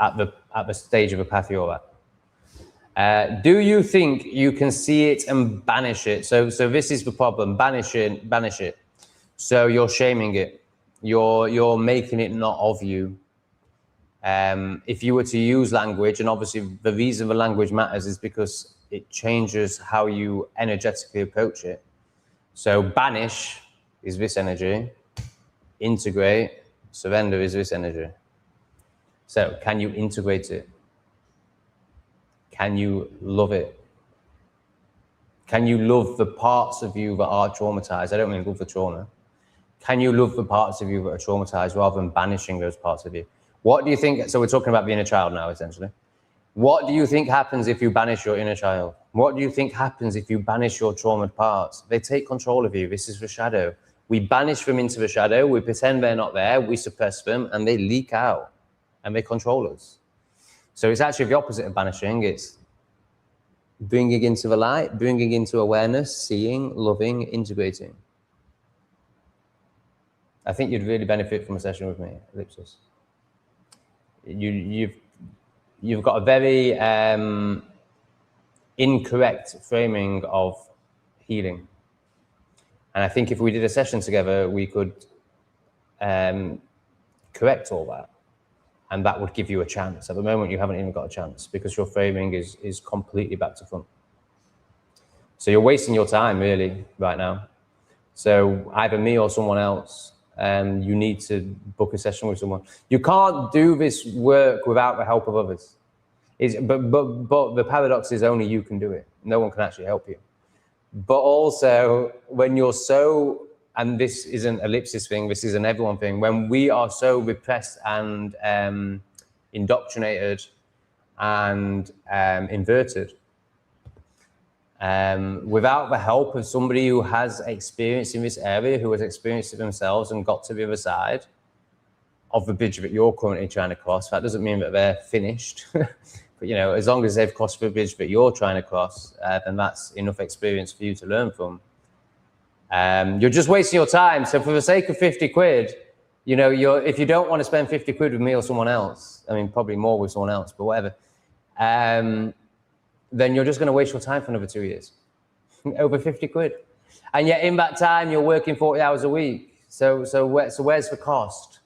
A: At the stage of a path you're at. Do you think you can see it and banish it? So this is the problem. Banish it. So you're shaming it. You're making it not of you. If you were to use language, and obviously the reason the language matters is because it changes how you energetically approach it. So banish is this energy. Integrate, surrender is this energy. So can you integrate it? Can you love it? Can you love the parts of you that are traumatized? I don't mean love the trauma. Can you love the parts of you that are traumatized rather than banishing those parts of you? What do you think? So we're talking about being a child now, essentially. What do you think happens if you banish your inner child? What do you think happens if you banish your traumatized parts? They take control of you. This is the shadow. We banish them into the shadow. We pretend they're not there. We suppress them and they leak out and they control us. So it's actually the opposite of banishing. It's bringing into the light, bringing into awareness, seeing, loving, integrating. I think you'd really benefit from a session with me, Ellipsis. You've got a very incorrect framing of healing. And I think if we did a session together, we could correct all that. And that would give you a chance. At the moment, you haven't even got a chance because your framing is completely back to front. So you're wasting your time, really, right now. So either me or someone else, you need to book a session with someone. You can't do this work without the help of others. But the paradox is only you can do it. No one can actually help you. But also, when you're so, and this isn't a Ellipsis thing, this is an everyone thing, when we are so repressed and indoctrinated and inverted, without the help of somebody who has experience in this area, who has experienced it themselves and got to the other side of the bridge that you're currently trying to cross, that doesn't mean that they're finished. But, you know, as long as they've crossed the bridge that you're trying to cross, then that's enough experience for you to learn from. You're just wasting your time. So for the sake of 50 quid, you know, if you don't want to spend 50 quid with me or someone else, I mean, probably more with someone else, but whatever, then you're just going to waste your time for another 2 years. Over 50 quid. And yet in that time, you're working 40 hours a week. So where's the cost?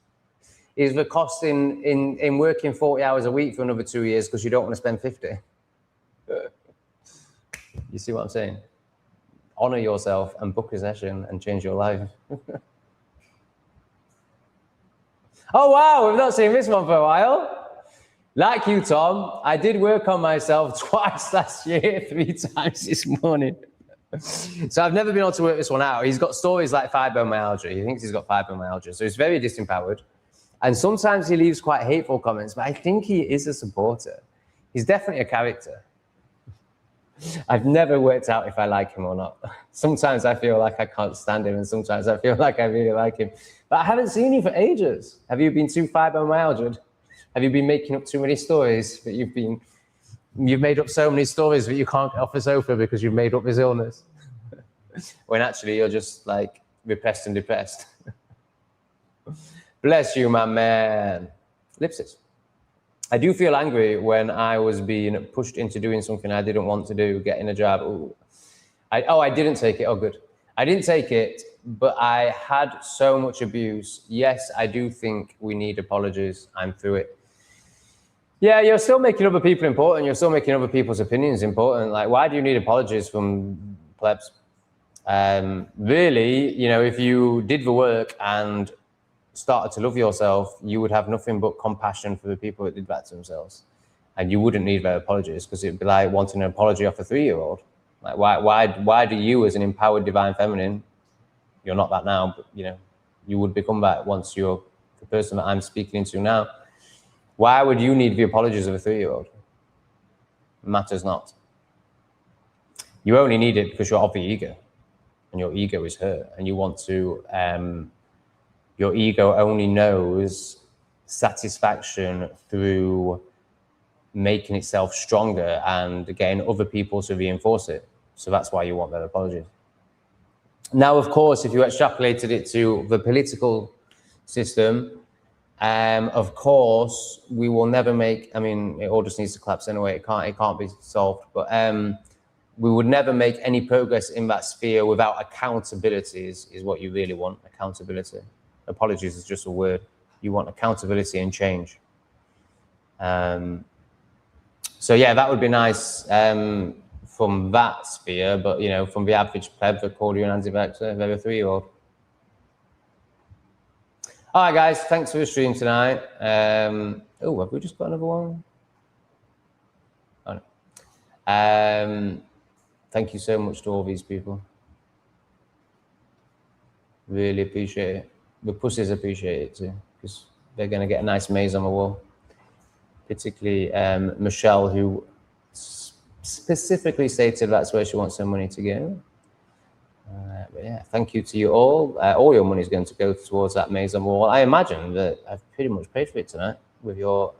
A: Is the cost in working 40 hours a week for another 2 years because you don't want to spend 50? You see what I'm saying? Honor yourself and book a session and change your life. Oh, wow, we've not seen this one for a while. Like you, Tom, I did work on myself twice last year, 3 times this morning. So I've never been able to work this one out. He's got stories like fibromyalgia. He thinks he's got fibromyalgia. So he's very disempowered. And sometimes he leaves quite hateful comments, but I think he is a supporter. He's definitely a character. I've never worked out if I like him or not. Sometimes I feel like I can't stand him, and sometimes I feel like I really like him. But I haven't seen you for ages. Have you been too fibromyalgia? Have you been making up too many stories that you've made up so many stories that you can't get off the sofa because you've made up this illness? When actually you're just like repressed and depressed. Bless you, my man. Ellipsis. I do feel angry when I was being pushed into doing something I didn't want to do, getting a job. Ooh. I didn't take it. Oh, good. I didn't take it, but I had so much abuse. Yes, I do think we need apologies. I'm through it. Yeah, you're still making other people important. You're still making other people's opinions important. Like, why do you need apologies from plebs? Really, you know, if you did the work and started to love yourself, you would have nothing but compassion for the people that did that to themselves. And you wouldn't need their apologies, because it'd be like wanting an apology off a 3-year-old. Like, why do you, as an empowered divine feminine, you're not that now, but you know, you would become that once you're the person that I'm speaking into now. Why would you need the apologies of a 3-year-old? Matters not. You only need it because you're of the ego, and your ego is hurt, and you want to, your ego only knows satisfaction through making itself stronger and getting other people to reinforce it. So that's why you want their apologies. Now, of course, if you extrapolated it to the political system, of course, we will never make, I mean, it all just needs to collapse anyway. It can't be solved, but we would never make any progress in that sphere without accountability is what you really want, accountability. Apologies is just a word. You want accountability and change. So yeah, that would be nice from that sphere, but you know, from the average pleb that called you an anti-vaxxer, they're a 3-year-old. All right, guys, thanks for the stream tonight. Oh, have we just got another one? Oh, no. Thank you so much to all these people. Really appreciate it. The pussies appreciate it too, because they're going to get a nice maze on the wall. Particularly Michelle, who specifically stated that's where she wants her money to go. But yeah, thank you to you all. All your money is going to go towards that maze on the wall. I imagine that I've pretty much paid for it tonight with your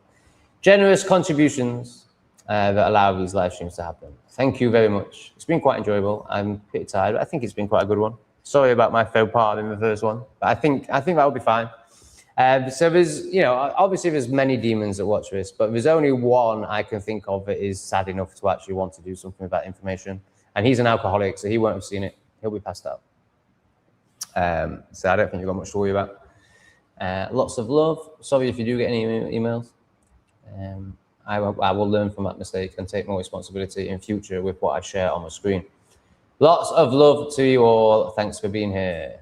A: generous contributions that allow these live streams to happen. Thank you very much. It's been quite enjoyable. I'm pretty tired, but I think it's been quite a good one. Sorry about my faux pas in the first one, but I think that'll be fine. So there's, obviously there's many demons that watch this, but there's only one I can think of that is sad enough to actually want to do something with that information. And he's an alcoholic, so he won't have seen it. He'll be passed out. So I don't think you've got much to worry about. Lots of love. Sorry if you do get any emails. I will learn from that mistake and take more responsibility in future with what I share on my screen. Lots of love to you all. Thanks for being here.